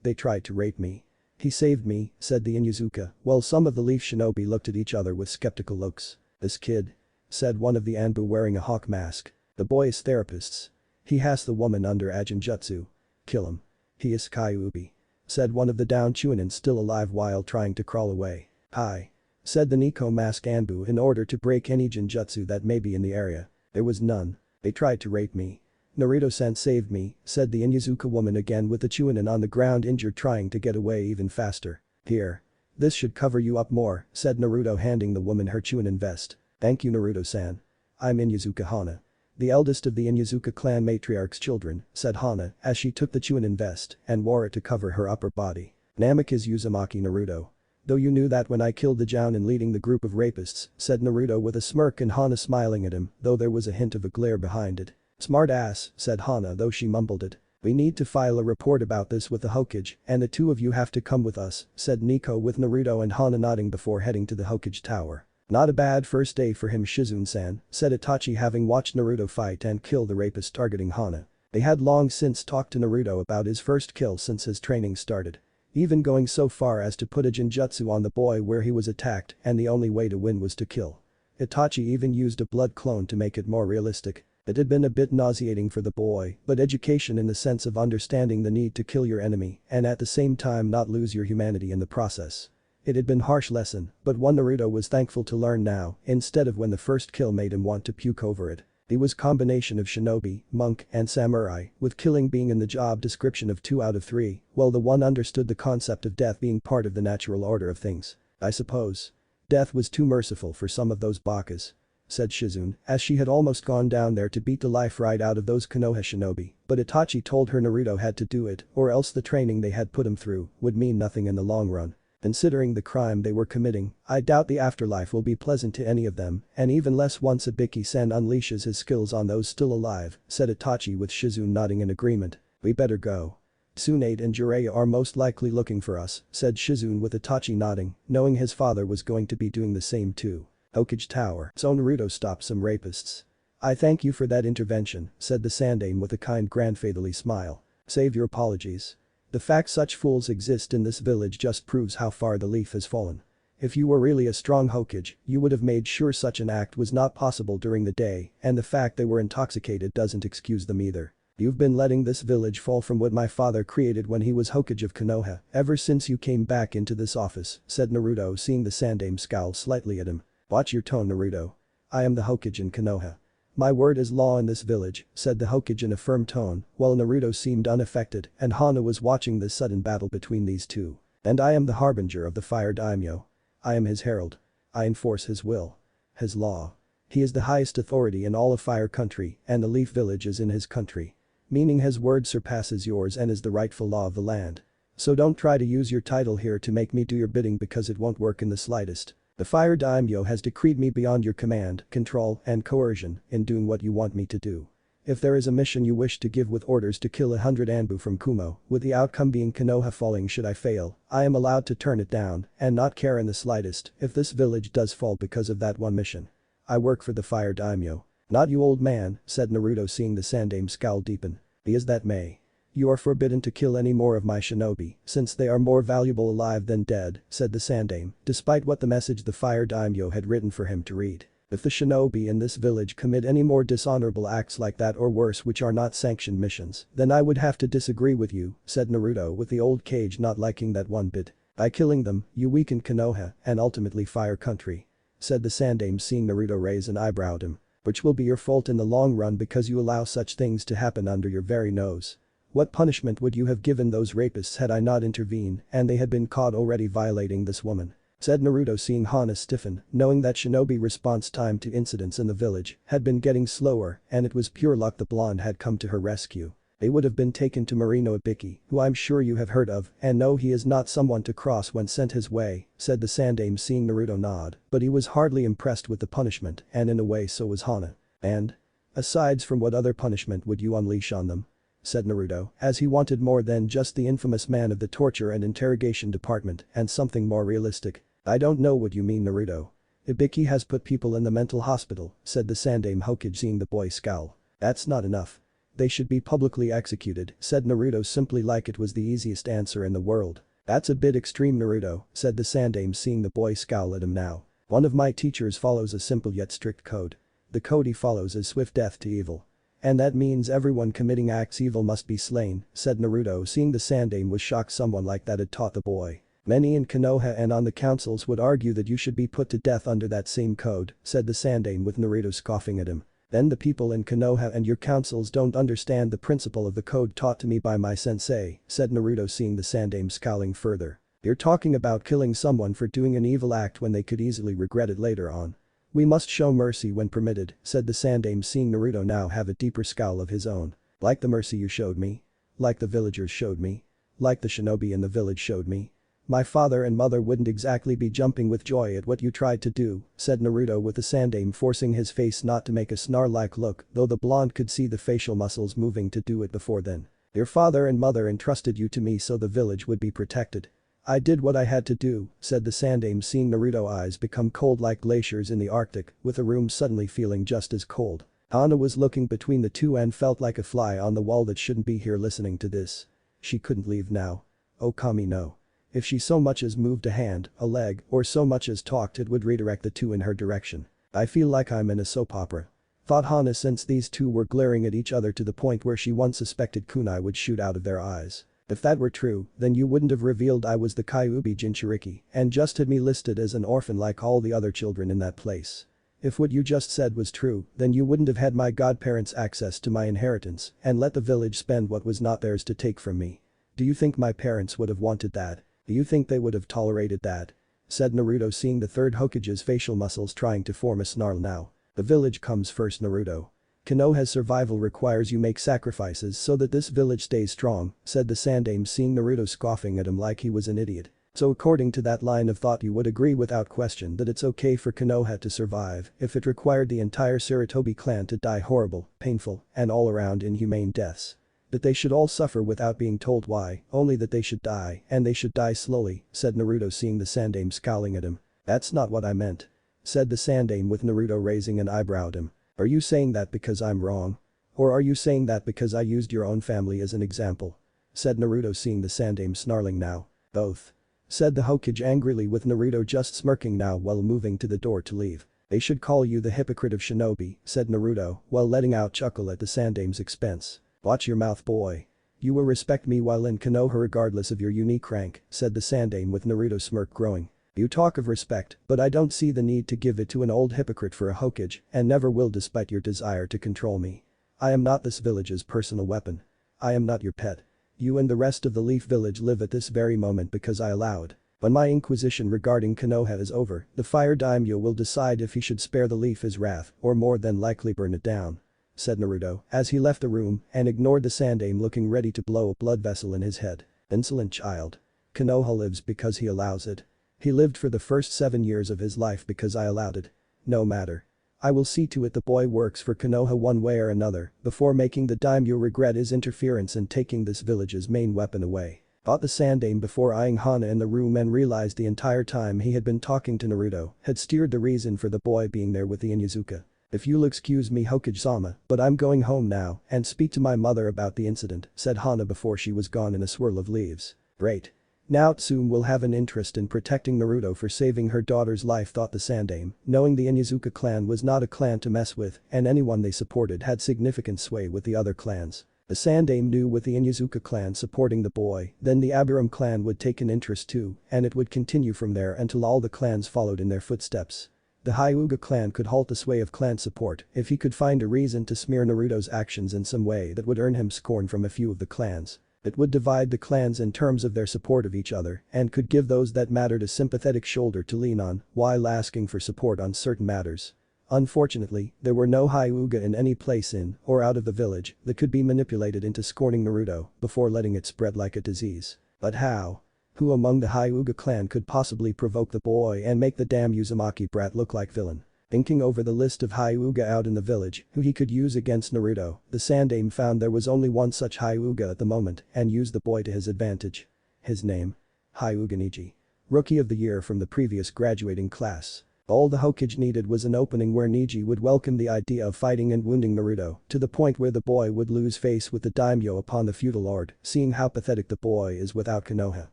They tried to rape me. He saved me," said the Inyazuka, while some of the Leaf shinobi looked at each other with skeptical looks. "This kid," said one of the Anbu wearing a hawk mask. "The boy is therapists. He has the woman under Ajinjutsu. Kill him. He is Kyuubi," said one of the down Chunin still alive while trying to crawl away. "Hi," said the Nico mask Anbu in order to break any Jinjutsu that may be in the area. "There was none. They tried to rape me. Naruto-san saved me," said the Inyazuka woman again with the Chunin on the ground injured trying to get away even faster. "Here. This should cover you up more," said Naruto handing the woman her Chunin vest. "Thank you Naruto-san. I'm Inyazuka Hana. The eldest of the Inyazuka clan matriarch's children," said Hana as she took the Chunin vest and wore it to cover her upper body. "Namek is Uzumaki Naruto. Though you knew that when I killed the Jounin leading the group of rapists," said Naruto with a smirk and Hana smiling at him, though there was a hint of a glare behind it. "Smart ass," said Hana though she mumbled it. "We need to file a report about this with the Hokage and the two of you have to come with us," said Nico with Naruto and Hana nodding before heading to the Hokage tower. "Not a bad first day for him Shizune-san," said Itachi having watched Naruto fight and kill the rapist targeting Hana. They had long since talked to Naruto about his first kill since his training started. Even going so far as to put a Jinjutsu on the boy where he was attacked and the only way to win was to kill. Itachi even used a blood clone to make it more realistic. It had been a bit nauseating for the boy, but education in the sense of understanding the need to kill your enemy and at the same time not lose your humanity in the process. It had been a harsh lesson, but one Naruto was thankful to learn now instead of when the first kill made him want to puke over it. He was combination of shinobi, monk, and samurai, with killing being in the job description of 2 out of 3, while the one understood the concept of death being part of the natural order of things. "I suppose. Death was too merciful for some of those bakas," said Shizune, as she had almost gone down there to beat the life right out of those Konoha shinobi, but Itachi told her Naruto had to do it or else the training they had put him through would mean nothing in the long run. "Considering the crime they were committing, I doubt the afterlife will be pleasant to any of them, and even less once Ibiki-san unleashes his skills on those still alive," said Itachi with Shizune nodding in agreement. "We better go. Tsunade and Jiraiya are most likely looking for us," said Shizune with Itachi nodding, knowing his father was going to be doing the same too. Hokage Tower. So Naruto stopped some rapists. "I thank you for that intervention," said the Sandaime with a kind grandfatherly smile. "Save your apologies. The fact such fools exist in this village just proves how far the leaf has fallen. If you were really a strong Hokage, you would have made sure such an act was not possible during the day, and the fact they were intoxicated doesn't excuse them either. You've been letting this village fall from what my father created when he was Hokage of Konoha ever since you came back into this office," said Naruto seeing the Sandaime scowl slightly at him. "Watch your tone Naruto. I am the Hokage in Konoha. My word is law in this village," said the Hokage in a firm tone, while Naruto seemed unaffected and Hana was watching this sudden battle between these two. "And I am the harbinger of the Fire Daimyo. I am his herald. I enforce his will. His law. He is the highest authority in all of Fire Country and the Leaf Village is in his country. Meaning his word surpasses yours and is the rightful law of the land. So don't try to use your title here to make me do your bidding because it won't work in the slightest. The Fire Daimyo has decreed me beyond your command, control, and coercion in doing what you want me to do. If there is a mission you wish to give with orders to kill 100 Anbu from Kumo, with the outcome being Konoha falling should I fail, I am allowed to turn it down and not care in the slightest if this village does fall because of that one mission. I work for the Fire Daimyo. Not you old man," said Naruto seeing the Sandaime scowl deepen. "Be as that may. You are forbidden to kill any more of my shinobi since they are more valuable alive than dead," said the Sandaime, despite what the message the Fire Daimyo had written for him to read. "If the shinobi in this village commit any more dishonorable acts like that or worse which are not sanctioned missions, then I would have to disagree with you," said Naruto with the old Kage not liking that one bit. "By killing them, you weaken Konoha and ultimately Fire Country," said the Sandaime seeing Naruto raise an eyebrow at him. which will be your fault in the long run because you allow such things to happen under your very nose. What punishment would you have given those rapists had I not intervened and they had been caught already violating this woman?" said Naruto, seeing Hana stiffen, knowing that shinobi response time to incidents in the village had been getting slower and it was pure luck the blonde had come to her rescue. They would have been taken to Marino Ibiki, who I'm sure you have heard of, and no, he is not someone to cross when sent his way, said the Sandaime, seeing Naruto nod, but he was hardly impressed with the punishment and in a way so was Hana. "And? Asides from what other punishment would you unleash on them?" said Naruto, as he wanted more than just the infamous man of the torture and interrogation department and something more realistic. "I don't know what you mean, Naruto. Ibiki has put people in the mental hospital," said the Sandaime Hokage, seeing the boy scowl. "That's not enough. They should be publicly executed," said Naruto, simply like it was the easiest answer in the world. "That's a bit extreme, Naruto," said the Sandaime, seeing the boy scowl at him now. "One of my teachers follows a simple yet strict code. The code he follows is swift death to evil. And that means everyone committing acts evil must be slain," said Naruto, seeing the Sandaime was shocked someone like that had taught the boy. "Many in Konoha and on the councils would argue that you should be put to death under that same code," said the Sandaime, with Naruto scoffing at him. "Then the people in Konoha and your councils don't understand the principle of the code taught to me by my sensei," said Naruto, seeing the Sandaime scowling further. "You're talking about killing someone for doing an evil act when they could easily regret it later on. We must show mercy when permitted," said the Sandaime, seeing Naruto now have a deeper scowl of his own. "Like the mercy you showed me? Like the villagers showed me? Like the shinobi in the village showed me? My father and mother wouldn't exactly be jumping with joy at what you tried to do," said Naruto, with the Sandaime forcing his face not to make a snarl-like look, though the blonde could see the facial muscles moving to do it before then. "Your father and mother entrusted you to me so the village would be protected. I did what I had to do," said the Sandaime, seeing Naruto's eyes become cold like glaciers in the Arctic, with the room suddenly feeling just as cold. Hana was looking between the two and felt like a fly on the wall that shouldn't be here listening to this. She couldn't leave now. Oh Kami, no. If she so much as moved a hand, a leg, or so much as talked, it would redirect the two in her direction. "I feel like I'm in a soap opera," thought Hana, since these two were glaring at each other to the point where she once suspected kunai would shoot out of their eyes. "If that were true, then you wouldn't have revealed I was the Kyuubi Jinchuriki and just had me listed as an orphan like all the other children in that place. If what you just said was true, then you wouldn't have had my godparents' access to my inheritance and let the village spend what was not theirs to take from me. Do you think my parents would have wanted that? Do you think they would have tolerated that?" said Naruto, seeing the third Hokage's facial muscles trying to form a snarl now. "The village comes first, Naruto. Konoha's survival requires you make sacrifices so that this village stays strong," said the Sandaime, seeing Naruto scoffing at him like he was an idiot. "So according to that line of thought you would agree without question that it's okay for Konoha to survive if it required the entire Sarutobi clan to die horrible, painful, and all around inhumane deaths. That they should all suffer without being told why, only that they should die and they should die slowly," said Naruto, seeing the Sandaime scowling at him. "That's not what I meant," said the Sandaime, with Naruto raising an eyebrow at him. "Are you saying that because I'm wrong? Or are you saying that because I used your own family as an example?" said Naruto, seeing the Sandaime snarling now. "Both," said the Hokage angrily, with Naruto just smirking now while moving to the door to leave. "They should call you the hypocrite of shinobi," said Naruto, while letting out chuckle at the Sandaime's expense. "Watch your mouth, boy. You will respect me while in Konoha regardless of your unique rank," said the Sandaime, with Naruto's smirk growing. "You talk of respect, but I don't see the need to give it to an old hypocrite for a Hokage, and never will despite your desire to control me. I am not this village's personal weapon. I am not your pet. You and the rest of the Leaf Village live at this very moment because I allowed. When my inquisition regarding Konoha is over, the Fire Daimyo will decide if he should spare the leaf his wrath or more than likely burn it down," said Naruto as he left the room and ignored the Sandaime, looking ready to blow a blood vessel in his head. Insolent child. Konoha lives because he allows it. He lived for the first 7 years of his life because I allowed it. No matter. I will see to it the boy works for Konoha one way or another before making the daimyo regret his interference in taking this village's main weapon away," thought the Sandaime before eyeing Hana in the room, and realized the entire time he had been talking to Naruto had steered the reason for the boy being there with the Inyazuka. "If you'll excuse me, Hokage-sama, but I'm going home now and speak to my mother about the incident," said Hana before she was gone in a swirl of leaves. "Great. Now Tsume will have an interest in protecting Naruto for saving her daughter's life," thought the Sandaime, knowing the Inyazuka clan was not a clan to mess with and anyone they supported had significant sway with the other clans. The Sandaime knew with the Inyazuka clan supporting the boy, then the Abiram clan would take an interest too, and it would continue from there until all the clans followed in their footsteps. The Hyuga clan could halt the sway of clan support if he could find a reason to smear Naruto's actions in some way that would earn him scorn from a few of the clans. It would divide the clans in terms of their support of each other and could give those that mattered a sympathetic shoulder to lean on while asking for support on certain matters. Unfortunately, there were no Hyuga in any place in or out of the village that could be manipulated into scorning Naruto before letting it spread like a disease. But how? Who among the Hyuga clan could possibly provoke the boy and make the damn Uzumaki brat look like villain? Thinking over the list of Hyuga out in the village who he could use against Naruto, the Sandaime found there was only one such Hyuga at the moment and used the boy to his advantage. His name? Hyuga Neji. Rookie of the year from the previous graduating class. All the Hokage needed was an opening where Neji would welcome the idea of fighting and wounding Naruto to the point where the boy would lose face with the daimyo upon the feudal lord, seeing how pathetic the boy is without Konoha.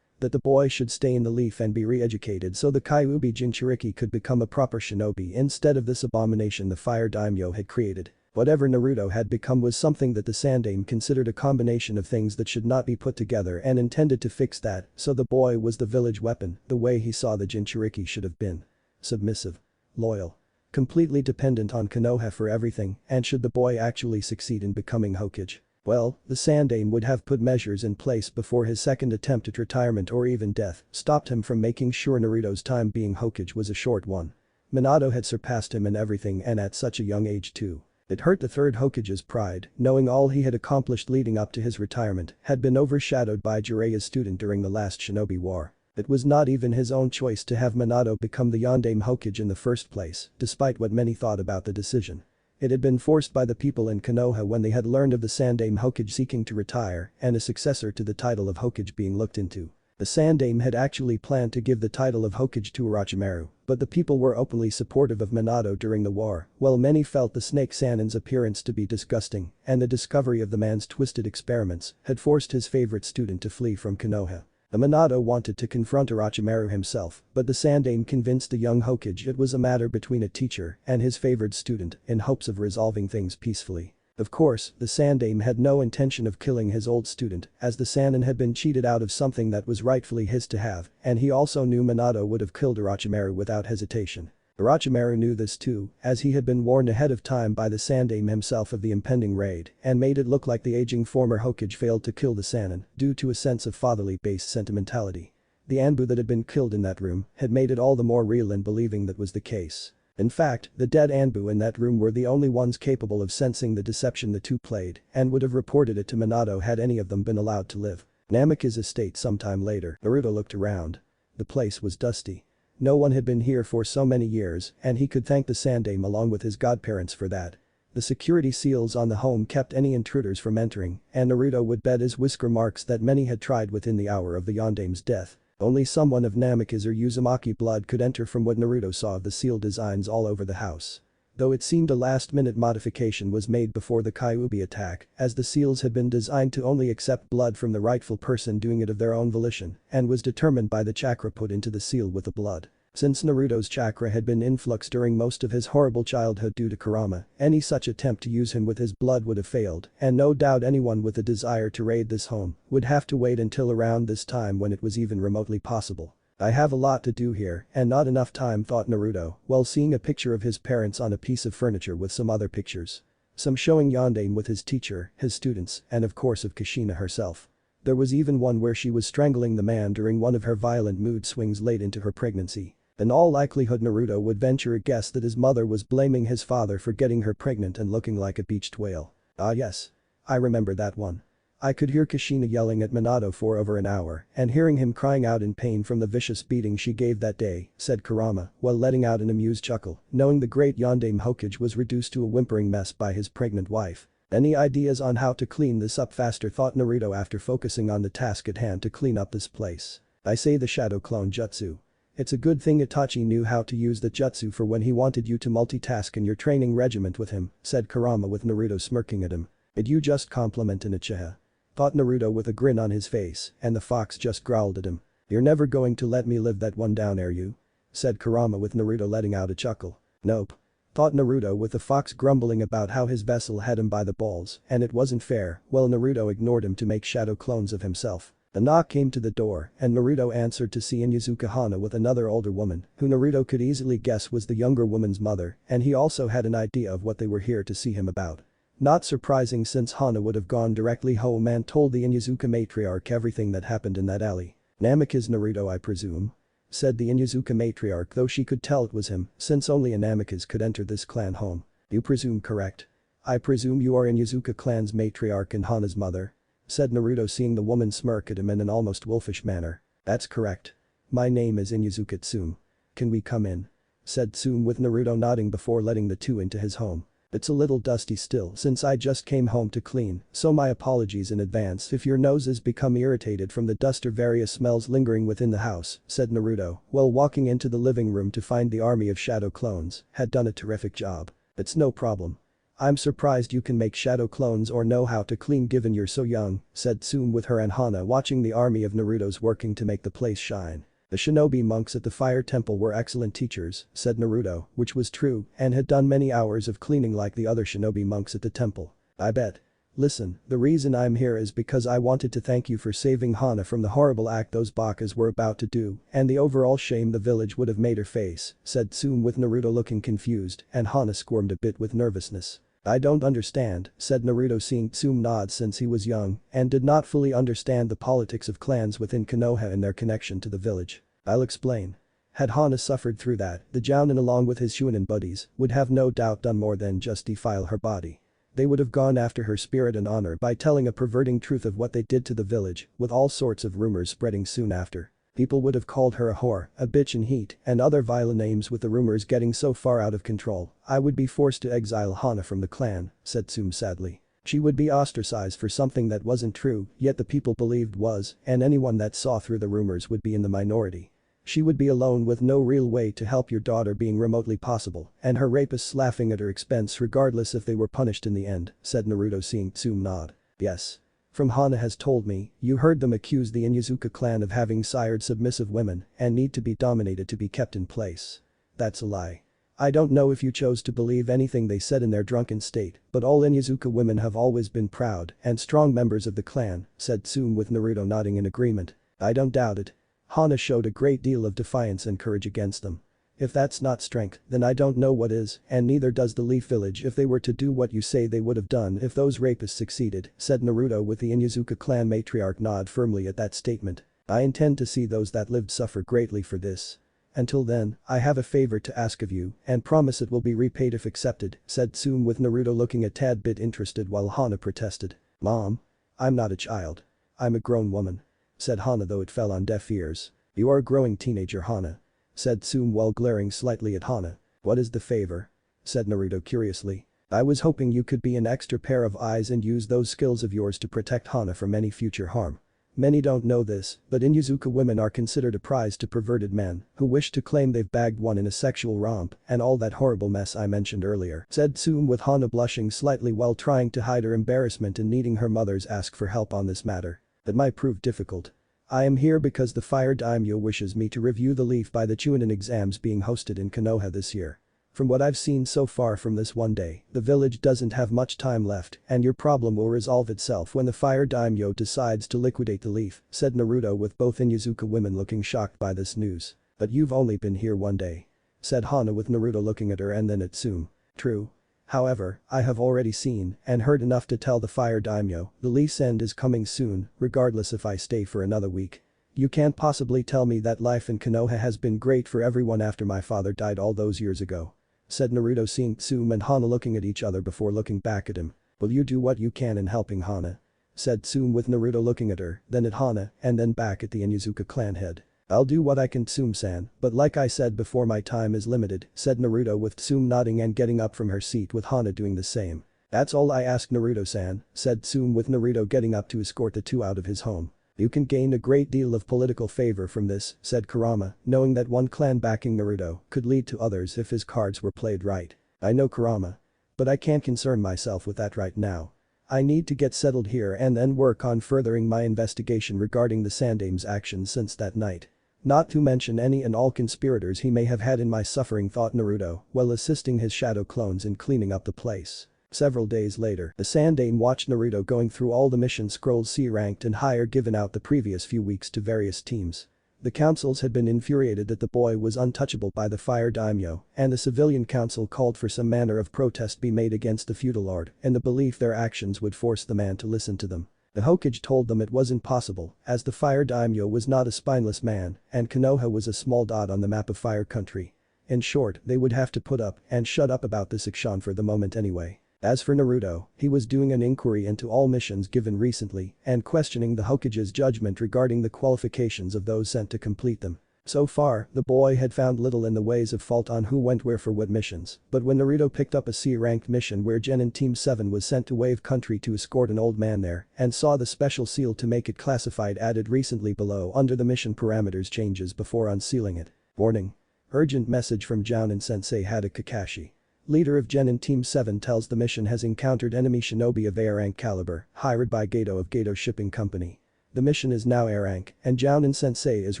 That the boy should stay in the leaf and be re-educated so the Kyuubi Jinchuriki could become a proper shinobi instead of this abomination the Fire Daimyo had created. Whatever Naruto had become was something that the Sandaime considered a combination of things that should not be put together and intended to fix that, so the boy was the village weapon, the way he saw the Jinchuriki should have been. Submissive. Loyal. Completely dependent on Konoha for everything, and should the boy actually succeed in becoming Hokage? Well, the Sandaime would have put measures in place before his second attempt at retirement or even death stopped him from making sure Naruto's time being Hokage was a short one. Minato had surpassed him in everything and at such a young age too. It hurt the third Hokage's pride, knowing all he had accomplished leading up to his retirement had been overshadowed by Jiraiya's student during the last Shinobi War. It was not even his own choice to have Minato become the Yondaime Hokage in the first place, despite what many thought about the decision. It had been forced by the people in Konoha when they had learned of the Sandaime Hokage seeking to retire and a successor to the title of Hokage being looked into. The Sandaime had actually planned to give the title of Hokage to Orochimaru, but the people were openly supportive of Minato during the war, while many felt the Snake Sannin's appearance to be disgusting and the discovery of the man's twisted experiments had forced his favorite student to flee from Konoha. Minato wanted to confront Orochimaru himself, but the Sandaime convinced the young Hokage it was a matter between a teacher and his favored student in hopes of resolving things peacefully. Of course, the Sandaime had no intention of killing his old student as the Sannin had been cheated out of something that was rightfully his to have, and he also knew Minato would have killed Orochimaru without hesitation. Orochimaru knew this too, as he had been warned ahead of time by the Sandaime himself of the impending raid and made it look like the aging former Hokage failed to kill the Sannin due to a sense of fatherly-based sentimentality. The Anbu that had been killed in that room had made it all the more real in believing that was the case. In fact, the dead Anbu in that room were the only ones capable of sensing the deception the two played and would have reported it to Minato had any of them been allowed to live. Namika's estate sometime later. Naruto looked around. The place was dusty. No one had been here for so many years and he could thank the Sandaime along with his godparents for that. The security seals on the home kept any intruders from entering and Naruto would bet his whisker marks that many had tried within the hour of the Yondaime's death. Only someone of Namika's or Uzumaki blood could enter from what Naruto saw of the seal designs all over the house. Though it seemed a last-minute modification was made before the Kyuubi attack, as the seals had been designed to only accept blood from the rightful person doing it of their own volition and was determined by the chakra put into the seal with the blood. Since Naruto's chakra had been influx during most of his horrible childhood due to Kurama, any such attempt to use him with his blood would have failed, and no doubt anyone with a desire to raid this home would have to wait until around this time when it was even remotely possible. I have a lot to do here and not enough time, thought Naruto, while seeing a picture of his parents on a piece of furniture with some other pictures. Some showing Yondaime with his teacher, his students, and of course of Kushina herself. There was even one where she was strangling the man during one of her violent mood swings late into her pregnancy. In all likelihood Naruto would venture a guess that his mother was blaming his father for getting her pregnant and looking like a beached whale. Ah yes. I remember that one. I could hear Kushina yelling at Minato for over an hour and hearing him crying out in pain from the vicious beating she gave that day, said Kurama, while letting out an amused chuckle, knowing the great Yondaime Hokage was reduced to a whimpering mess by his pregnant wife. Any ideas on how to clean this up faster, thought Naruto after focusing on the task at hand to clean up this place. I say the shadow clone jutsu. It's a good thing Itachi knew how to use the jutsu for when he wanted you to multitask in your training regiment with him, said Kurama with Naruto smirking at him. Did you just compliment an Uchiha? Thought Naruto with a grin on his face, and the fox just growled at him. You're never going to let me live that one down, are you? Said Kurama with Naruto letting out a chuckle. Nope. Thought Naruto with the fox grumbling about how his vessel had him by the balls and it wasn't fair, while Naruto ignored him to make shadow clones of himself. A knock came to the door and Naruto answered to see Inuzuka Hana with another older woman, who Naruto could easily guess was the younger woman's mother, and he also had an idea of what they were here to see him about. Not surprising since Hana would have gone directly home and told the Inuzuka matriarch everything that happened in that alley. "Namek is Naruto, I presume?" said the Inuzuka matriarch, though she could tell it was him, since only a Namekiz could enter this clan home. "You presume correct. I presume you are Inuzuka clan's matriarch and Hana's mother?" said Naruto, seeing the woman smirk at him in an almost wolfish manner. "That's correct. My name is Inuzuka Tsume. Can we come in?" said Tsume with Naruto nodding before letting the two into his home. "It's a little dusty still since I just came home to clean, so my apologies in advance if your noses become irritated from the dust or various smells lingering within the house," said Naruto, while walking into the living room to find the army of shadow clones had done a terrific job. "It's no problem. I'm surprised you can make shadow clones or know how to clean given you're so young," said Tsume with her and Hana watching the army of Naruto's working to make the place shine. "The shinobi monks at the fire temple were excellent teachers," said Naruto, which was true, and had done many hours of cleaning like the other shinobi monks at the temple. "I bet. Listen, the reason I'm here is because I wanted to thank you for saving Hana from the horrible act those bakas were about to do and the overall shame the village would have made her face," said Tsume with Naruto looking confused and Hana squirmed a bit with nervousness. "I don't understand," said Naruto, seeing Tsume nod since he was young and did not fully understand the politics of clans within Konoha and their connection to the village. "I'll explain. Had Hana suffered through that, the Jounin along with his Shunin buddies would have no doubt done more than just defile her body. They would have gone after her spirit and honor by telling a perverting truth of what they did to the village, with all sorts of rumors spreading soon after. People would have called her a whore, a bitch in heat, and other vile names. With the rumors getting so far out of control, I would be forced to exile Hana from the clan," said Tsume sadly. "She would be ostracized for something that wasn't true, yet the people believed was, and anyone that saw through the rumors would be in the minority. She would be alone with no real way to help your daughter being remotely possible, and her rapists laughing at her expense regardless if they were punished in the end," said Naruto, seeing Tsume nod. "Yes. From Hana has told me, you heard them accuse the Inuzuka clan of having sired submissive women and need to be dominated to be kept in place. That's a lie. I don't know if you chose to believe anything they said in their drunken state, but all Inuzuka women have always been proud and strong members of the clan," said Tsume with Naruto nodding in agreement. "I don't doubt it. Hana showed a great deal of defiance and courage against them. If that's not strength, then I don't know what is, and neither does the Leaf Village if they were to do what you say they would have done if those rapists succeeded," said Naruto with the Inuzuka clan matriarch nod firmly at that statement. "I intend to see those that lived suffer greatly for this. Until then, I have a favor to ask of you and promise it will be repaid if accepted," said Tsume with Naruto looking a tad bit interested while Hana protested. "Mom? I'm not a child. I'm a grown woman," said Hana, though it fell on deaf ears. "You are a growing teenager, Hana," said Tsume while glaring slightly at Hana. "What is the favor?" said Naruto curiously. "I was hoping you could be an extra pair of eyes and use those skills of yours to protect Hana from any future harm. Many don't know this, but Inuzuka women are considered a prize to perverted men who wish to claim they've bagged one in a sexual romp and all that horrible mess I mentioned earlier," said Tsume with Hana blushing slightly while trying to hide her embarrassment and needing her mother's ask for help on this matter. "That might prove difficult. I am here because the Fire Daimyo wishes me to review the Leaf by the Chunin exams being hosted in Konoha this year. From what I've seen so far from this one day, the village doesn't have much time left and your problem will resolve itself when the Fire Daimyo decides to liquidate the Leaf," said Naruto with both Inuzuka women looking shocked by this news. "But you've only been here one day," said Hana with Naruto looking at her and then at Tsume. "True. However, I have already seen and heard enough to tell the Fire Daimyo the Leaf's end is coming soon, regardless if I stay for another week. You can't possibly tell me that life in Konoha has been great for everyone after my father died all those years ago," said Naruto, seeing Tsume and Hana looking at each other before looking back at him. "Will you do what you can in helping Hana?" said Tsume with Naruto looking at her, then at Hana, and then back at the Inuzuka clan head. "I'll do what I can, Tsume-san, but like I said before, my time is limited," said Naruto with Tsume nodding and getting up from her seat with Hana doing the same. "That's all I ask, Naruto-san," said Tsume with Naruto getting up to escort the two out of his home. "You can gain a great deal of political favor from this," said Kurama, knowing that one clan backing Naruto could lead to others if his cards were played right. "I know, Kurama. But I can't concern myself with that right now. I need to get settled here and then work on furthering my investigation regarding the Sandame's actions since that night. Not to mention any and all conspirators he may have had in my suffering," thought Naruto, while assisting his shadow clones in cleaning up the place. Several days later, the Sandaime watched Naruto going through all the mission scrolls C-ranked and higher given out the previous few weeks to various teams. The councils had been infuriated that the boy was untouchable by the Fire Daimyo, and the civilian council called for some manner of protest be made against the feudal lord in the belief their actions would force the man to listen to them. The Hokage told them it wasn't possible, as the Fire Daimyo was not a spineless man, and Konoha was a small dot on the map of Fire Country. In short, they would have to put up and shut up about this action for the moment anyway. As for Naruto, he was doing an inquiry into all missions given recently and questioning the Hokage's judgment regarding the qualifications of those sent to complete them. So far, the boy had found little in the ways of fault on who went where for what missions, but when Naruto picked up a C-ranked mission where Genin Team 7 was sent to Wave Country to escort an old man there and saw the special seal to make it classified added recently below under the mission parameters changes before unsealing it. Warning. Urgent message from Jounin Sensei Hada Kakashi. Leader of Genin Team 7 tells the mission has encountered enemy shinobi of A-rank caliber, hired by Gato of Gato Shipping Company. The mission is now A-rank, and Jounin Sensei is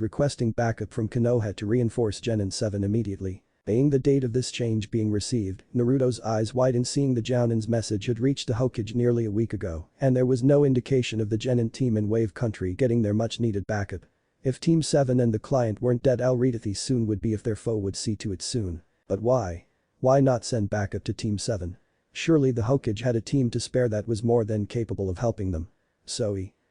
requesting backup from Konoha to reinforce Genin 7 immediately. Being the date of this change being received, Naruto's eyes widened seeing the Jounin's message had reached the Hokage nearly a week ago, and there was no indication of the Genin team in Wave Country getting their much-needed backup. If Team 7 and the client weren't dead, Al-Ritathi soon would be if their foe would see to it soon. But why? Why not send backup to Team 7? Surely the Hokage had a team to spare that was more than capable of helping them.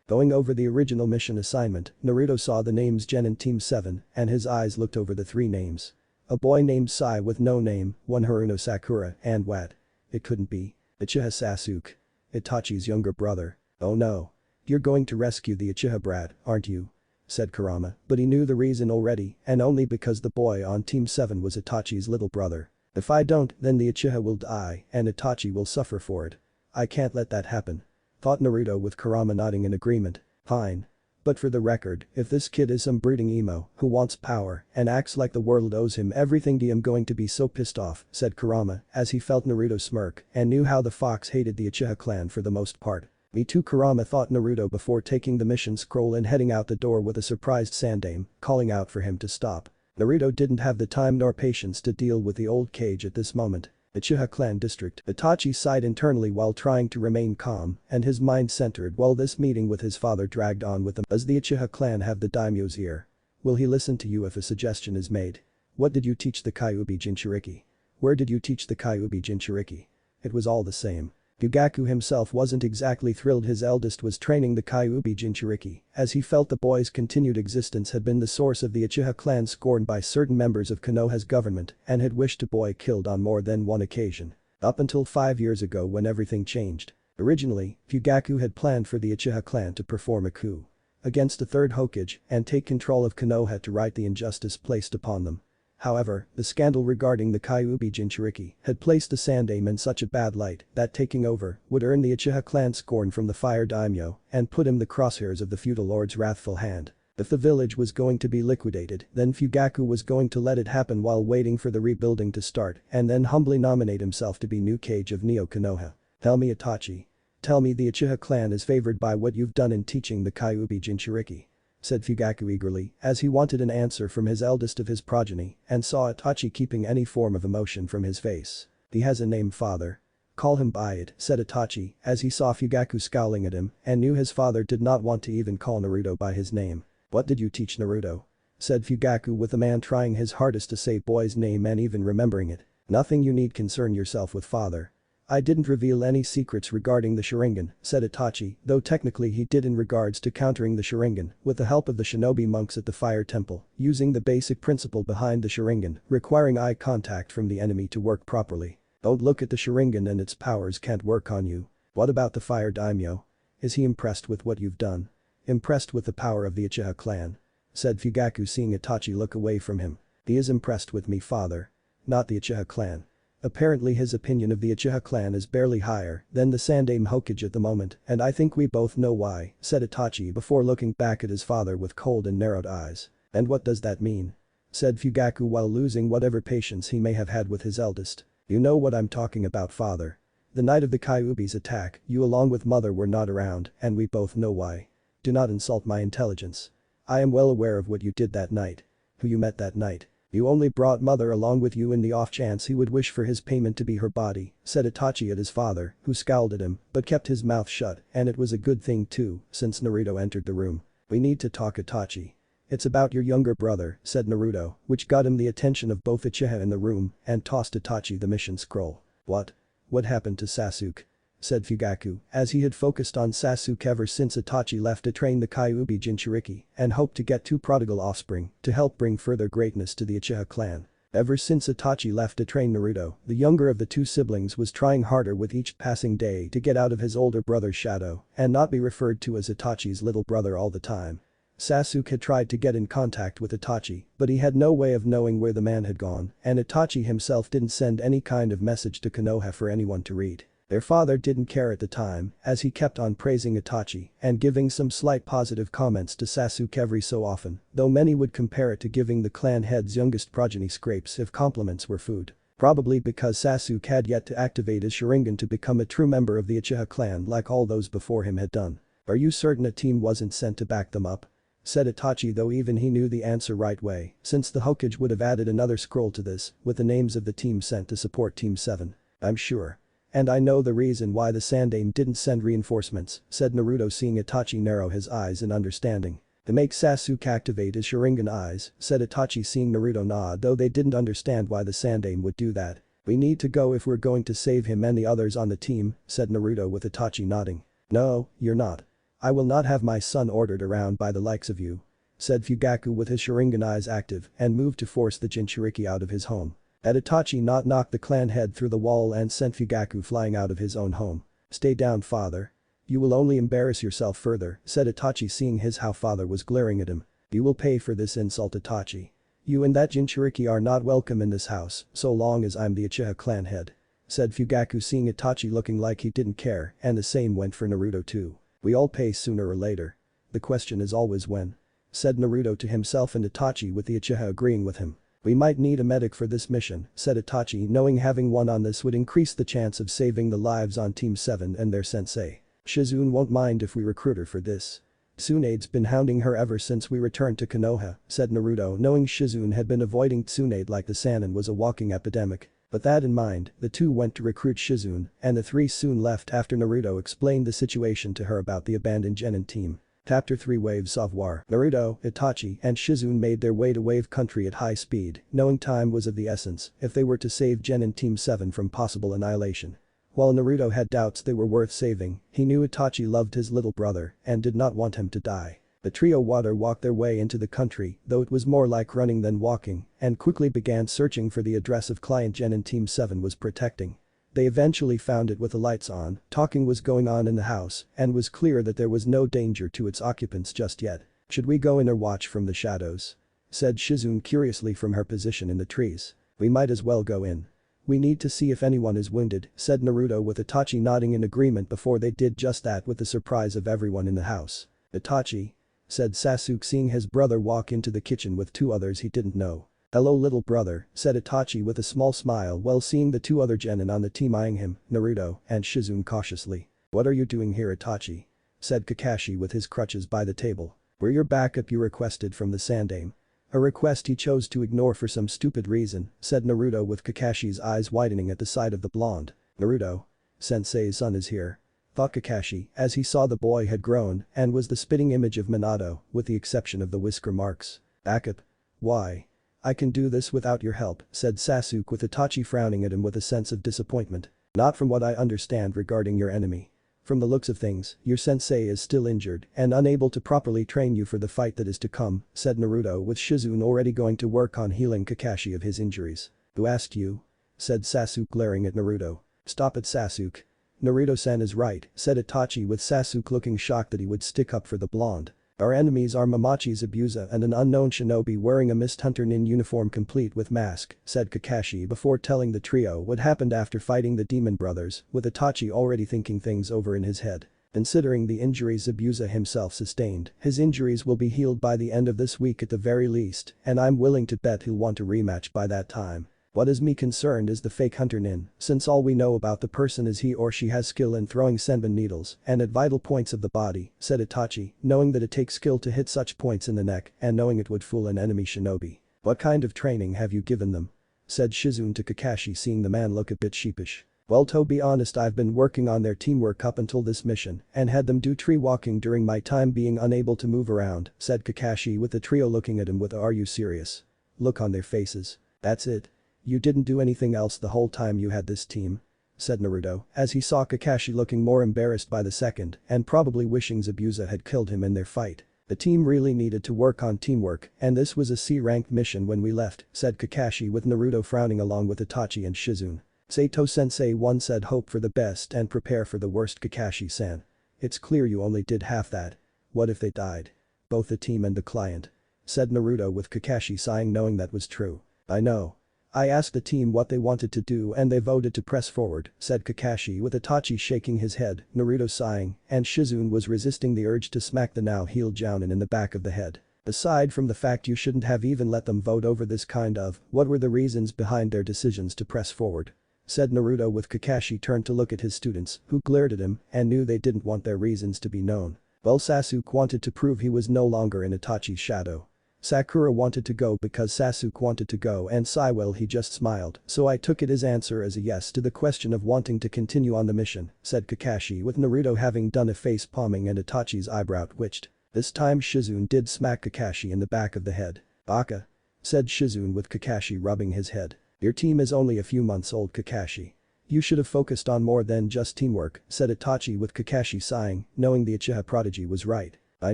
Going over the original mission assignment, Naruto saw the names Genin Team 7 and his eyes looked over the 3 names. A boy named Sai with no name, one Haruno Sakura, and what? It couldn't be. Uchiha Sasuke. Itachi's younger brother. Oh no. You're going to rescue the Uchiha brat, aren't you? Said Kurama, but he knew the reason already and only because the boy on Team 7 was Itachi's little brother. If I don't, then the Uchiha will die and Itachi will suffer for it. I can't let that happen. Thought Naruto with Kurama nodding in agreement. Fine. But for the record, if this kid is some brooding emo who wants power and acts like the world owes him everything, I'm going to be so pissed off, said Kurama as he felt Naruto smirk and knew how the fox hated the Uchiha clan for the most part. Me too, Kurama thought Naruto before taking the mission scroll and heading out the door with a surprised Sandaime calling out for him to stop. Naruto didn't have the time nor patience to deal with the old cage at this moment. Uchiha clan district. Itachi sighed internally while trying to remain calm and his mind centered while this meeting with his father dragged on with him. Does the Uchiha clan have the daimyo's ear? Will he listen to you if a suggestion is made? What did you teach the Kyuubi Jinchuriki? Where did you teach the Kyuubi Jinchuriki? It was all the same. Fugaku himself wasn't exactly thrilled his eldest was training the Kyuubi Jinchuriki, as he felt the boy's continued existence had been the source of the Uchiha clan scorned by certain members of Konoha's government and had wished the boy killed on more than one occasion. Up until 5 years ago when everything changed. Originally, Fugaku had planned for the Uchiha clan to perform a coup against the third Hokage and take control of Konoha to right the injustice placed upon them. However, the scandal regarding the Kyuubi Jinchuriki had placed the Sandaime in such a bad light that taking over would earn the Uchiha clan scorn from the Fire Daimyo and put him the crosshairs of the feudal lord's wrathful hand. If the village was going to be liquidated, then Fugaku was going to let it happen while waiting for the rebuilding to start and then humbly nominate himself to be new Kage of Neo Konoha. Tell me, Itachi. Tell me the Uchiha clan is favored by what you've done in teaching the Kyuubi Jinchuriki, said Fugaku eagerly as he wanted an answer from his eldest of his progeny and saw Itachi keeping any form of emotion from his face. He has a name, father. Call him by it, said Itachi as he saw Fugaku scowling at him and knew his father did not want to even call Naruto by his name. What did you teach Naruto? Said Fugaku with the man trying his hardest to say boy's name and even remembering it. Nothing you need concern yourself with, father. I didn't reveal any secrets regarding the Sharingan, said Itachi, though technically he did in regards to countering the Sharingan with the help of the shinobi monks at the Fire Temple, using the basic principle behind the Sharingan, requiring eye contact from the enemy to work properly. Don't look at the Sharingan and its powers can't work on you. What about the Fire Daimyo? Is he impressed with what you've done? Impressed with the power of the Uchiha clan? Said Fugaku seeing Itachi look away from him. He is impressed with me, father. Not the Uchiha clan. Apparently his opinion of the Uchiha clan is barely higher than the Sandaime Hokage at the moment and I think we both know why, said Itachi before looking back at his father with cold and narrowed eyes. And what does that mean? Said Fugaku while losing whatever patience he may have had with his eldest. You know what I'm talking about, father. The night of the Kyuubi's attack, you along with mother were not around and we both know why. Do not insult my intelligence. I am well aware of what you did that night. Who you met that night. You only brought mother along with you in the off chance he would wish for his payment to be her body, said Itachi at his father, who scowled at him but kept his mouth shut, and it was a good thing too, since Naruto entered the room. We need to talk, Itachi. It's about your younger brother, said Naruto, which got him the attention of both Uchiha in the room and tossed Itachi the mission scroll. What? What happened to Sasuke? Said Fugaku, as he had focused on Sasuke ever since Itachi left to train the Kyuubi Jinchuriki and hoped to get 2 prodigal offspring to help bring further greatness to the Uchiha clan. Ever since Itachi left to train Naruto, the younger of the 2 siblings was trying harder with each passing day to get out of his older brother's shadow and not be referred to as Itachi's little brother all the time. Sasuke had tried to get in contact with Itachi, but he had no way of knowing where the man had gone, and Itachi himself didn't send any kind of message to Konoha for anyone to read. Their father didn't care at the time, as he kept on praising Itachi and giving some slight positive comments to Sasuke every so often, though many would compare it to giving the clan head's youngest progeny scrapes if compliments were food. Probably because Sasuke had yet to activate his Sharingan to become a true member of the Uchiha clan like all those before him had done. Are you certain a team wasn't sent to back them up? Said Itachi, though even he knew the answer right way, since the Hokage would have added another scroll to this with the names of the team sent to support Team 7. I'm sure. And I know the reason why the Sandaime didn't send reinforcements, said Naruto, seeing Itachi narrow his eyes in understanding. To make Sasuke activate his Sharingan eyes, said Itachi, seeing Naruto nod, though they didn't understand why the Sandaime would do that. We need to go if we're going to save him and the others on the team, said Naruto with Itachi nodding. No, you're not. I will not have my son ordered around by the likes of you, said Fugaku with his Sharingan eyes active and moved to force the Jinchuriki out of his home. That Itachi knocked the clan head through the wall and sent Fugaku flying out of his own home. Stay down, father. You will only embarrass yourself further, said Itachi, seeing how father was glaring at him. You will pay for this insult, Itachi. You and that Jinchuriki are not welcome in this house so long as I'm the Uchiha clan head, said Fugaku, seeing Itachi looking like he didn't care, and the same went for Naruto too. We all pay sooner or later. The question is always when, said Naruto to himself, and Itachi with the Uchiha agreeing with him. We might need a medic for this mission, said Itachi, knowing having one on this would increase the chance of saving the lives on Team 7 and their sensei. Shizune won't mind if we recruit her for this. Tsunade's been hounding her ever since we returned to Konoha, said Naruto, knowing Shizune had been avoiding Tsunade like the Sannin was a walking epidemic. With that in mind, the two went to recruit Shizune, and the 3 soon left after Naruto explained the situation to her about the abandoned Genin team. Chapter 3 Waves of War. Naruto, Itachi, and Shizune made their way to Wave Country at high speed, knowing time was of the essence if they were to save Genin Team 7 from possible annihilation. While Naruto had doubts they were worth saving, he knew Itachi loved his little brother and did not want him to die. The trio walked their way into the country, though it was more like running than walking, and quickly began searching for the address of client Genin Team 7 was protecting. They eventually found it with the lights on, talking was going on in the house, and was clear that there was no danger to its occupants just yet. Should we go in or watch from the shadows? Said Shizune curiously from her position in the trees. We might as well go in. We need to see if anyone is wounded, said Naruto with Itachi nodding in agreement before they did just that with the surprise of everyone in the house. Itachi? Said Sasuke, seeing his brother walk into the kitchen with 2 others he didn't know. Hello, little brother, said Itachi with a small smile while seeing the 2 other genin on the team eyeing him, Naruto, and Shizune cautiously. What are you doing here, Itachi? Said Kakashi with his crutches by the table. We're your backup you requested from the Sandaime. A request he chose to ignore for some stupid reason, said Naruto with Kakashi's eyes widening at the sight of the blonde. Naruto? Sensei's son is here, thought Kakashi as he saw the boy had grown and was the spitting image of Minato with the exception of the whisker marks. Backup? Why? I can do this without your help, said Sasuke with Itachi frowning at him with a sense of disappointment. Not from what I understand regarding your enemy. From the looks of things, your sensei is still injured and unable to properly train you for the fight that is to come, said Naruto with Shizune already going to work on healing Kakashi of his injuries. Who asked you? Said Sasuke glaring at Naruto. Stop it, Sasuke. Naruto-san is right, said Itachi with Sasuke looking shocked that he would stick up for the blonde. Our enemies are Mamachi Zabuza and an unknown shinobi wearing a mist hunter nin uniform complete with mask, said Kakashi before telling the trio what happened after fighting the demon brothers, with Itachi already thinking things over in his head. Considering the injuries Zabuza himself sustained, his injuries will be healed by the end of this week at the very least, and I'm willing to bet he'll want a rematch by that time. What is me concerned is the fake hunter nin, since all we know about the person is he or she has skill in throwing senbon needles and at vital points of the body, said Itachi, knowing that it takes skill to hit such points in the neck and knowing it would fool an enemy shinobi. What kind of training have you given them? Said Shizune to Kakashi, seeing the man look a bit sheepish. Well, to be honest, I've been working on their teamwork up until this mission and had them do tree walking during my time being unable to move around, said Kakashi, with the trio looking at him with a "Are you serious?" look on their faces. That's it? You didn't do anything else the whole time you had this team? Said Naruto, as he saw Kakashi looking more embarrassed by the second and probably wishing Zabuza had killed him in their fight. The team really needed to work on teamwork, and this was a C-ranked mission when we left, said Kakashi, with Naruto frowning along with Itachi and Shizune. Sato-sensei once said, hope for the best and prepare for the worst. Kakashi-san. It's clear you only did half that. What if they died? Both the team and the client. Said Naruto, with Kakashi sighing, knowing that was true. I know. I asked the team what they wanted to do and they voted to press forward, said Kakashi, with Itachi shaking his head, Naruto sighing, and Shizune was resisting the urge to smack the now-healed Jounin in the back of the head. Aside from the fact you shouldn't have even let them vote over this kind of, what were the reasons behind their decisions to press forward? Said Naruto, with Kakashi turned to look at his students, who glared at him and knew they didn't want their reasons to be known. Well, Sasuke wanted to prove he was no longer in Itachi's shadow. Sakura wanted to go because Sasuke wanted to go, and Saiwell, he just smiled, so I took it his answer as a yes to the question of wanting to continue on the mission, said Kakashi, with Naruto having done a face palming and Itachi's eyebrow twitched. This time Shizune did smack Kakashi in the back of the head. Baka. Said Shizune, with Kakashi rubbing his head. Your team is only a few months old, Kakashi. You should have focused on more than just teamwork, said Itachi, with Kakashi sighing, knowing the Uchiha prodigy was right. I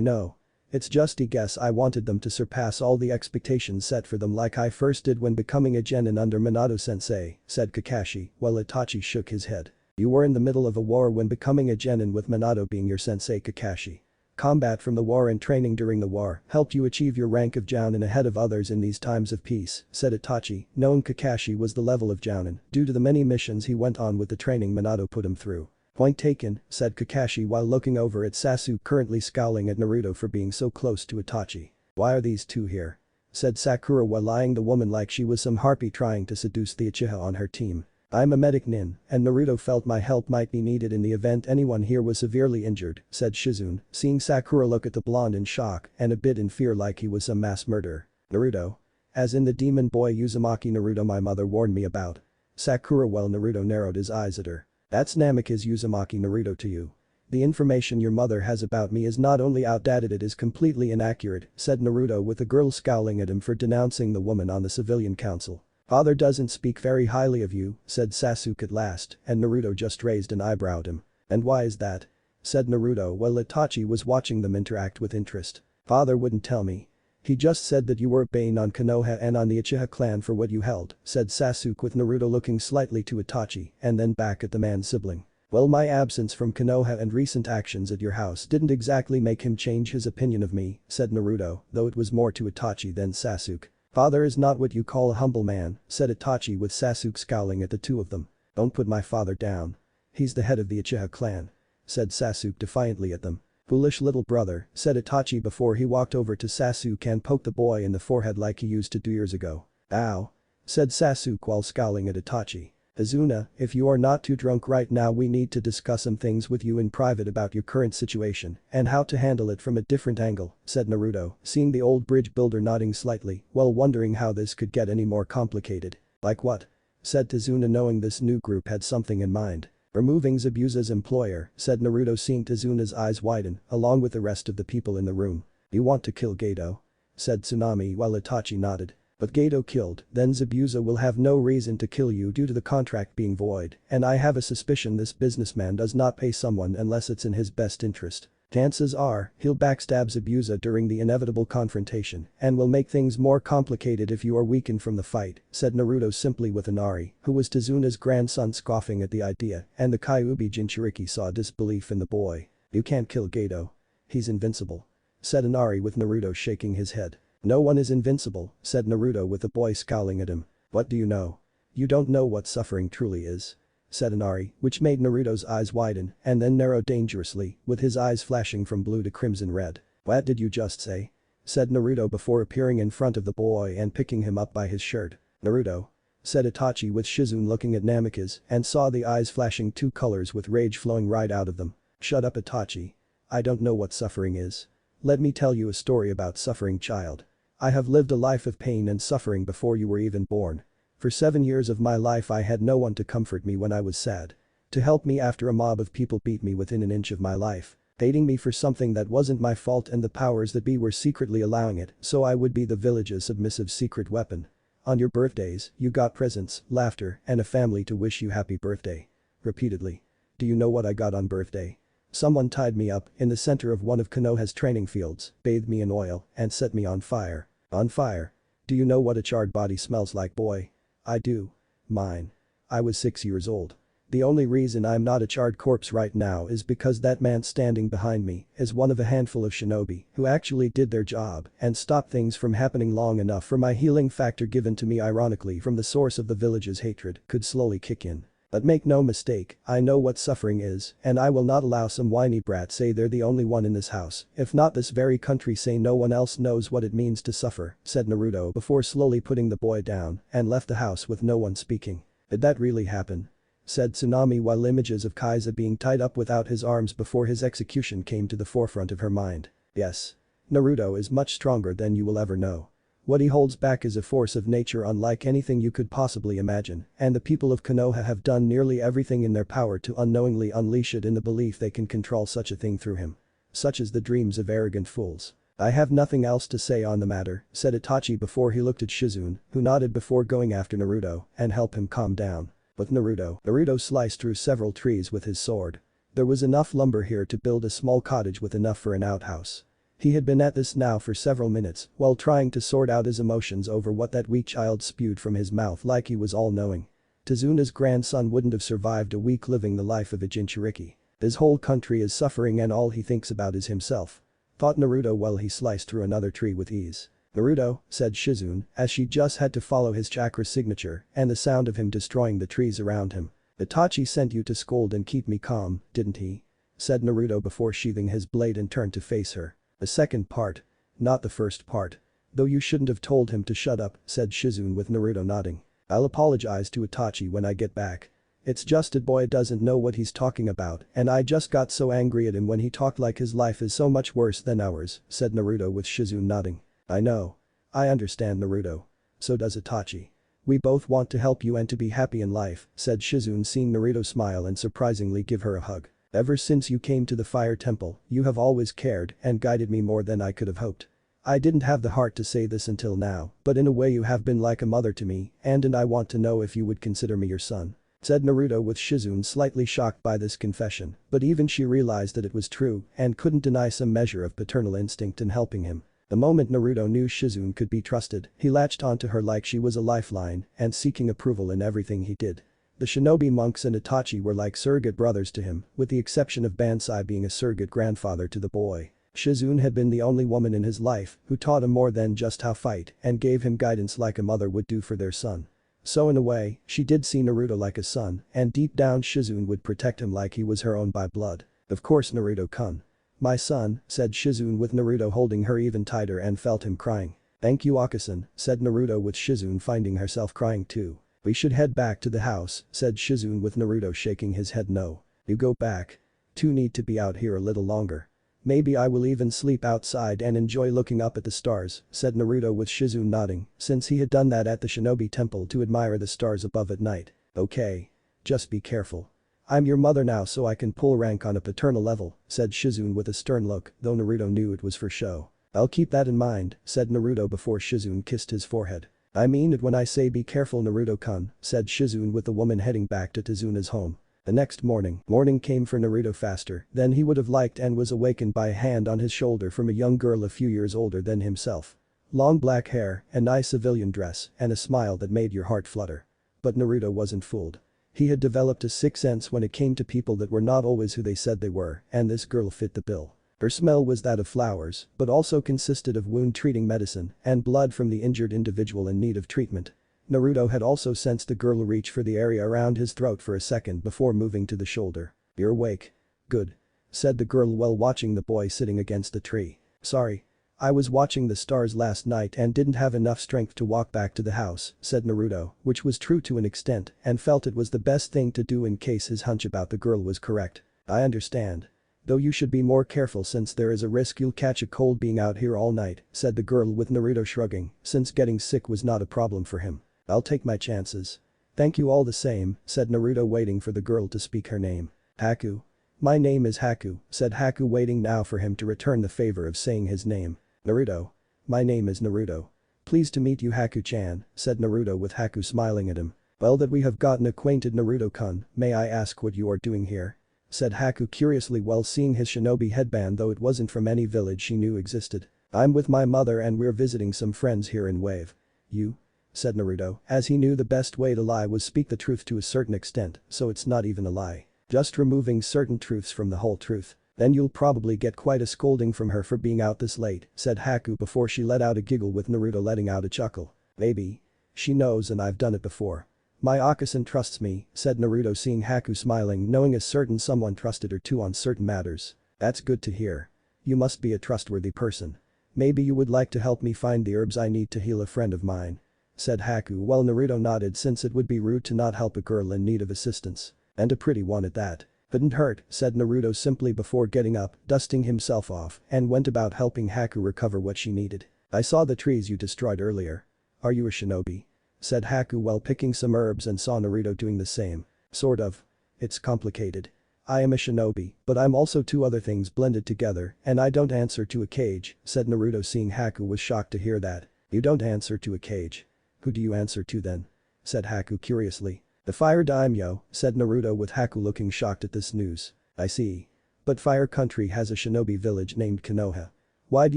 know. It's just I guess I wanted them to surpass all the expectations set for them like I first did when becoming a genin under Minato-sensei, said Kakashi, while Itachi shook his head. You were in the middle of a war when becoming a genin, with Minato being your sensei, Kakashi. Combat from the war and training during the war helped you achieve your rank of Jounin ahead of others in these times of peace, said Itachi, knowing Kakashi was the level of Jounin due to the many missions he went on with the training Minato put him through. Point taken, said Kakashi while looking over at Sasuke, currently scowling at Naruto for being so close to Itachi. Why are these two here? Said Sakura while eyeing the woman like she was some harpy trying to seduce the Uchiha on her team. I'm a medic nin, and Naruto felt my help might be needed in the event anyone here was severely injured, said Shizune, seeing Sakura look at the blonde in shock and a bit in fear like he was some mass murderer. Naruto? As in the demon boy Uzumaki Naruto my mother warned me about. Sakura, while Naruto narrowed his eyes at her. That's Namikaze Uzumaki Naruto to you. The information your mother has about me is not only outdated, it is completely inaccurate, said Naruto, with the girl scowling at him for denouncing the woman on the civilian council. Father doesn't speak very highly of you, said Sasuke at last, and Naruto just raised an eyebrow at him. And why is that? Said Naruto while Itachi was watching them interact with interest. Father wouldn't tell me. He just said that you were a bane on Konoha and on the Uchiha clan for what you held, said Sasuke, with Naruto looking slightly to Itachi and then back at the man's sibling. Well, my absence from Konoha and recent actions at your house didn't exactly make him change his opinion of me, said Naruto, though it was more to Itachi than Sasuke. Father is not what you call a humble man, said Itachi, with Sasuke scowling at the two of them. Don't put my father down. He's the head of the Uchiha clan. Said Sasuke defiantly at them. Foolish little brother, said Itachi before he walked over to Sasuke and poked the boy in the forehead like he used to 2 years ago. Ow. Said Sasuke while scowling at Itachi. Hazuna, if you are not too drunk right now, we need to discuss some things with you in private about your current situation and how to handle it from a different angle, said Naruto, seeing the old bridge builder nodding slightly while wondering how this could get any more complicated. Like what? Said Tazuna, knowing this new group had something in mind. Removing Zabuza's employer, said Naruto, seeing Tazuna's eyes widen along with the rest of the people in the room. You want to kill Gato? Said Tsunami while Itachi nodded. But Gato killed, then Zabuza will have no reason to kill you due to the contract being void, and I have a suspicion this businessman does not pay someone unless it's in his best interest. Chances are, he'll backstab Zabuza during the inevitable confrontation and will make things more complicated if you are weakened from the fight, said Naruto simply, with Inari, who was Tazuna's grandson, scoffing at the idea, and the Kyuubi Jinchuriki saw disbelief in the boy. You can't kill Gato. He's invincible. Said Inari, with Naruto shaking his head. No one is invincible, said Naruto, with the boy scowling at him. What do you know? You don't know what suffering truly is. Said Inari, which made Naruto's eyes widen and then narrow dangerously, with his eyes flashing from blue to crimson red. What did you just say? Said Naruto before appearing in front of the boy and picking him up by his shirt. Naruto. Said Itachi, with Shizune looking at Namikaze and saw the eyes flashing 2 colors with rage flowing right out of them. Shut up, Itachi. I don't know what suffering is. Let me tell you a story about suffering, child. I have lived a life of pain and suffering before you were even born. For 7 years of my life I had no one to comfort me when I was sad. To help me after a mob of people beat me within an inch of my life. Hating me for something that wasn't my fault, and the powers that be were secretly allowing it, so I would be the village's submissive secret weapon. On your birthdays, you got presents, laughter, and a family to wish you happy birthday. Repeatedly. Do you know what I got on birthday? Someone tied me up in the center of one of Konoha's training fields, bathed me in oil, and set me on fire. On fire. Do you know what a charred body smells like, boy? I do. Mine. I was 6 years old. The only reason I'm not a charred corpse right now is because that man standing behind me is one of a handful of shinobi who actually did their job and stopped things from happening long enough for my healing factor, given to me ironically from the source of the village's hatred, could slowly kick in. But make no mistake, I know what suffering is, and I will not allow some whiny brat say they're the only one in this house, if not this very country, say no one else knows what it means to suffer, said Naruto before slowly putting the boy down and left the house with no one speaking. Did that really happen? Said Tsunami while images of Kaiza being tied up without his arms before his execution came to the forefront of her mind. Yes. Naruto is much stronger than you will ever know. What he holds back is a force of nature unlike anything you could possibly imagine, and the people of Konoha have done nearly everything in their power to unknowingly unleash it in the belief they can control such a thing through him. Such is the dreams of arrogant fools. I have nothing else to say on the matter, said Itachi before he looked at Shizune, who nodded before going after Naruto and help him calm down. With Naruto sliced through several trees with his sword. There was enough lumber here to build a small cottage with enough for an outhouse. He had been at this now for several minutes while trying to sort out his emotions over what that weak child spewed from his mouth like he was all-knowing. Tazuna's grandson wouldn't have survived a week living the life of a Jinchuriki. His whole country is suffering and all he thinks about is himself. Thought Naruto while he sliced through another tree with ease. Naruto, said Shizune, as she just had to follow his chakra signature and the sound of him destroying the trees around him. Itachi sent you to scold and keep me calm, didn't he? Said Naruto before sheathing his blade and turned to face her. The second part. Not the first part. Though you shouldn't have told him to shut up, said Shizune with Naruto nodding. I'll apologize to Itachi when I get back. It's just that boy doesn't know what he's talking about, and I just got so angry at him when he talked like his life is so much worse than ours, said Naruto with Shizune nodding. I know. I understand, Naruto. So does Itachi. We both want to help you and to be happy in life, said Shizune, seeing Naruto smile and surprisingly give her a hug. Ever since you came to the Fire Temple, you have always cared and guided me more than I could have hoped. I didn't have the heart to say this until now, but in a way you have been like a mother to me, and I want to know if you would consider me your son. Said Naruto with Shizune slightly shocked by this confession, but even she realized that it was true and couldn't deny some measure of paternal instinct in helping him. The moment Naruto knew Shizune could be trusted, he latched onto her like she was a lifeline and seeking approval in everything he did. The shinobi monks and Itachi were like surrogate brothers to him, with the exception of Bansai being a surrogate grandfather to the boy. Shizune had been the only woman in his life who taught him more than just how fight and gave him guidance like a mother would do for their son. So in a way, she did see Naruto like a son, and deep down Shizune would protect him like he was her own by blood. Of course, Naruto-kun. My son, said Shizune with Naruto holding her even tighter and felt him crying. Thank you, Akasan, said Naruto with Shizune finding herself crying too. We should head back to the house, said Shizune with Naruto shaking his head no. You go back. Two need to be out here a little longer. Maybe I will even sleep outside and enjoy looking up at the stars, said Naruto with Shizune nodding, since he had done that at the Shinobi Temple to admire the stars above at night. Okay. Just be careful. I'm your mother now so I can pull rank on a paternal level, said Shizune with a stern look, though Naruto knew it was for show. I'll keep that in mind, said Naruto before Shizune kissed his forehead. I mean it when I say be careful, Naruto-kun, said Shizune with the woman heading back to Tazuna's home. The next morning came for Naruto faster than he would have liked and was awakened by a hand on his shoulder from a young girl a few years older than himself. Long black hair, a nice civilian dress, and a smile that made your heart flutter. But Naruto wasn't fooled. He had developed a sixth sense when it came to people that were not always who they said they were, and this girl fit the bill. Her smell was that of flowers, but also consisted of wound-treating medicine and blood from the injured individual in need of treatment. Naruto had also sensed the girl reach for the area around his throat for a second before moving to the shoulder. You're awake. Good. Said the girl while watching the boy sitting against the tree. Sorry. I was watching the stars last night and didn't have enough strength to walk back to the house, said Naruto, which was true to an extent and felt it was the best thing to do in case his hunch about the girl was correct. I understand. Though you should be more careful since there is a risk you'll catch a cold being out here all night, said the girl with Naruto shrugging, since getting sick was not a problem for him. I'll take my chances. Thank you all the same, said Naruto waiting for the girl to speak her name. Haku. My name is Haku, said Haku waiting now for him to return the favor of saying his name. Naruto. My name is Naruto. Pleased to meet you Haku-chan, said Naruto with Haku smiling at him. Well that we have gotten acquainted Naruto-kun, may I ask what you are doing here? Said Haku curiously while seeing his shinobi headband though it wasn't from any village she knew existed. I'm with my mother and we're visiting some friends here in Wave. You? Said Naruto, as he knew the best way to lie was speak the truth to a certain extent, so it's not even a lie. Just removing certain truths from the whole truth. Then you'll probably get quite a scolding from her for being out this late, said Haku before she let out a giggle with Naruto letting out a chuckle. Maybe. She knows and I've done it before. My Akasan trusts me, said Naruto seeing Haku smiling knowing a certain someone trusted her too on certain matters. That's good to hear. You must be a trustworthy person. Maybe you would like to help me find the herbs I need to heal a friend of mine. Said Haku while Naruto nodded since it would be rude to not help a girl in need of assistance. And a pretty one at that. Couldn't hurt, said Naruto simply before getting up, dusting himself off, and went about helping Haku recover what she needed. I saw the trees you destroyed earlier. Are you a shinobi? Said Haku while picking some herbs and saw Naruto doing the same. Sort of. It's complicated. I am a shinobi, but I'm also two other things blended together, and I don't answer to a cage, said Naruto seeing Haku was shocked to hear that. You don't answer to a cage. Who do you answer to then? Said Haku curiously. The Fire Daimyo, said Naruto with Haku looking shocked at this news. I see. But Fire Country has a shinobi village named Konoha. Why do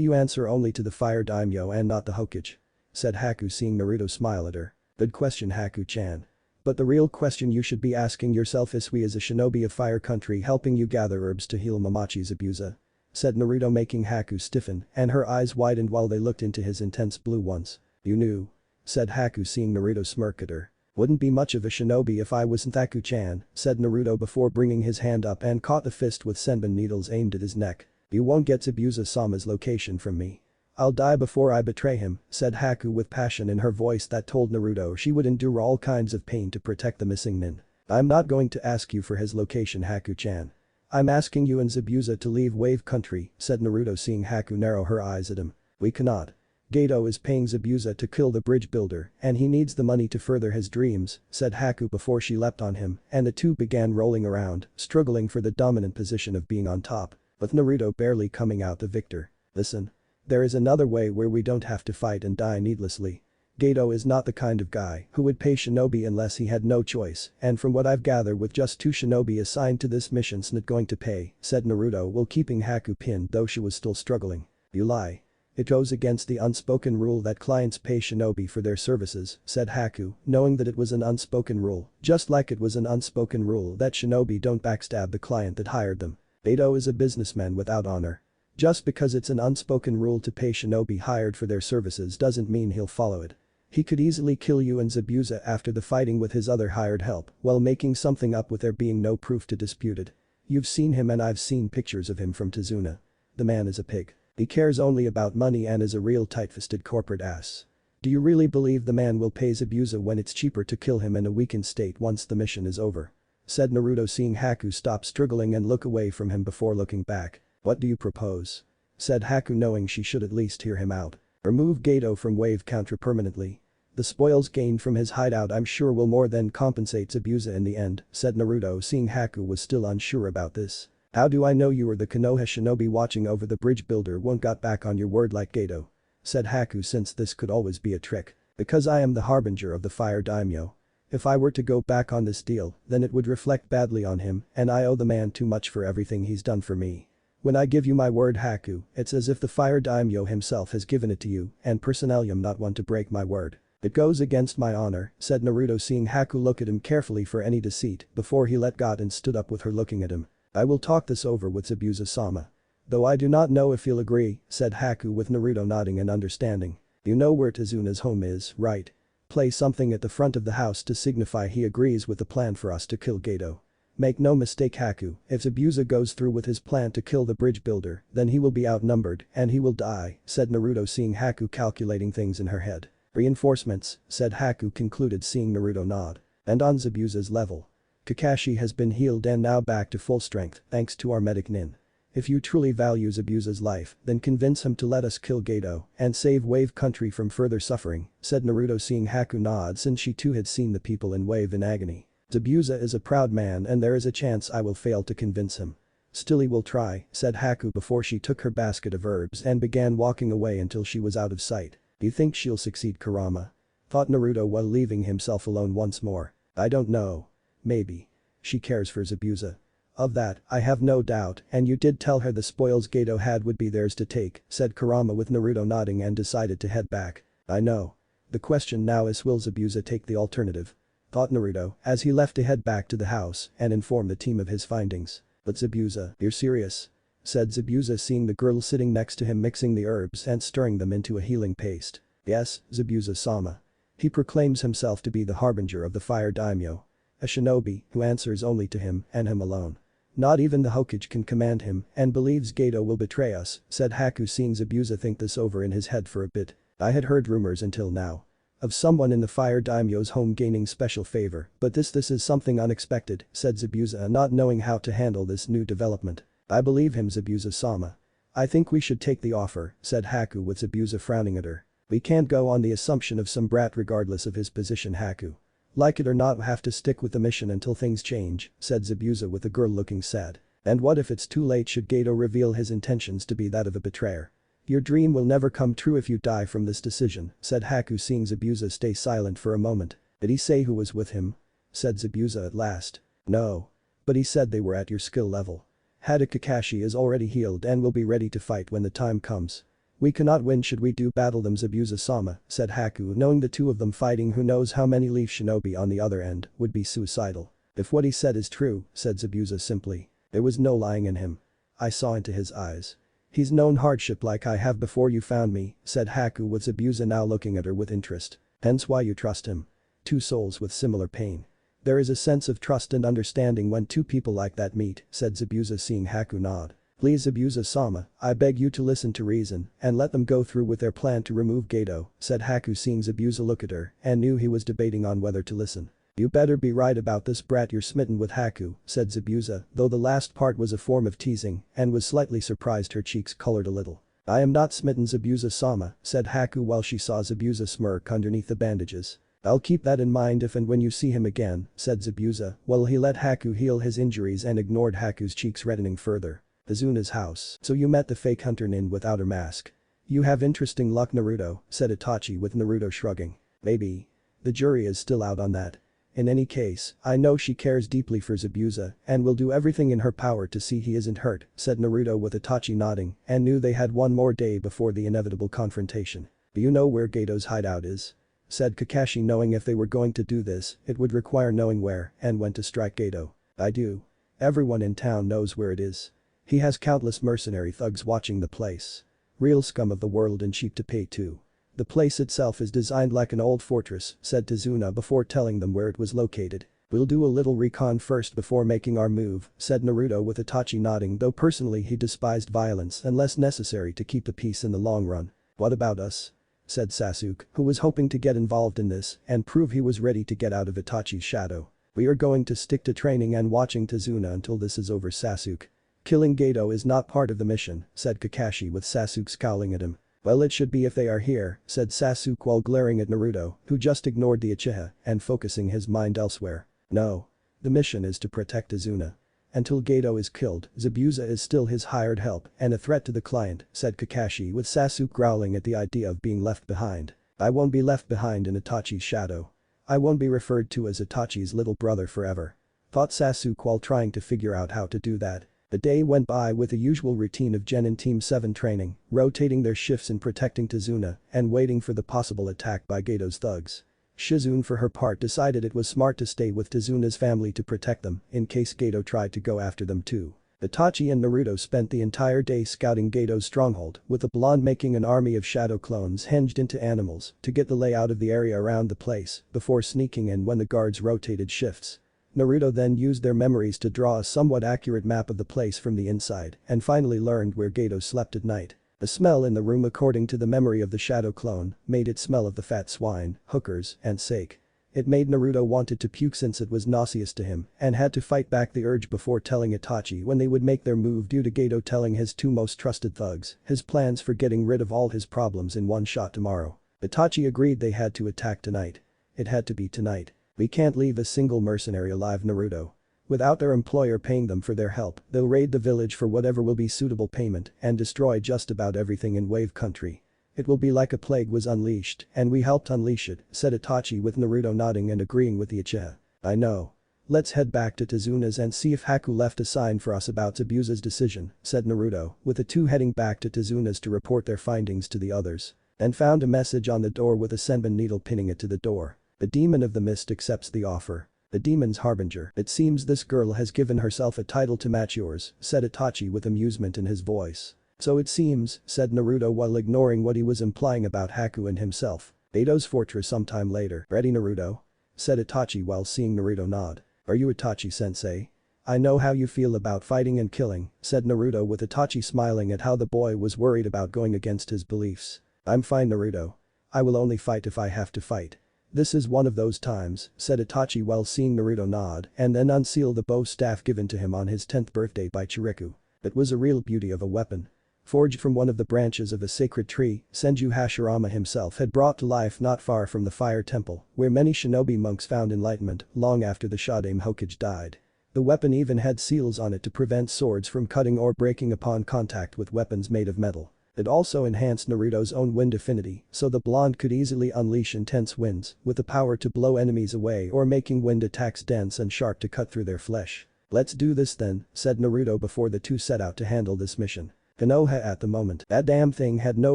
you answer only to the Fire Daimyo and not the Hokage? Said Haku seeing Naruto smile at her. Good question Haku-chan. But the real question you should be asking yourself is we as a shinobi of Fire Country helping you gather herbs to heal Momochi's Zabuza. Said Naruto making Haku stiffen and her eyes widened while they looked into his intense blue ones. You knew. Said Haku seeing Naruto smirk at her. Wouldn't be much of a shinobi if I wasn't Haku-chan, said Naruto before bringing his hand up and caught the fist with senbon needles aimed at his neck. You won't get Zabuza-sama's location from me. I'll die before I betray him, said Haku with passion in her voice that told Naruto she would endure all kinds of pain to protect the missing nin. I'm not going to ask you for his location Haku-chan. I'm asking you and Zabuza to leave Wave Country, said Naruto seeing Haku narrow her eyes at him. We cannot. Gato is paying Zabuza to kill the bridge builder and he needs the money to further his dreams, said Haku before she leapt on him and the two began rolling around, struggling for the dominant position of being on top, with Naruto barely coming out the victor. Listen. There is another way where we don't have to fight and die needlessly. Gato is not the kind of guy who would pay shinobi unless he had no choice and from what I've gathered with just 2 shinobi assigned to this mission's not going to pay, said Naruto while keeping Haku pinned though she was still struggling. You lie. It goes against the unspoken rule that clients pay shinobi for their services, said Haku, knowing that it was an unspoken rule, just like it was an unspoken rule that shinobi don't backstab the client that hired them. Gato is a businessman without honor. Just because it's an unspoken rule to pay shinobi hired for their services doesn't mean he'll follow it. He could easily kill you and Zabuza after the fighting with his other hired help while making something up with there being no proof to dispute it. You've seen him and I've seen pictures of him from Tazuna. The man is a pig. He cares only about money and is a real tight-fisted corporate ass. Do you really believe the man will pay Zabuza when it's cheaper to kill him in a weakened state once the mission is over? Said Naruto seeing Haku stop struggling and look away from him before looking back. What do you propose? Said Haku knowing she should at least hear him out. Remove Gato from Wave Country permanently. The spoils gained from his hideout I'm sure will more than compensate Zabuza in the end, said Naruto seeing Haku was still unsure about this. How do I know you were the Konoha shinobi watching over the bridge builder won't got back on your word like Gato? Said Haku since this could always be a trick. Because I am the harbinger of the Fire Daimyo. If I were to go back on this deal, then it would reflect badly on him and I owe the man too much for everything he's done for me. When I give you my word Haku, it's as if the Fire Daimyo himself has given it to you and personally I'm not one to break my word. It goes against my honor, said Naruto seeing Haku look at him carefully for any deceit before he let go and stood up with her looking at him. I will talk this over with Zabuza-sama. Though I do not know if he'll agree, said Haku with Naruto nodding in understanding. You know where Tazuna's home is, right? Play something at the front of the house to signify he agrees with the plan for us to kill Gato. Make no mistake Haku, if Zabuza goes through with his plan to kill the bridge builder, then he will be outnumbered and he will die, said Naruto seeing Haku calculating things in her head. Reinforcements, said Haku concluded seeing Naruto nod. And on Zabuza's level. Kakashi has been healed and now back to full strength thanks to our medic Nin. If you truly value Zabuza's life, then convince him to let us kill Gato and save Wave Country from further suffering, said Naruto, seeing Haku nod since she too had seen the people in Wave in agony. Zabuza is a proud man and there is a chance I will fail to convince him. Still he will try, said Haku before she took her basket of herbs and began walking away until she was out of sight. You think she'll succeed, Kurama? Thought Naruto while leaving himself alone once more. I don't know. Maybe. She cares for Zabuza. Of that, I have no doubt, and you did tell her the spoils Gato had would be theirs to take, said Kurama with Naruto nodding and decided to head back. I know. The question now is, will Zabuza take the alternative? Thought Naruto as he left to head back to the house and inform the team of his findings. But Zabuza, you're serious? Said Zabuza, seeing the girl sitting next to him mixing the herbs and stirring them into a healing paste. Yes, Zabuza-sama. He proclaims himself to be the harbinger of the Fire Daimyo. A shinobi who answers only to him and him alone. Not even the Hokage can command him and believes Gato will betray us, said Haku, seeing Zabuza think this over in his head for a bit. I had heard rumors until now of someone in the Fire Daimyo's home gaining special favor, but this is something unexpected, said Zabuza, not knowing how to handle this new development. I believe him, Zabuza-sama. I think we should take the offer, said Haku with Zabuza frowning at her. We can't go on the assumption of some brat regardless of his position, Haku. Like it or not, we have to stick with the mission until things change, said Zabuza with the girl looking sad. And what if it's too late should Gato reveal his intentions to be that of a betrayer? Your dream will never come true if you die from this decision, said Haku, seeing Zabuza stay silent for a moment. Did he say who was with him? Said Zabuza at last. No. But he said they were at your skill level. Hada Kakashi is already healed and will be ready to fight when the time comes. We cannot win should we do battle them, Zabuza-sama, said Haku, knowing the two of them fighting, who knows how many Leaf Shinobi on the other end would be suicidal. If what he said is true, said Zabuza simply. There was no lying in him. I saw into his eyes. He's known hardship like I have before you found me, said Haku with Zabuza now looking at her with interest. Hence why you trust him. Two souls with similar pain. There is a sense of trust and understanding when two people like that meet, said Zabuza, seeing Haku nod. Please, Zabuza-sama, I beg you to listen to reason and let them go through with their plan to remove Gato, said Haku, seeing Zabuza look at her and knew he was debating on whether to listen. You better be right about this, brat, you're smitten with Haku, said Zabuza, though the last part was a form of teasing and was slightly surprised her cheeks colored a little. I am not smitten, Zabuza-sama, said Haku while she saw Zabuza smirk underneath the bandages. I'll keep that in mind if and when you see him again, said Zabuza, while he let Haku heal his injuries and ignored Haku's cheeks reddening further. Azuna's house. So you met the fake hunter Nin without her mask. You have interesting luck, Naruto, said Itachi with Naruto shrugging. Maybe. The jury is still out on that. In any case, I know she cares deeply for Zabuza and will do everything in her power to see he isn't hurt, said Naruto with Itachi nodding and knew they had one more day before the inevitable confrontation. Do you know where Gato's hideout is? Said Kakashi, knowing if they were going to do this, it would require knowing where and when to strike Gato. I do. Everyone in town knows where it is. He has countless mercenary thugs watching the place. Real scum of the world and cheap to pay too. The place itself is designed like an old fortress, said Tazuna before telling them where it was located. We'll do a little recon first before making our move, said Naruto with Itachi nodding, though personally he despised violence unless necessary to keep the peace in the long run. What about us? Said Sasuke, who was hoping to get involved in this and prove he was ready to get out of Itachi's shadow. We are going to stick to training and watching Tazuna until this is over, Sasuke. Killing Gato is not part of the mission, said Kakashi with Sasuke scowling at him. Well, it should be if they are here, said Sasuke while glaring at Naruto, who just ignored the Uchiha and focusing his mind elsewhere. No. The mission is to protect Azuna. Until Gato is killed, Zabuza is still his hired help and a threat to the client, said Kakashi with Sasuke growling at the idea of being left behind. I won't be left behind in Itachi's shadow. I won't be referred to as Itachi's little brother forever. Thought Sasuke while trying to figure out how to do that. The day went by with the usual routine of Gen and Team 7 training, rotating their shifts in protecting Tazuna and waiting for the possible attack by Gato's thugs. Shizune for her part decided it was smart to stay with Tazuna's family to protect them in case Gato tried to go after them too. Itachi and Naruto spent the entire day scouting Gato's stronghold, with the blonde making an army of shadow clones hinged into animals to get the layout of the area around the place before sneaking in when the guards rotated shifts. Naruto then used their memories to draw a somewhat accurate map of the place from the inside and finally learned where Gato slept at night. The smell in the room, according to the memory of the shadow clone, made it smell of the fat swine, hookers, and sake. It made Naruto wanted to puke since it was nauseous to him and had to fight back the urge before telling Itachi when they would make their move due to Gato telling his two most trusted thugs his plans for getting rid of all his problems in one shot tomorrow. Itachi agreed they had to attack tonight. It had to be tonight. We can't leave a single mercenary alive, Naruto. Without their employer paying them for their help, they'll raid the village for whatever will be suitable payment and destroy just about everything in Wave Country. It will be like a plague was unleashed and we helped unleash it, said Itachi with Naruto nodding and agreeing with the Uchiha. I know. Let's head back to Tazuna's and see if Haku left a sign for us about Zabuza's decision, said Naruto, with the two heading back to Tazuna's to report their findings to the others. And found a message on the door with a senbon needle pinning it to the door. The demon of the mist accepts the offer. The demon's harbinger. It seems this girl has given herself a title to match yours, said Itachi with amusement in his voice. So it seems, said Naruto while ignoring what he was implying about Haku and himself. Ato's fortress sometime later. Ready, Naruto? Said Itachi while seeing Naruto nod. Are you Itachi-sensei? I know how you feel about fighting and killing, said Naruto with Itachi smiling at how the boy was worried about going against his beliefs. I'm fine, Naruto. I will only fight if I have to fight. This is one of those times, said Itachi while seeing Naruto nod and then unseal the bow staff given to him on his 10th birthday by Chiriku. It was a real beauty of a weapon. Forged from one of the branches of a sacred tree, Senju Hashirama himself had brought to life not far from the Fire Temple, where many shinobi monks found enlightenment long after the Fire Hokage died. The weapon even had seals on it to prevent swords from cutting or breaking upon contact with weapons made of metal. It also enhanced Naruto's own wind affinity, so the blonde could easily unleash intense winds, with the power to blow enemies away or making wind attacks dense and sharp to cut through their flesh. Let's do this then, said Naruto before the two set out to handle this mission. Konoha at the moment. That damn thing had no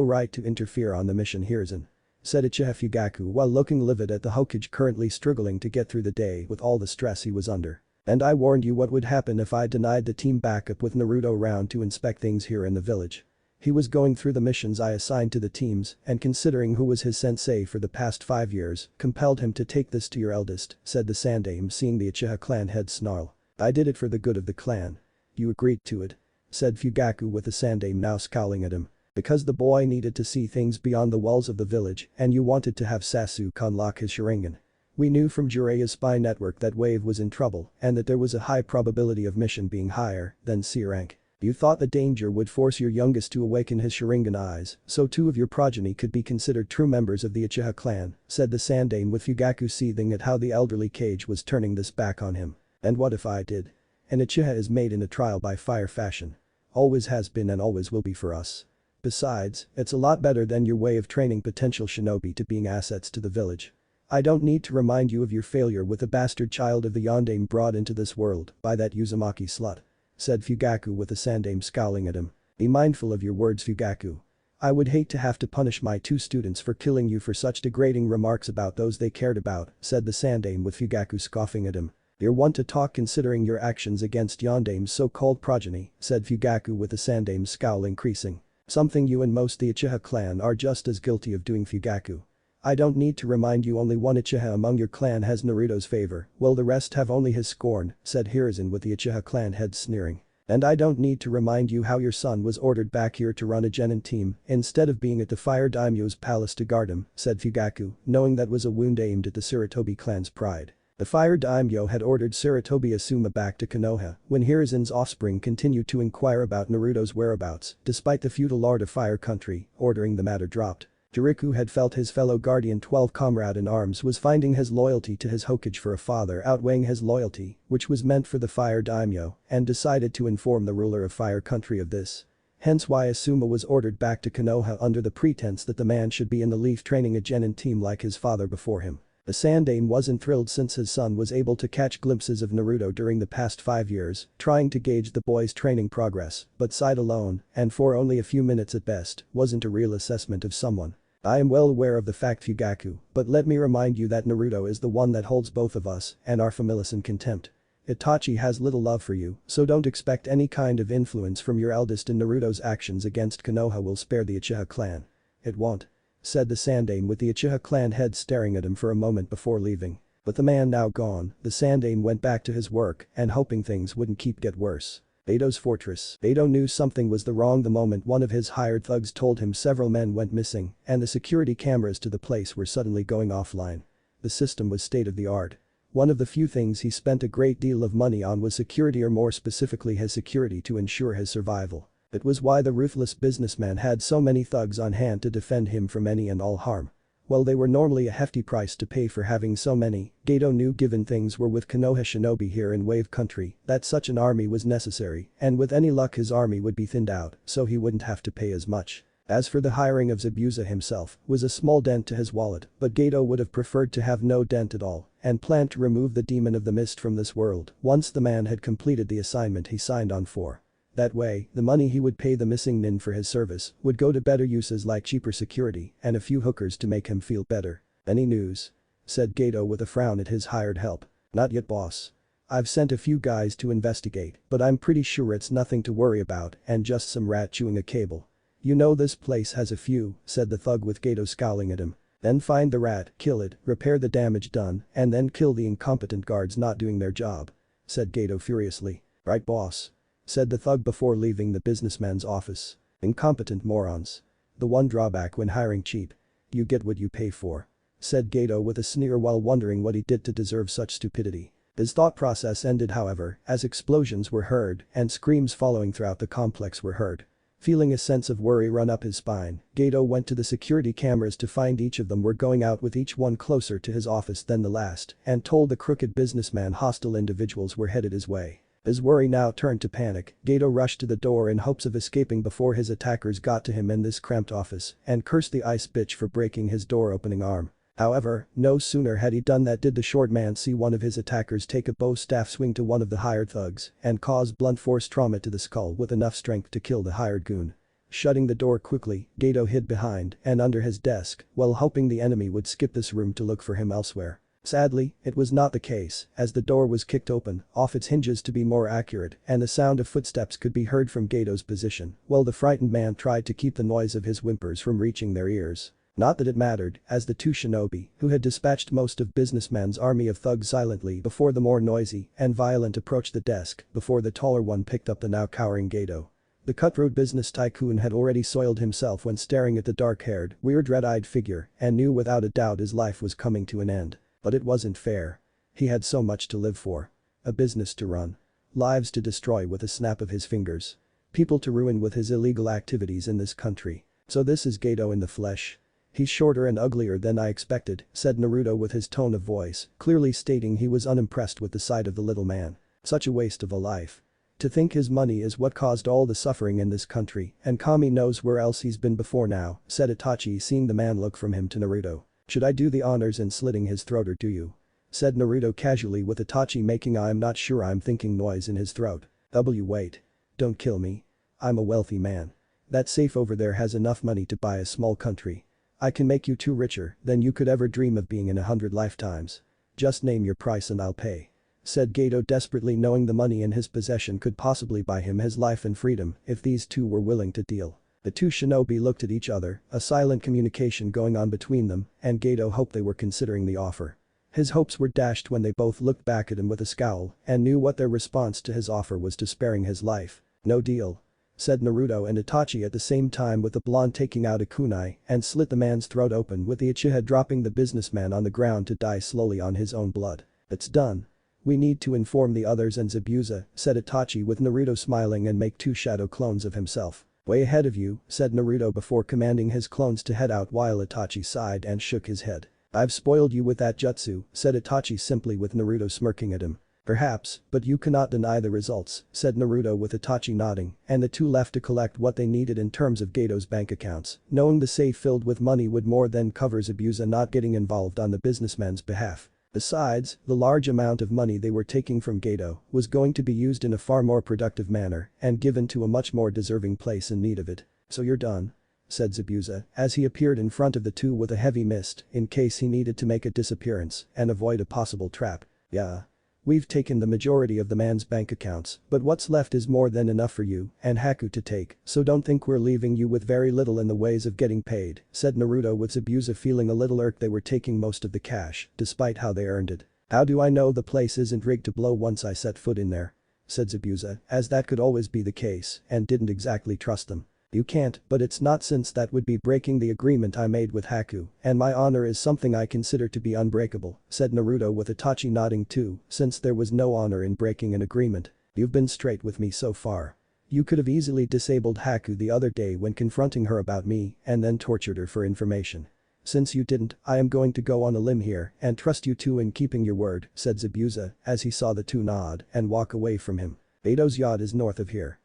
right to interfere on the mission, Hiruzen. Said Uchiha Fugaku while looking livid at the Hokage currently struggling to get through the day with all the stress he was under. And I warned you what would happen if I denied the team backup with Naruto around to inspect things here in the village. He was going through the missions I assigned to the teams and considering who was his sensei for the past 5 years, compelled him to take this to your eldest, said the Sandaime seeing the Uchiha clan head snarl. I did it for the good of the clan. You agreed to it? Said Fugaku with the Sandaime now scowling at him. Because the boy needed to see things beyond the walls of the village and you wanted to have Sasuke unlock his Sharingan. We knew from Jireya's spy network that Wave was in trouble and that there was a high probability of mission being higher than C rank. You thought the danger would force your youngest to awaken his Sharingan eyes, so 2 of your progeny could be considered true members of the Uchiha clan, said the Sandaime with Fugaku seething at how the elderly Kage was turning this back on him. And what if I did? An Uchiha is made in a trial by fire fashion. Always has been and always will be for us. Besides, it's a lot better than your way of training potential shinobi to being assets to the village. I don't need to remind you of your failure with the bastard child of the Yondaime brought into this world by that Uzumaki slut. Said Fugaku with the Sandaime scowling at him. Be mindful of your words, Fugaku. I would hate to have to punish my 2 students for killing you for such degrading remarks about those they cared about, said the Sandaime with Fugaku scoffing at him. You're one to talk considering your actions against Yondaime's so-called progeny, said Fugaku with the Sandaime's scowl increasing. Something you and most the Uchiha clan are just as guilty of doing, Fugaku. I don't need to remind you only one Uchiha among your clan has Naruto's favor, while the rest have only his scorn, said Hiruzen with the Uchiha clan head sneering. And I don't need to remind you how your son was ordered back here to run a genin team instead of being at the Fire Daimyo's palace to guard him, said Fugaku, knowing that was a wound aimed at the Sarutobi clan's pride. The Fire Daimyo had ordered Sarutobi Asuma back to Konoha when Hiruzen's offspring continued to inquire about Naruto's whereabouts, despite the feudal lord of Fire Country ordering the matter dropped. Jiriku had felt his fellow guardian 12 comrade in arms was finding his loyalty to his Hokage for a father outweighing his loyalty, which was meant for the Fire Daimyo, and decided to inform the ruler of Fire Country of this. Hence why Asuma was ordered back to Konoha under the pretense that the man should be in the Leaf training a genin team like his father before him. The Sandaime wasn't thrilled since his son was able to catch glimpses of Naruto during the past 5 years, trying to gauge the boy's training progress, but sight alone, and for only a few minutes at best, wasn't a real assessment of someone. I am well aware of the fact, Fugaku, but let me remind you that Naruto is the one that holds both of us and our families in contempt. Itachi has little love for you, so don't expect any kind of influence from your eldest in Naruto's actions against Konoha will spare the Uchiha clan. It won't. Said the Sandaime with the Uchiha clan head staring at him for a moment before leaving. But the man now gone, the Sandaime went back to his work and hoping things wouldn't get worse. Ato's fortress. Ato knew something was wrong the moment one of his hired thugs told him several men went missing and the security cameras to the place were suddenly going offline. The system was state-of-the-art. One of the few things he spent a great deal of money on was security, or more specifically his security to ensure his survival. It was why the ruthless businessman had so many thugs on hand to defend him from any and all harm. While they were normally a hefty price to pay for having so many, Gato knew given things were with Konoha shinobi here in Wave Country that such an army was necessary, and with any luck his army would be thinned out so he wouldn't have to pay as much. As for the hiring of Zabuza himself was a small dent to his wallet, but Gato would have preferred to have no dent at all and planned to remove the demon of the mist from this world once the man had completed the assignment he signed on for. That way, the money he would pay the missing nin for his service would go to better uses like cheaper security and a few hookers to make him feel better. "Any news?" said Gato with a frown at his hired help. "Not yet, boss. I've sent a few guys to investigate, but I'm pretty sure it's nothing to worry about and just some rat chewing a cable." "You know this place has a few," said the thug with Gato scowling at him. "Then find the rat, kill it, repair the damage done, and then kill the incompetent guards not doing their job," said Gato furiously. "Right, boss," said the thug before leaving the businessman's office. "Incompetent morons. The one drawback when hiring cheap. You get what you pay for," said Gato with a sneer while wondering what he did to deserve such stupidity. His thought process ended however as explosions were heard and screams following throughout the complex were heard. Feeling a sense of worry run up his spine, Gato went to the security cameras to find each of them were going out with each one closer to his office than the last and told the crooked businessman hostile individuals were headed his way. His worry now turned to panic. Gato rushed to the door in hopes of escaping before his attackers got to him in this cramped office and cursed the ice bitch for breaking his door-opening arm. However, no sooner had he done that did the short man see one of his attackers take a bow staff swing to one of the hired thugs and cause blunt force trauma to the skull with enough strength to kill the hired goon. Shutting the door quickly, Gato hid behind and under his desk while hoping the enemy would skip this room to look for him elsewhere. Sadly, it was not the case, as the door was kicked open, off its hinges to be more accurate, and the sound of footsteps could be heard from Gato's position, while the frightened man tried to keep the noise of his whimpers from reaching their ears. Not that it mattered, as the two shinobi, who had dispatched most of businessman's army of thugs silently before the more noisy and violent approached the desk before the taller one picked up the now cowering Gato. The cutthroat business tycoon had already soiled himself when staring at the dark-haired, weird red-eyed figure and knew without a doubt his life was coming to an end. But it wasn't fair. He had so much to live for. A business to run. Lives to destroy with a snap of his fingers. People to ruin with his illegal activities in this country. So this is Gato in the flesh. "He's shorter and uglier than I expected," said Naruto with his tone of voice, clearly stating he was unimpressed with the sight of the little man. "Such a waste of a life. To think his money is what caused all the suffering in this country, and Kami knows where else he's been before now," said Itachi seeing the man look from him to Naruto. "Should I do the honors in slitting his throat or do you?" said Naruto casually with Itachi making "I'm not sure I'm thinking" noise in his throat. Wait. Don't kill me. I'm a wealthy man. That safe over there has enough money to buy a small country. I can make you two richer than you could ever dream of being in 100 lifetimes. Just name your price and I'll pay," said Gato desperately knowing the money in his possession could possibly buy him his life and freedom if these two were willing to deal. The two shinobi looked at each other, a silent communication going on between them, and Gato hoped they were considering the offer. His hopes were dashed when they both looked back at him with a scowl and knew what their response to his offer was to sparing his life. "No deal," said Naruto and Itachi at the same time with the blonde taking out a kunai and slit the man's throat open with the Uchiha dropping the businessman on the ground to die slowly on his own blood. "It's done. We need to inform the others and Zabuza," said Itachi with Naruto smiling and make two shadow clones of himself. "Way ahead of you," said Naruto before commanding his clones to head out while Itachi sighed and shook his head. "I've spoiled you with that jutsu," said Itachi simply with Naruto smirking at him. "Perhaps, but you cannot deny the results," said Naruto with Itachi nodding, and the two left to collect what they needed in terms of Gato's bank accounts, knowing the safe filled with money would more than cover Zabuza not getting involved on the businessman's behalf. Besides, the large amount of money they were taking from Gato was going to be used in a far more productive manner and given to a much more deserving place in need of it. "So you're done?" said Zabuza as he appeared in front of the two with a heavy mist in case he needed to make a disappearance and avoid a possible trap. "Yeah. We've taken the majority of the man's bank accounts, but what's left is more than enough for you and Haku to take, so don't think we're leaving you with very little in the ways of getting paid," said Naruto with Zabuza feeling a little irked they were taking most of the cash, despite how they earned it. "How do I know the place isn't rigged to blow once I set foot in there?" said Zabuza, as that could always be the case and didn't exactly trust them. You can't, but it's not, since that would be breaking the agreement I made with Haku, and my honor is something I consider to be unbreakable, said Naruto with Itachi nodding too, since there was no honor in breaking an agreement. You've been straight with me so far. You could have easily disabled Haku the other day when confronting her about me and then tortured her for information. Since you didn't, I am going to go on a limb here and trust you two in keeping your word, said Zabuza as he saw the two nod and walk away from him. Beto's yacht is north of here.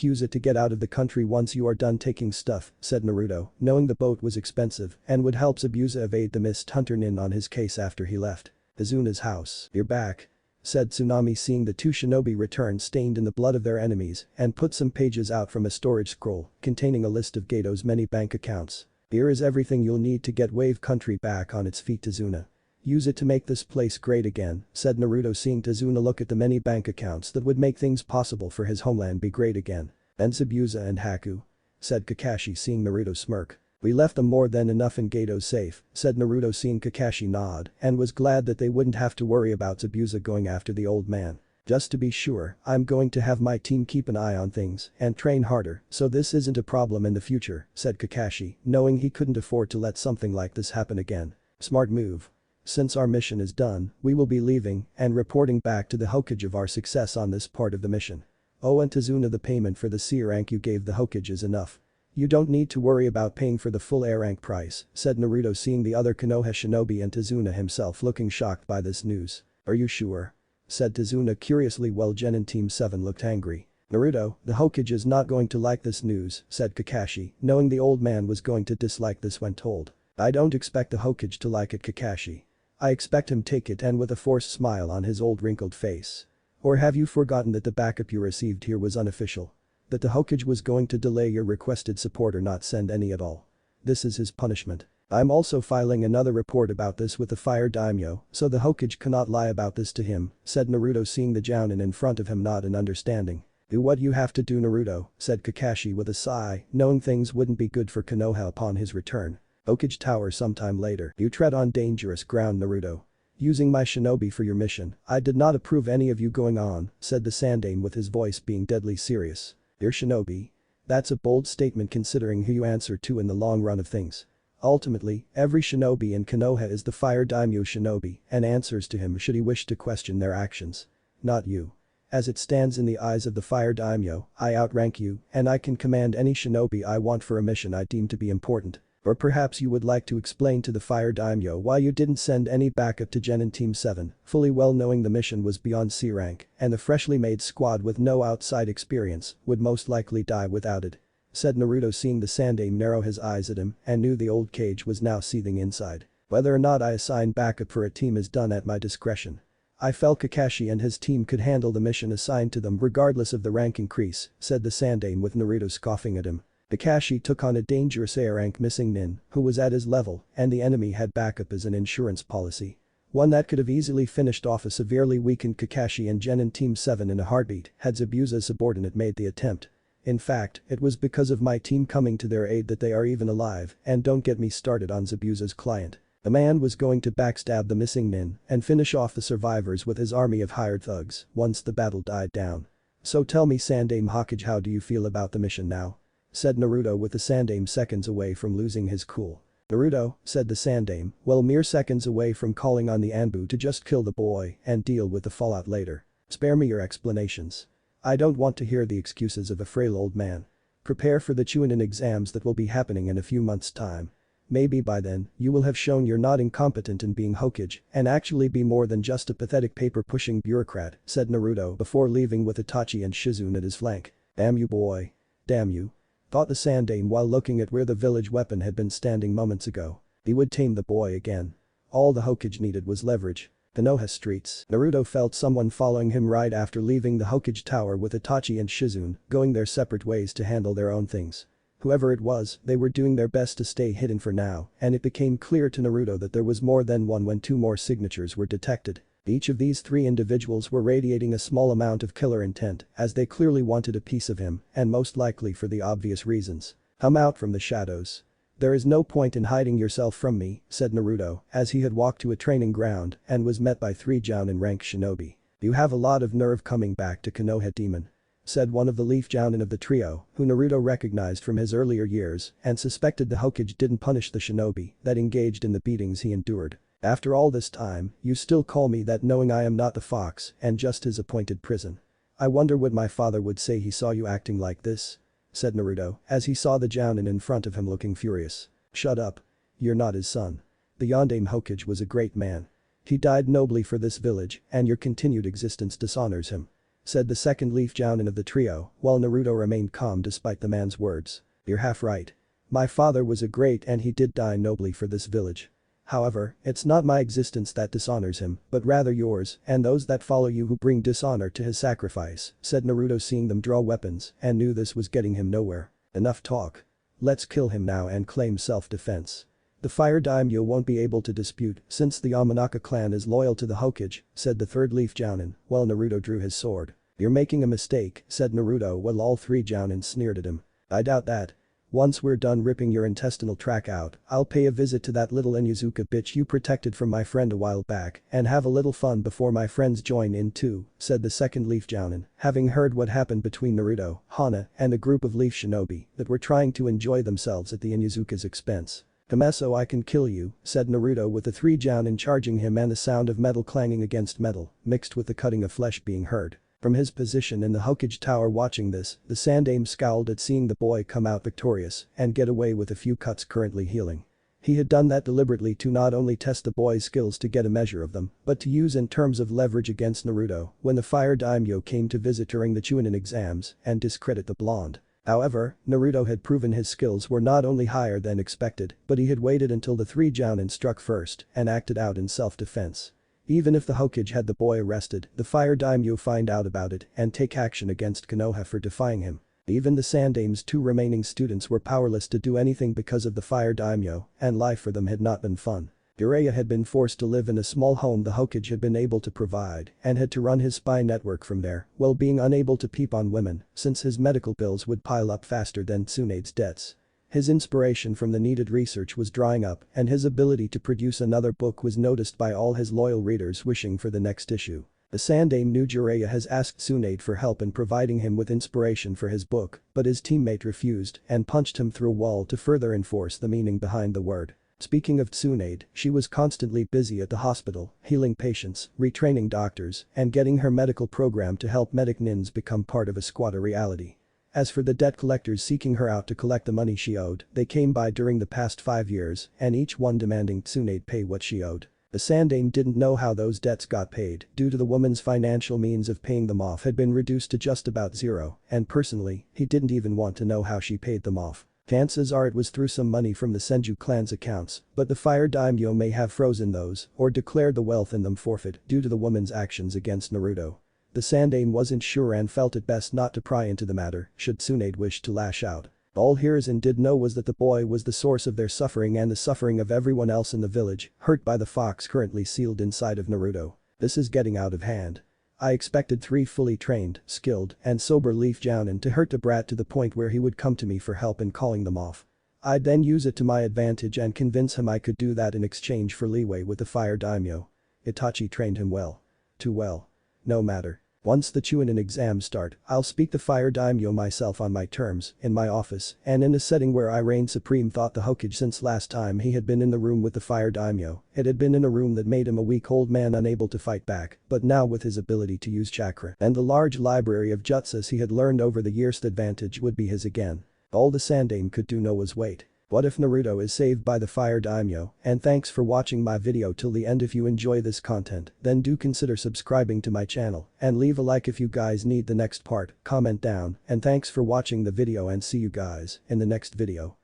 Use it to get out of the country once you are done taking stuff, said Naruto, knowing the boat was expensive and would help Zabuza evade the Mist Hunter Nin on his case after he left. Izuna's house. You're back, said Tsunami, seeing the two shinobi return stained in the blood of their enemies and put some pages out from a storage scroll containing a list of Gato's many bank accounts. Here is everything you'll need to get Wave Country back on its feet, Izuna. Use it to make this place great again, said Naruto, seeing Izuna look at the many bank accounts that would make things possible for his homeland be great again. And Zabuza and Haku, said Kakashi, seeing Naruto smirk. We left them more than enough in Gato's safe, said Naruto, seeing Kakashi nod and was glad that they wouldn't have to worry about Zabuza going after the old man. Just to be sure, I'm going to have my team keep an eye on things and train harder, so this isn't a problem in the future, said Kakashi, knowing he couldn't afford to let something like this happen again. Smart move. Since our mission is done, we will be leaving and reporting back to the Hokage of our success on this part of the mission. Oh, and Izuna, the payment for the C rank you gave the Hokage is enough. You don't need to worry about paying for the full A rank price, said Naruto, seeing the other Konoha shinobi and Izuna himself looking shocked by this news. Are you sure? Said Izuna curiously while Genin Team 7 looked angry. Naruto, the Hokage is not going to like this news, said Kakashi, knowing the old man was going to dislike this when told. I don't expect the Hokage to like it, Kakashi. I expect him take it, and with a forced smile on his old wrinkled face. Or have you forgotten that the backup you received here was unofficial? That the Hokage was going to delay your requested support or not send any at all? This is his punishment. I'm also filing another report about this with the Fire Daimyo, so the Hokage cannot lie about this to him, said Naruto, seeing the Jounin in front of him nod in understanding. Do what you have to do, Naruto, said Kakashi with a sigh, knowing things wouldn't be good for Konoha upon his return. Hokage Tower sometime later. You tread on dangerous ground, Naruto. Using my shinobi for your mission, I did not approve any of you going on, said the Sandaime with his voice being deadly serious. Your shinobi? That's a bold statement considering who you answer to in the long run of things. Ultimately, every shinobi in Konoha is the Fire Daimyo shinobi and answers to him should he wish to question their actions. Not you. As it stands in the eyes of the Fire Daimyo, I outrank you and I can command any shinobi I want for a mission I deem to be important. Or perhaps you would like to explain to the Fire Daimyo why you didn't send any backup to Genin Team 7, fully well knowing the mission was beyond C rank and the freshly made squad with no outside experience would most likely die without it. Said Naruto, seeing the Sandaime narrow his eyes at him and knew the old cage was now seething inside. Whether or not I assign backup for a team is done at my discretion. I felt Kakashi and his team could handle the mission assigned to them regardless of the rank increase, said the Sandaime with Naruto scoffing at him. Kakashi took on a dangerous A-rank missing nin who was at his level and the enemy had backup as an insurance policy. One that could have easily finished off a severely weakened Kakashi and Genin Team 7 in a heartbeat had Zabuza's subordinate made the attempt. In fact, it was because of my team coming to their aid that they are even alive, and don't get me started on Zabuza's client. The man was going to backstab the missing nin and finish off the survivors with his army of hired thugs once the battle died down. So tell me, Sandaime Hokage, how do you feel about the mission now? Said Naruto with the Sandaime seconds away from losing his cool. Naruto, said the Sandaime, well, mere seconds away from calling on the Anbu to just kill the boy and deal with the fallout later. Spare me your explanations. I don't want to hear the excuses of a frail old man. Prepare for the Chunin exams that will be happening in a few months' time. Maybe by then, you will have shown you're not incompetent in being Hokage and actually be more than just a pathetic paper-pushing bureaucrat, said Naruto before leaving with Itachi and Shizune at his flank. Damn you, boy. Damn you. Thought the Sandaime while looking at where the village weapon had been standing moments ago. He would tame the boy again. All the Hokage needed was leverage. Konoha streets. Naruto felt someone following him right after leaving the Hokage Tower with Itachi and Shizune, going their separate ways to handle their own things. Whoever it was, they were doing their best to stay hidden for now, and it became clear to Naruto that there was more than one when two more signatures were detected. Each of these three individuals were radiating a small amount of killer intent, as they clearly wanted a piece of him, and most likely for the obvious reasons. Come out from the shadows. There is no point in hiding yourself from me, said Naruto, as he had walked to a training ground and was met by three Jounin rank shinobi. You have a lot of nerve coming back to Konoha, demon. said one of the Leaf Jounin of the trio, who Naruto recognized from his earlier years and suspected the Hokage didn't punish the shinobi that engaged in the beatings he endured. After all this time, you still call me that knowing I am not the fox and just his appointed prison. I wonder what my father would say he saw you acting like this, said Naruto as he saw the Jounin in front of him looking furious. Shut up. You're not his son. The Yondaime Hokage was a great man. He died nobly for this village and your continued existence dishonors him, said the second Leaf Jounin of the trio while Naruto remained calm despite the man's words. You're half right. My father was a great and he did die nobly for this village. However, it's not my existence that dishonors him, but rather yours and those that follow you who bring dishonor to his sacrifice, said Naruto seeing them draw weapons and knew this was getting him nowhere. Enough talk. Let's kill him now and claim self-defense. The Fire Daimyo won't be able to dispute since the Yamanaka clan is loyal to the Hokage, said the third Leaf Jounin while Naruto drew his sword. You're making a mistake, said Naruto while all three Jounin sneered at him. I doubt that. Once we're done ripping your intestinal tract out, I'll pay a visit to that little Inuzuka bitch you protected from my friend a while back and have a little fun before my friends join in too, said the second Leaf Jounin, having heard what happened between Naruto, Hana, and a group of Leaf Shinobi that were trying to enjoy themselves at the Inuzuka's expense. Come so I can kill you, said Naruto with the three Jounin charging him and the sound of metal clanging against metal, mixed with the cutting of flesh being heard. From his position in the Hokage tower watching this, the Sandaime scowled at seeing the boy come out victorious and get away with a few cuts currently healing. He had done that deliberately to not only test the boy's skills to get a measure of them, but to use in terms of leverage against Naruto when the Fire Daimyo came to visit during the Chunin exams and discredit the blonde. However, Naruto had proven his skills were not only higher than expected, but he had waited until the three Jounin struck first and acted out in self-defense. Even if the Hokage had the boy arrested, the Fire Daimyo find out about it and take action against Konoha for defying him. Even the Sandaime's two remaining students were powerless to do anything because of the Fire Daimyo, and life for them had not been fun. Jiraiya had been forced to live in a small home the Hokage had been able to provide and had to run his spy network from there while being unable to peep on women since his medical bills would pile up faster than Tsunade's debts. His inspiration from the needed research was drying up and his ability to produce another book was noticed by all his loyal readers wishing for the next issue. The Sandaime knew Jiraiya has asked Tsunade for help in providing him with inspiration for his book, but his teammate refused and punched him through a wall to further enforce the meaning behind the word. Speaking of Tsunade, she was constantly busy at the hospital, healing patients, retraining doctors, and getting her medical program to help medic nins become part of a squad a reality. As for the debt collectors seeking her out to collect the money she owed, they came by during the past 5 years and each one demanding Tsunade pay what she owed. The Sandaime didn't know how those debts got paid due to the woman's financial means of paying them off had been reduced to just about zero, and personally, he didn't even want to know how she paid them off. Chances are it was through some money from the Senju clan's accounts, but the Fire Daimyo may have frozen those or declared the wealth in them forfeit due to the woman's actions against Naruto. The Sandaime wasn't sure and felt it best not to pry into the matter should Tsunade wish to lash out. All Hiruzen did know was that the boy was the source of their suffering and the suffering of everyone else in the village, hurt by the fox currently sealed inside of Naruto. This is getting out of hand. I expected 3 fully trained, skilled, and sober Leaf Jounin to hurt the brat to the point where he would come to me for help in calling them off. I'd then use it to my advantage and convince him I could do that in exchange for leeway with the Fire Daimyo. Itachi trained him well. Too well. No matter. Once the Chunin exams start, I'll speak the Fire Daimyo myself on my terms, in my office, and in a setting where I reign supreme, thought the Hokage. Since last time he had been in the room with the Fire Daimyo, it had been in a room that made him a weak old man unable to fight back, but now with his ability to use chakra and the large library of jutsus he had learned over the years, the advantage would be his again. All the Sandaime could do now was wait. What if Naruto is saved by the Fire Daimyo? And thanks for watching my video till the end. If you enjoy this content, then do consider subscribing to my channel and leave a like if you guys need the next part, comment down, and thanks for watching the video and see you guys in the next video.